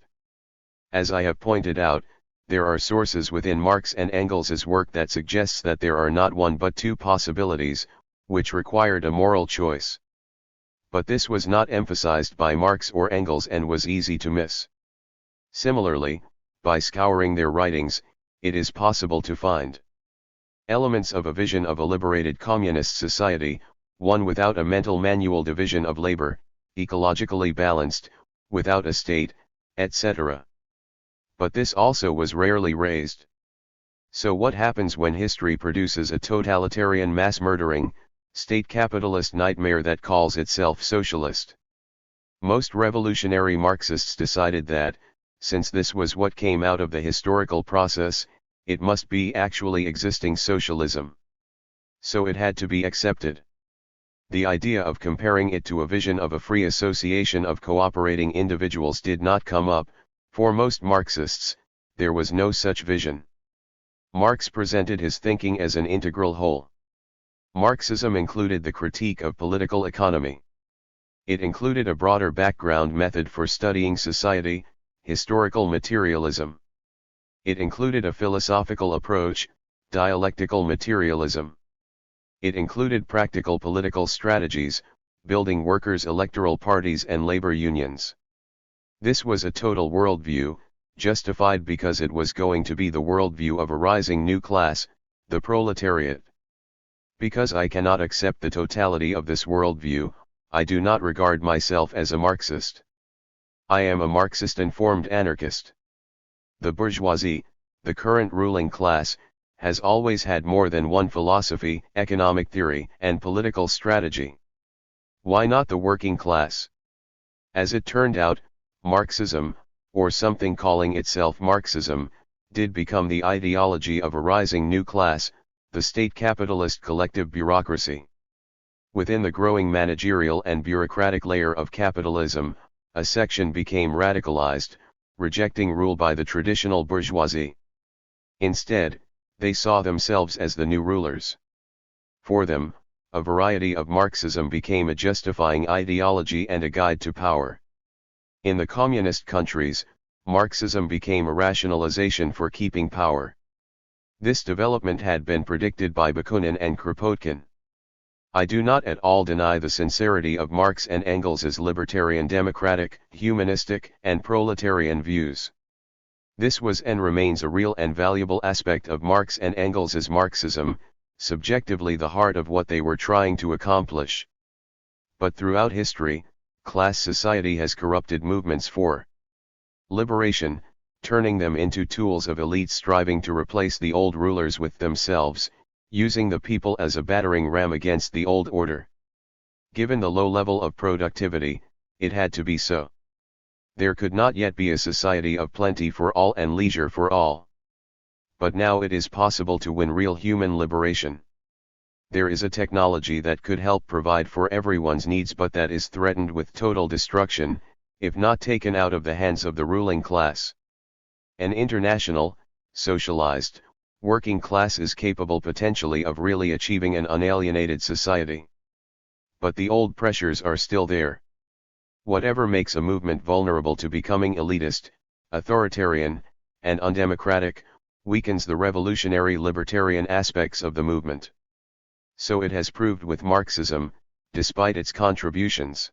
As I have pointed out, there are sources within Marx and Engels' work that suggests that there are not one but two possibilities, which required a moral choice. But this was not emphasized by Marx or Engels and was easy to miss. Similarly, by scouring their writings, it is possible to find elements of a vision of a liberated communist society, one without a mental manual division of labor, ecologically balanced, without a state, etc. But this also was rarely raised. So what happens when history produces a totalitarian mass-murdering, state capitalist nightmare that calls itself socialist? Most revolutionary Marxists decided that, since this was what came out of the historical process, it must be actually existing socialism. So it had to be accepted. The idea of comparing it to a vision of a free association of cooperating individuals did not come up. For most Marxists, there was no such vision. Marx presented his thinking as an integral whole. Marxism included the critique of political economy. It included a broader background method for studying society, historical materialism. It included a philosophical approach, Dialectical materialism. It included practical political strategies, building workers' electoral parties and labor unions. This was a total worldview, justified because it was going to be the worldview of a rising new class, the proletariat. Because I cannot accept the totality of this worldview, I do not regard myself as a Marxist. I am a Marxist-informed anarchist. The bourgeoisie, the current ruling class, has always had more than one philosophy, economic theory, and political strategy. Why not the working class? As it turned out, Marxism, or something calling itself Marxism, did become the ideology of a rising new class, the state capitalist collective bureaucracy. Within the growing managerial and bureaucratic layer of capitalism, a section became radicalized, rejecting rule by the traditional bourgeoisie. Instead, they saw themselves as the new rulers. For them, a variety of Marxism became a justifying ideology and a guide to power. In the communist countries, Marxism became a rationalization for keeping power. This development had been predicted by Bakunin and Kropotkin. I do not at all deny the sincerity of Marx and Engels' libertarian democratic, humanistic, and proletarian views. This was and remains a real and valuable aspect of Marx and Engels' Marxism, subjectively the heart of what they were trying to accomplish. But throughout history, class society has corrupted movements for liberation, turning them into tools of elites striving to replace the old rulers with themselves, using the people as a battering ram against the old order. Given the low level of productivity, it had to be so. There could not yet be a society of plenty for all and leisure for all. But now it is possible to win real human liberation. There is a technology that could help provide for everyone's needs, but that is threatened with total destruction, if not taken out of the hands of the ruling class. An international, socialized, working class is capable potentially of really achieving an unalienated society. But the old pressures are still there. Whatever makes a movement vulnerable to becoming elitist, authoritarian, and undemocratic, weakens the revolutionary libertarian aspects of the movement. So it has proved with Marxism, despite its contributions.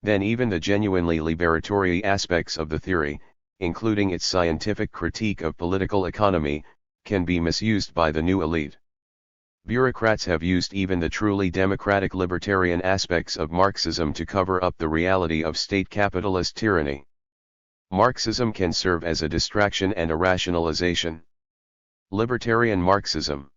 Then even the genuinely liberatory aspects of the theory, including its scientific critique of political economy, can be misused by the new elite. Bureaucrats have used even the truly democratic libertarian aspects of Marxism to cover up the reality of state capitalist tyranny. Marxism can serve as a distraction and a rationalization. Libertarian Marxism.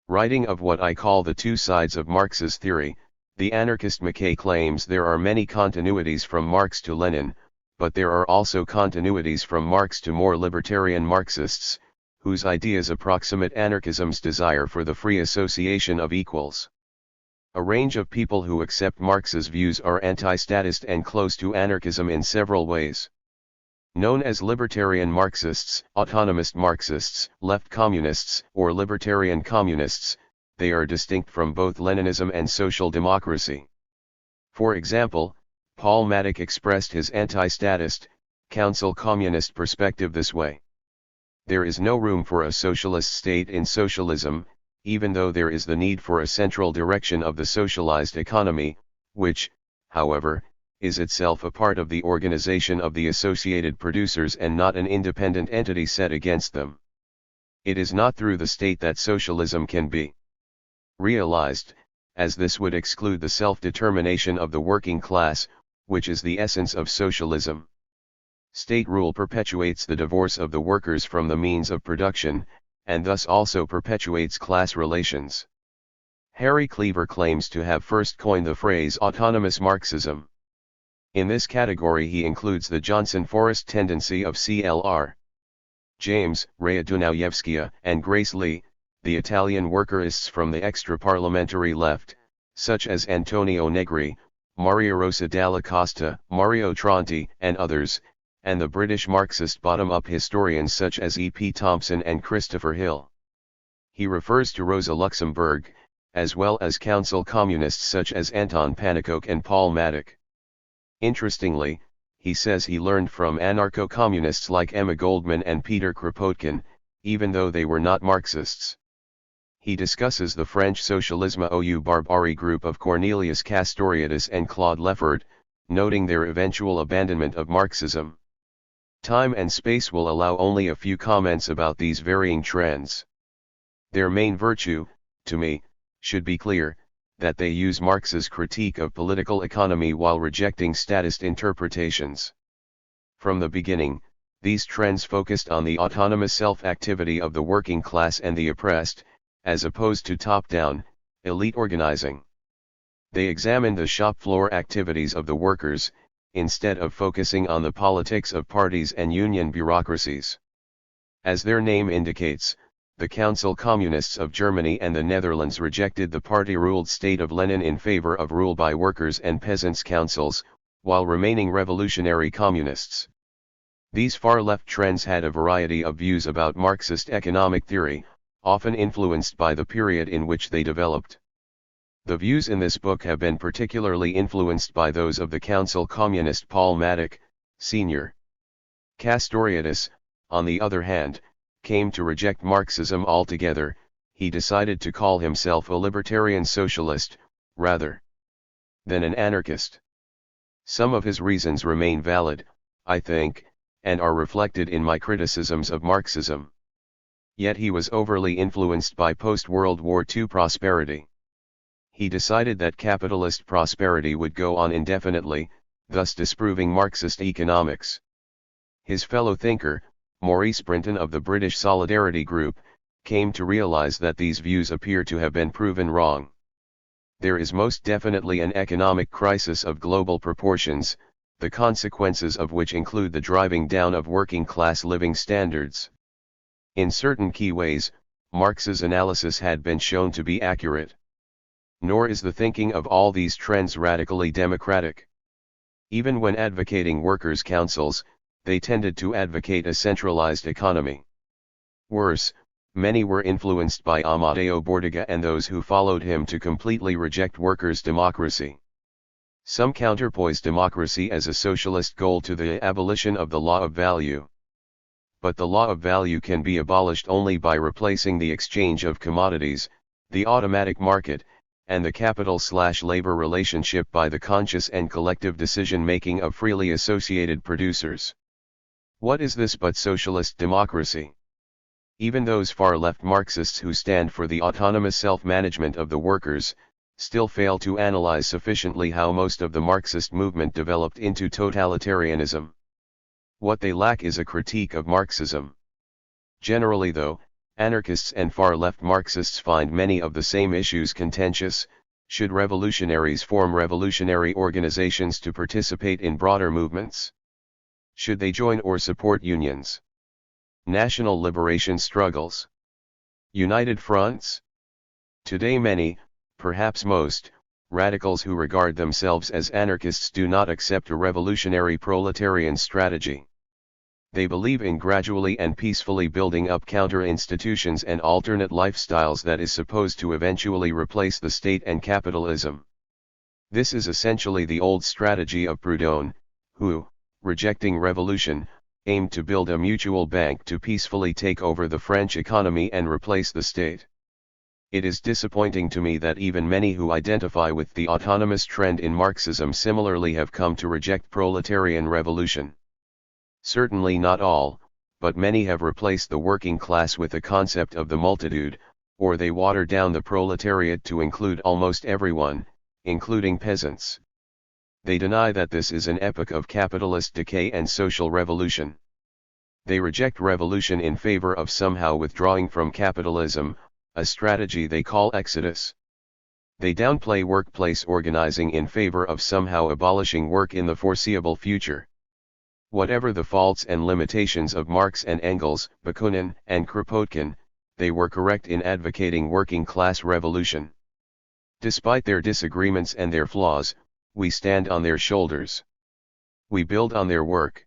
Writing of what I call the two sides of Marx's theory, the anarchist Mackay claims there are many continuities from Marx to Lenin, but there are also continuities from Marx to more libertarian Marxists, whose ideas approximate anarchism's desire for the free association of equals. A range of people who accept Marx's views are anti-statist and close to anarchism in several ways. Known as libertarian Marxists, autonomist Marxists, left communists, or libertarian communists, they are distinct from both Leninism and social democracy. For example, Paul Maddock expressed his anti-statist, council communist perspective this way. There is no room for a socialist state in socialism, even though there is the need for a central direction of the socialized economy, which, however, is itself a part of the organization of the associated producers and not an independent entity set against them. It is not through the state that socialism can be realized, as this would exclude the self-determination of the working class, which is the essence of socialism. State rule perpetuates the divorce of the workers from the means of production, and thus also perpetuates class relations. Harry Cleaver claims to have first coined the phrase autonomous Marxism. In this category he includes the Johnson-Forrest tendency of CLR. James, Rhea Dunajewska, and Grace Lee, the Italian workerists from the extra-parliamentary left, such as Antonio Negri, Maria Rosa Dalla Costa, Mario Tronti, and others, and the British Marxist bottom-up historians such as E. P. Thompson and Christopher Hill. He refers to Rosa Luxemburg, as well as council communists such as Anton Pannekoek and Paul Maddock. Interestingly, he says he learned from anarcho-communists like Emma Goldman and Peter Kropotkin, even though they were not Marxists. He discusses the French Socialisme ou Barbarie group of Cornelius Castoriadis and Claude Lefort, noting their eventual abandonment of Marxism. Time and space will allow only a few comments about these varying trends. Their main virtue, to me, should be clear, that they use Marx's critique of political economy while rejecting statist interpretations. From the beginning, these trends focused on the autonomous self-activity of the working class and the oppressed, as opposed to top-down, elite organizing. They examined the shop floor activities of the workers, instead of focusing on the politics of parties and union bureaucracies. As their name indicates, the Council Communists of Germany and the Netherlands rejected the party-ruled state of Lenin in favor of rule by workers' and peasants' councils, while remaining revolutionary communists. These far-left trends had a variety of views about Marxist economic theory, often influenced by the period in which they developed. The views in this book have been particularly influenced by those of the Council Communist Paul Maddock, Sr. Castoriadis, on the other hand, came to reject Marxism altogether. He decided to call himself a libertarian socialist, rather than an anarchist. Some of his reasons remain valid, I think, and are reflected in my criticisms of Marxism. Yet he was overly influenced by post-World War II prosperity. He decided that capitalist prosperity would go on indefinitely, thus disproving Marxist economics. His fellow thinker, Maurice Brinton of the British Solidarity Group, came to realize that these views appear to have been proven wrong. There is most definitely an economic crisis of global proportions, the consequences of which include the driving down of working-class living standards. In certain key ways, Marx's analysis had been shown to be accurate. Nor is the thinking of all these trends radically democratic. Even when advocating workers' councils, they tended to advocate a centralized economy. Worse, many were influenced by Amadeo Bordiga and those who followed him to completely reject workers' democracy. Some counterpoise democracy as a socialist goal to the abolition of the law of value. But the law of value can be abolished only by replacing the exchange of commodities, the automatic market, and the capital/labor relationship by the conscious and collective decision-making of freely associated producers. What is this but socialist democracy? Even those far-left Marxists who stand for the autonomous self-management of the workers, still fail to analyze sufficiently how most of the Marxist movement developed into totalitarianism. What they lack is a critique of Marxism. Generally though, anarchists and far-left Marxists find many of the same issues contentious. Should revolutionaries form revolutionary organizations to participate in broader movements? Should they join or support unions? National liberation struggles? United fronts? Today many, perhaps most, radicals who regard themselves as anarchists do not accept a revolutionary proletarian strategy. They believe in gradually and peacefully building up counter-institutions and alternate lifestyles that is supposed to eventually replace the state and capitalism. This is essentially the old strategy of Proudhon, who, rejecting revolution, aimed to build a mutual bank to peacefully take over the French economy and replace the state. It is disappointing to me that even many who identify with the autonomous trend in Marxism similarly have come to reject proletarian revolution. Certainly not all, but many have replaced the working class with the concept of the multitude, or they water down the proletariat to include almost everyone, including peasants. They deny that this is an epoch of capitalist decay and social revolution. They reject revolution in favor of somehow withdrawing from capitalism, a strategy they call exodus. They downplay workplace organizing in favor of somehow abolishing work in the foreseeable future. Whatever the faults and limitations of Marx and Engels, Bakunin and Kropotkin, they were correct in advocating working-class revolution. Despite their disagreements and their flaws, we stand on their shoulders. We build on their work.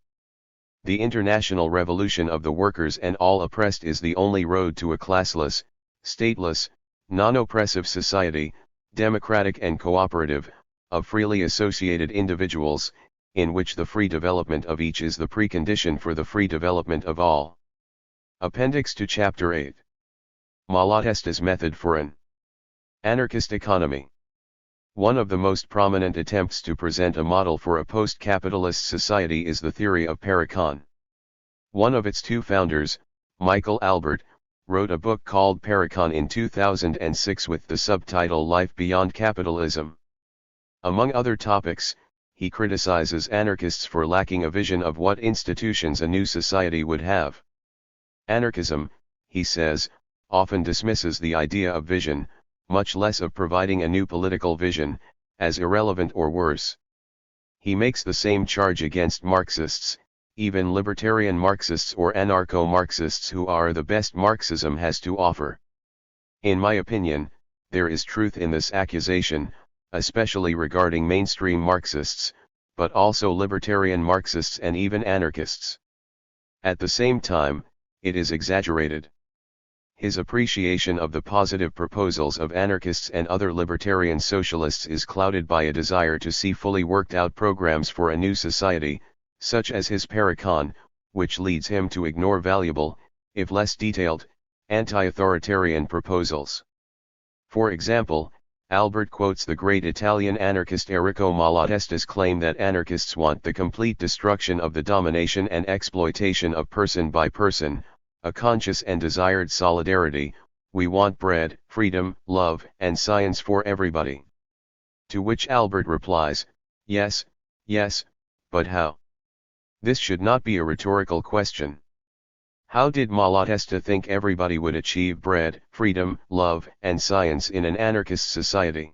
The international revolution of the workers and all oppressed is the only road to a classless, stateless, non-oppressive society, democratic and cooperative, of freely associated individuals, in which the free development of each is the precondition for the free development of all. Appendix to Chapter 8. Malatesta's method for an anarchist economy. One of the most prominent attempts to present a model for a post-capitalist society is the theory of Parecon. One of its two founders, Michael Albert, wrote a book called Parecon in 2006 with the subtitle Life Beyond Capitalism. Among other topics, he criticizes anarchists for lacking a vision of what institutions a new society would have. Anarchism, he says, often dismisses the idea of vision, much less of providing a new political vision, as irrelevant or worse. He makes the same charge against Marxists, even libertarian Marxists or anarcho-Marxists, who are the best Marxism has to offer. In my opinion, there is truth in this accusation, especially regarding mainstream Marxists, but also libertarian Marxists and even anarchists. At the same time, it is exaggerated. His appreciation of the positive proposals of anarchists and other libertarian socialists is clouded by a desire to see fully worked out programs for a new society, such as his Parecon, which leads him to ignore valuable, if less detailed, anti-authoritarian proposals. For example, Albert quotes the great Italian anarchist Enrico Malatesta's claim that anarchists want the complete destruction of the domination and exploitation of person by person, a conscious and desired solidarity. We want bread, freedom, love, and science for everybody. To which Albert replies, yes, yes, but how? This should not be a rhetorical question. How did Malatesta think everybody would achieve bread, freedom, love, and science in an anarchist society?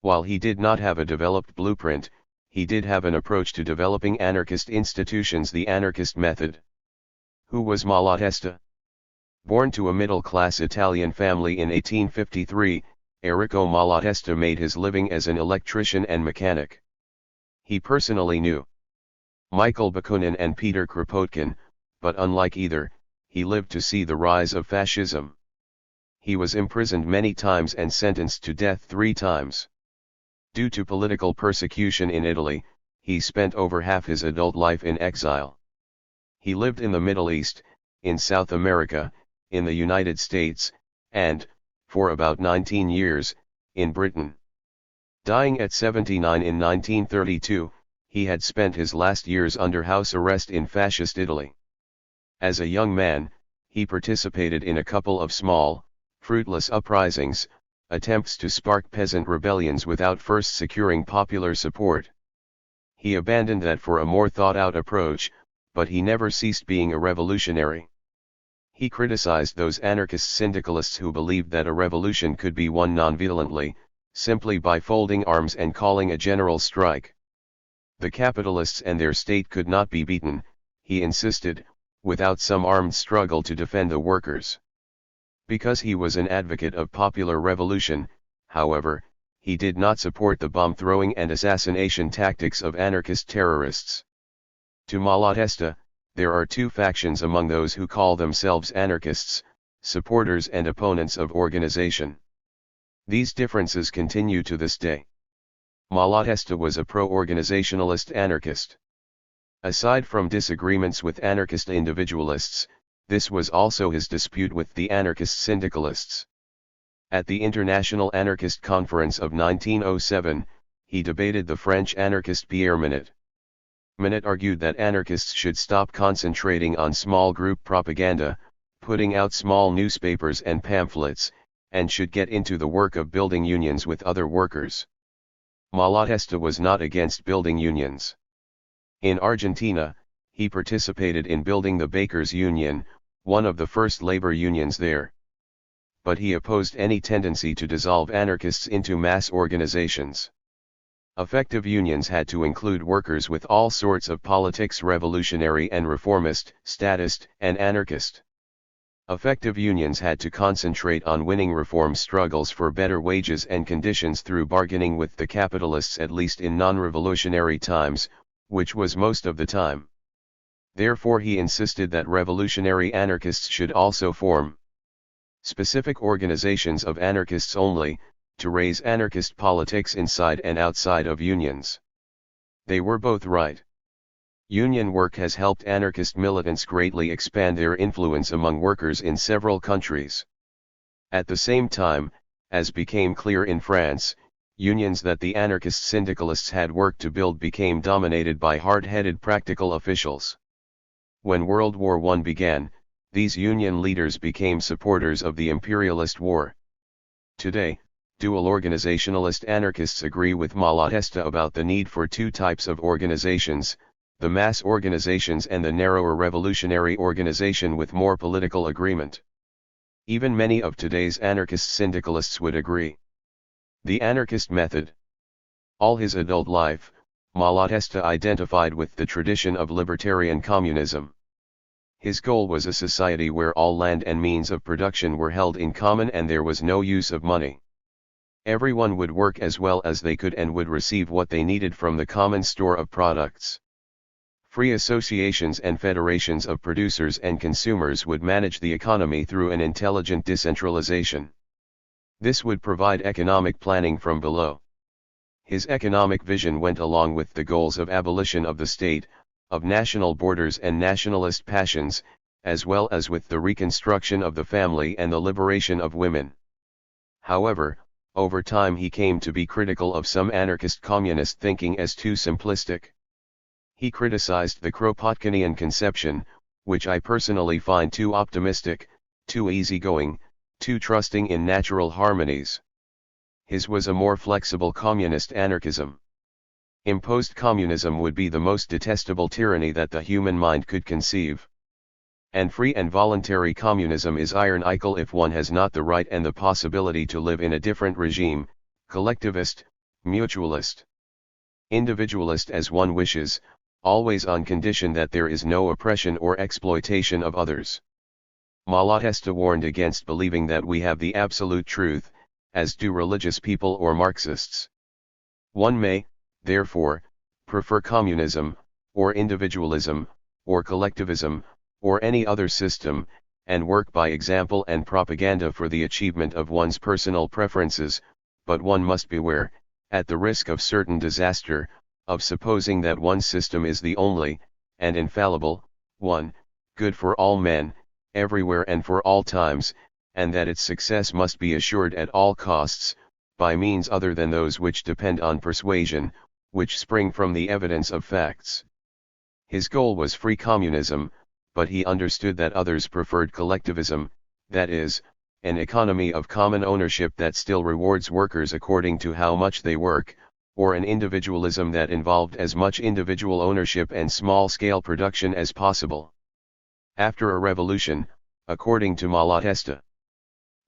While he did not have a developed blueprint, he did have an approach to developing anarchist institutions, the anarchist method. Who was Malatesta? Born to a middle-class Italian family in 1853, Enrico Malatesta made his living as an electrician and mechanic. He personally knew Michael Bakunin and Peter Kropotkin, but unlike either, he lived to see the rise of fascism. He was imprisoned many times and sentenced to death 3 times. Due to political persecution in Italy, he spent over half his adult life in exile. He lived in the Middle East, in South America, in the United States, and, for about 19 years, in Britain. Dying at 79 in 1932, he had spent his last years under house arrest in fascist Italy. As a young man, he participated in a couple of small, fruitless uprisings, attempts to spark peasant rebellions without first securing popular support. He abandoned that for a more thought-out approach, but he never ceased being a revolutionary. He criticized those anarchist syndicalists who believed that a revolution could be won non-violently, simply by folding arms and calling a general strike. The capitalists and their state could not be beaten, he insisted, without some armed struggle to defend the workers. Because he was an advocate of popular revolution, however, he did not support the bomb-throwing and assassination tactics of anarchist terrorists. To Malatesta, there are 2 factions among those who call themselves anarchists, supporters and opponents of organization. These differences continue to this day. Malatesta was a pro-organizationalist anarchist. Aside from disagreements with anarchist individualists, this was also his dispute with the anarchist syndicalists. At the International Anarchist Conference of 1907, he debated the French anarchist Pierre Minette. Minette argued that anarchists should stop concentrating on small group propaganda, putting out small newspapers and pamphlets, and should get into the work of building unions with other workers. Malatesta was not against building unions. In Argentina, he participated in building the Bakers' Union, one of the first labor unions there. But he opposed any tendency to dissolve anarchists into mass organizations. Effective unions had to include workers with all sorts of politics, revolutionary and reformist, statist, and anarchist. Effective unions had to concentrate on winning reform struggles for better wages and conditions through bargaining with the capitalists, at least in non-revolutionary times, which was most of the time. Therefore he insisted that revolutionary anarchists should also form specific organizations of anarchists only, to raise anarchist politics inside and outside of unions. They were both right. Union work has helped anarchist militants greatly expand their influence among workers in several countries. At the same time, as became clear in France, unions that the anarchist syndicalists had worked to build became dominated by hard-headed practical officials. When World War I began, these union leaders became supporters of the imperialist war. Today, dual organizationalist anarchists agree with Malatesta about the need for two types of organizations, the mass organizations and the narrower revolutionary organization with more political agreement. Even many of today's anarchist syndicalists would agree. The anarchist method. All his adult life, Malatesta identified with the tradition of libertarian communism. His goal was a society where all land and means of production were held in common and there was no use of money. Everyone would work as well as they could and would receive what they needed from the common store of products. Free associations and federations of producers and consumers would manage the economy through an intelligent decentralization. This would provide economic planning from below. His economic vision went along with the goals of abolition of the state, of national borders and nationalist passions, as well as with the reconstruction of the family and the liberation of women. However, over time he came to be critical of some anarchist communist thinking as too simplistic. He criticized the Kropotkinian conception, which I personally find too optimistic, too easygoing, too trusting in natural harmonies. His was a more flexible communist anarchism. Imposed communism would be the most detestable tyranny that the human mind could conceive. And free and voluntary communism is ironical if one has not the right and the possibility to live in a different regime, collectivist, mutualist, individualist as one wishes, always on condition that there is no oppression or exploitation of others. Malatesta warned against believing that we have the absolute truth, as do religious people or Marxists. One may, therefore, prefer communism, or individualism, or collectivism, or any other system, and work by example and propaganda for the achievement of one's personal preferences, but one must beware, at the risk of certain disaster, of supposing that one system is the only, and infallible, one, good for all men, everywhere and for all times, and that its success must be assured at all costs, by means other than those which depend on persuasion, which spring from the evidence of facts. His goal was free communism, but he understood that others preferred collectivism, that is, an economy of common ownership that still rewards workers according to how much they work, or an individualism that involved as much individual ownership and small-scale production as possible. After a revolution, according to Malatesta,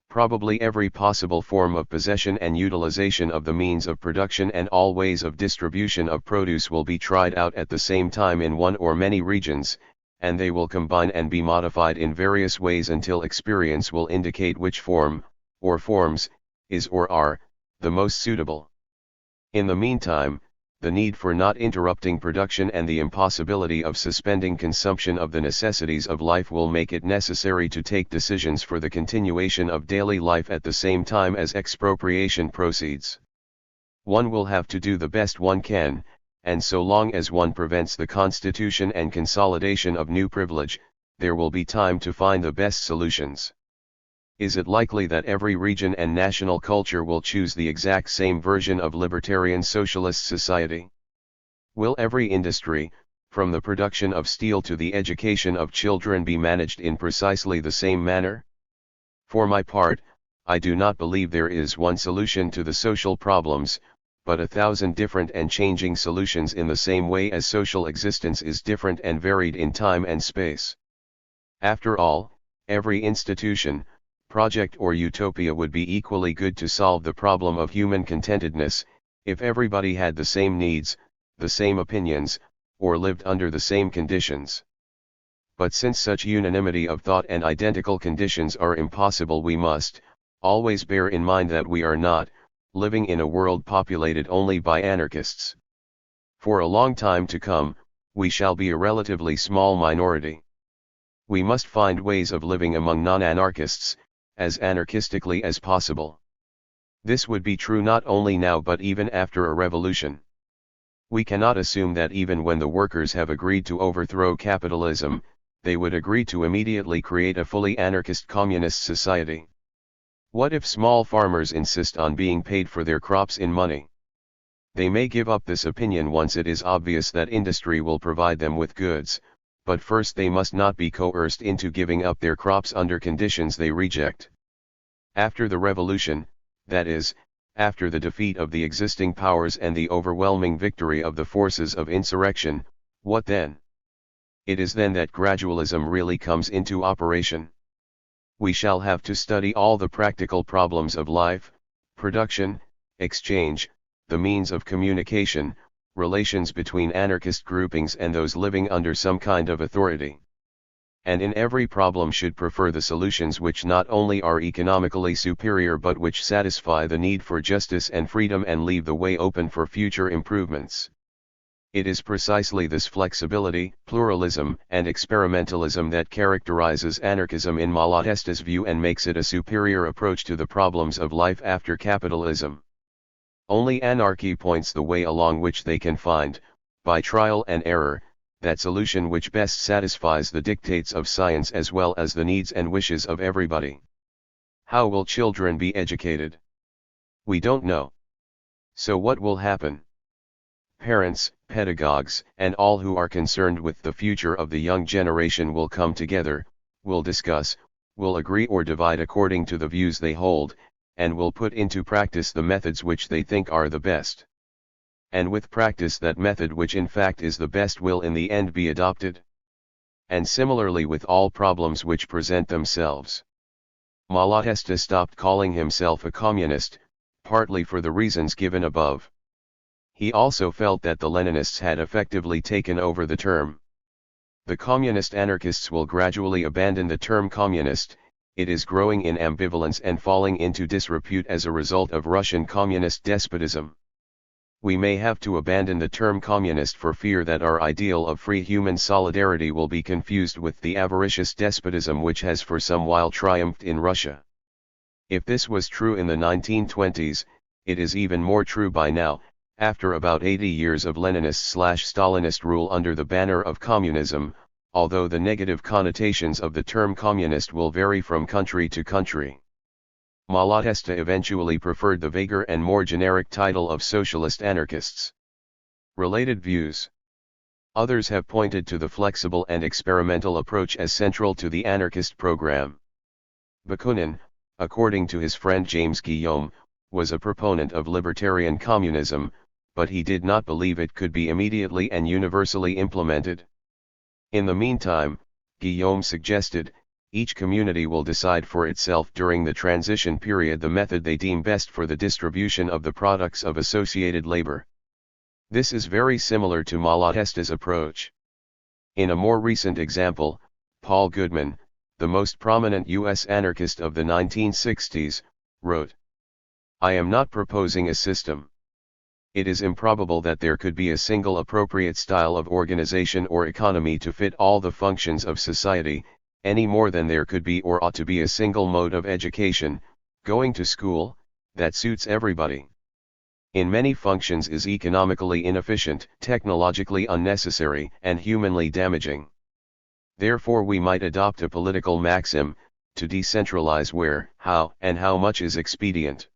probably every possible form of possession and utilization of the means of production and all ways of distribution of produce will be tried out at the same time in one or many regions, and they will combine and be modified in various ways until experience will indicate which form, or forms, is or are, the most suitable. In the meantime, the need for not interrupting production and the impossibility of suspending consumption of the necessities of life will make it necessary to take decisions for the continuation of daily life at the same time as expropriation proceeds. One will have to do the best one can, and so long as one prevents the constitution and consolidation of new privilege, there will be time to find the best solutions. Is it likely that every region and national culture will choose the exact same version of libertarian socialist society? Will every industry, from the production of steel to the education of children, be managed in precisely the same manner? For my part, I do not believe there is one solution to the social problems, but 1,000 different and changing solutions in the same way as social existence is different and varied in time and space. After all, every institution, project or utopia would be equally good to solve the problem of human contentedness, if everybody had the same needs, the same opinions, or lived under the same conditions. But since such unanimity of thought and identical conditions are impossible, we must always bear in mind that we are not living in a world populated only by anarchists. For a long time to come, we shall be a relatively small minority. We must find ways of living among non-anarchists, as anarchistically as possible. This would be true not only now but even after a revolution. We cannot assume that even when the workers have agreed to overthrow capitalism, they would agree to immediately create a fully anarchist communist society. What if small farmers insist on being paid for their crops in money? They may give up this opinion once it is obvious that industry will provide them with goods, but first they must not be coerced into giving up their crops under conditions they reject. After the revolution, that is, after the defeat of the existing powers and the overwhelming victory of the forces of insurrection, what then? It is then that gradualism really comes into operation. We shall have to study all the practical problems of life, production, exchange, the means of communication, relations between anarchist groupings and those living under some kind of authority. And in every problem should prefer the solutions which not only are economically superior but which satisfy the need for justice and freedom and leave the way open for future improvements. It is precisely this flexibility, pluralism, and experimentalism that characterizes anarchism in Malatesta's view and makes it a superior approach to the problems of life after capitalism. Only anarchy points the way along which they can find, by trial and error, that solution which best satisfies the dictates of science as well as the needs and wishes of everybody. How will children be educated? We don't know. So what will happen? Parents, pedagogues, and all who are concerned with the future of the young generation will come together, will discuss, will agree or divide according to the views they hold, and will put into practice the methods which they think are the best. And with practice that method which in fact is the best will in the end be adopted. And similarly with all problems which present themselves. Malatesta stopped calling himself a communist, partly for the reasons given above. He also felt that the Leninists had effectively taken over the term. The communist anarchists will gradually abandon the term communist. It is growing in ambivalence and falling into disrepute as a result of Russian communist despotism. We may have to abandon the term communist for fear that our ideal of free human solidarity will be confused with the avaricious despotism which has for some while triumphed in Russia. If this was true in the 1920s, it is even more true by now, after about 80 years of Leninist/Stalinist rule under the banner of communism, although the negative connotations of the term communist will vary from country to country. Malatesta eventually preferred the vaguer and more generic title of socialist anarchists. Related views. Others have pointed to the flexible and experimental approach as central to the anarchist program. Bakunin, according to his friend James Guillaume, was a proponent of libertarian communism, but he did not believe it could be immediately and universally implemented. In the meantime, Guillaume suggested, each community will decide for itself during the transition period the method they deem best for the distribution of the products of associated labor. This is very similar to Malatesta's approach. In a more recent example, Paul Goodman, the most prominent U.S. anarchist of the 1960s, wrote, "I am not proposing a system. It is improbable that there could be a single appropriate style of organization or economy to fit all the functions of society, any more than there could be or ought to be a single mode of education, going to school, that suits everybody. In many functions is economically inefficient, technologically unnecessary, and humanly damaging. Therefore we might adopt a political maxim, to decentralize where, how, and how much is expedient.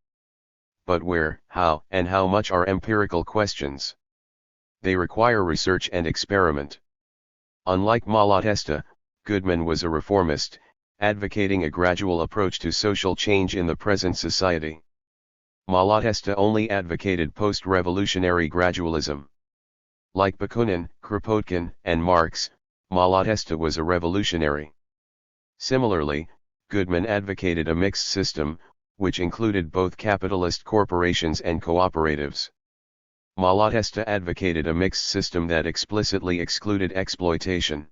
But where, how, and how much are empirical questions. They require research and experiment." Unlike Malatesta, Goodman was a reformist, advocating a gradual approach to social change in the present society. Malatesta only advocated post-revolutionary gradualism. Like Bakunin, Kropotkin, and Marx, Malatesta was a revolutionary. Similarly, Goodman advocated a mixed system, which included both capitalist corporations and cooperatives. Malatesta advocated a mixed system that explicitly excluded exploitation.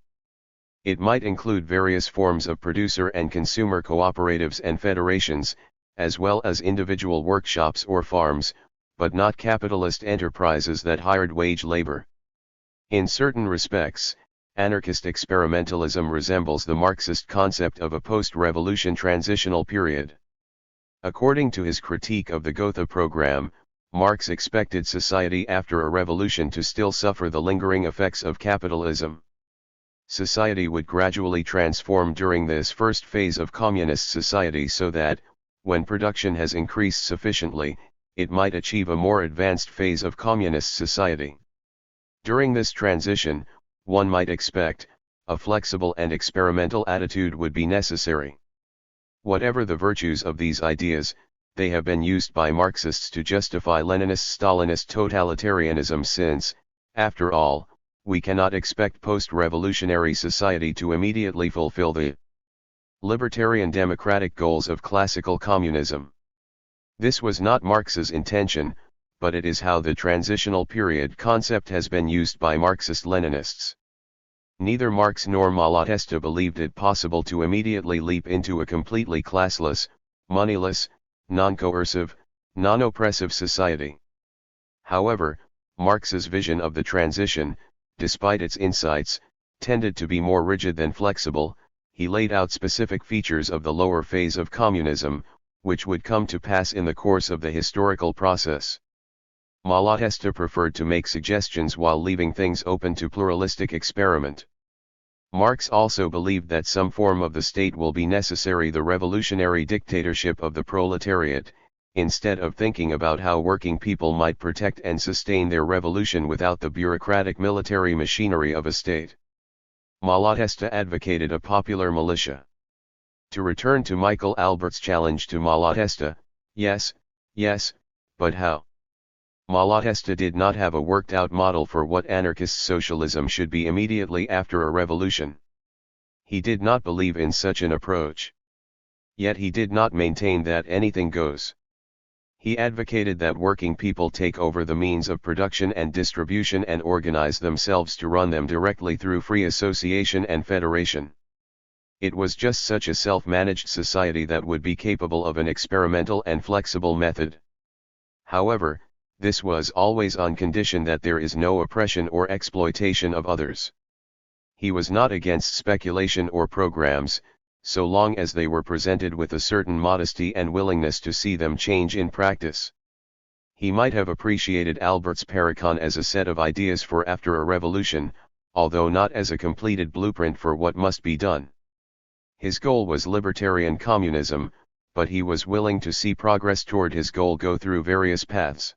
It might include various forms of producer and consumer cooperatives and federations, as well as individual workshops or farms, but not capitalist enterprises that hired wage labor. In certain respects, anarchist experimentalism resembles the Marxist concept of a post-revolution transitional period. According to his critique of the Gotha program, Marx expected society after a revolution to still suffer the lingering effects of capitalism. Society would gradually transform during this first phase of communist society so that, when production has increased sufficiently, it might achieve a more advanced phase of communist society. During this transition, one might expect, a flexible and experimental attitude would be necessary. Whatever the virtues of these ideas, they have been used by Marxists to justify Leninist-Stalinist totalitarianism since, after all, we cannot expect post-revolutionary society to immediately fulfill the libertarian democratic goals of classical communism. This was not Marx's intention, but it is how the transitional period concept has been used by Marxist-Leninists. Neither Marx nor Malatesta believed it possible to immediately leap into a completely classless, moneyless, non-coercive, non-oppressive society. However, Marx's vision of the transition, despite its insights, tended to be more rigid than flexible. He laid out specific features of the lower phase of communism, which would come to pass in the course of the historical process. Malatesta preferred to make suggestions while leaving things open to pluralistic experiment. Marx also believed that some form of the state will be necessary, the revolutionary dictatorship of the proletariat, instead of thinking about how working people might protect and sustain their revolution without the bureaucratic military machinery of a state. Malatesta advocated a popular militia. To return to Michael Albert's challenge to Malatesta, yes, but how? Malatesta did not have a worked-out model for what anarchist socialism should be immediately after a revolution. He did not believe in such an approach. Yet he did not maintain that anything goes. He advocated that working people take over the means of production and distribution and organize themselves to run them directly through free association and federation. It was just such a self-managed society that would be capable of an experimental and flexible method. However, this was always on condition that there is no oppression or exploitation of others. He was not against speculation or programs, so long as they were presented with a certain modesty and willingness to see them change in practice. He might have appreciated Albert's Paracon as a set of ideas for after a revolution, although not as a completed blueprint for what must be done. His goal was libertarian communism, but he was willing to see progress toward his goal go through various paths.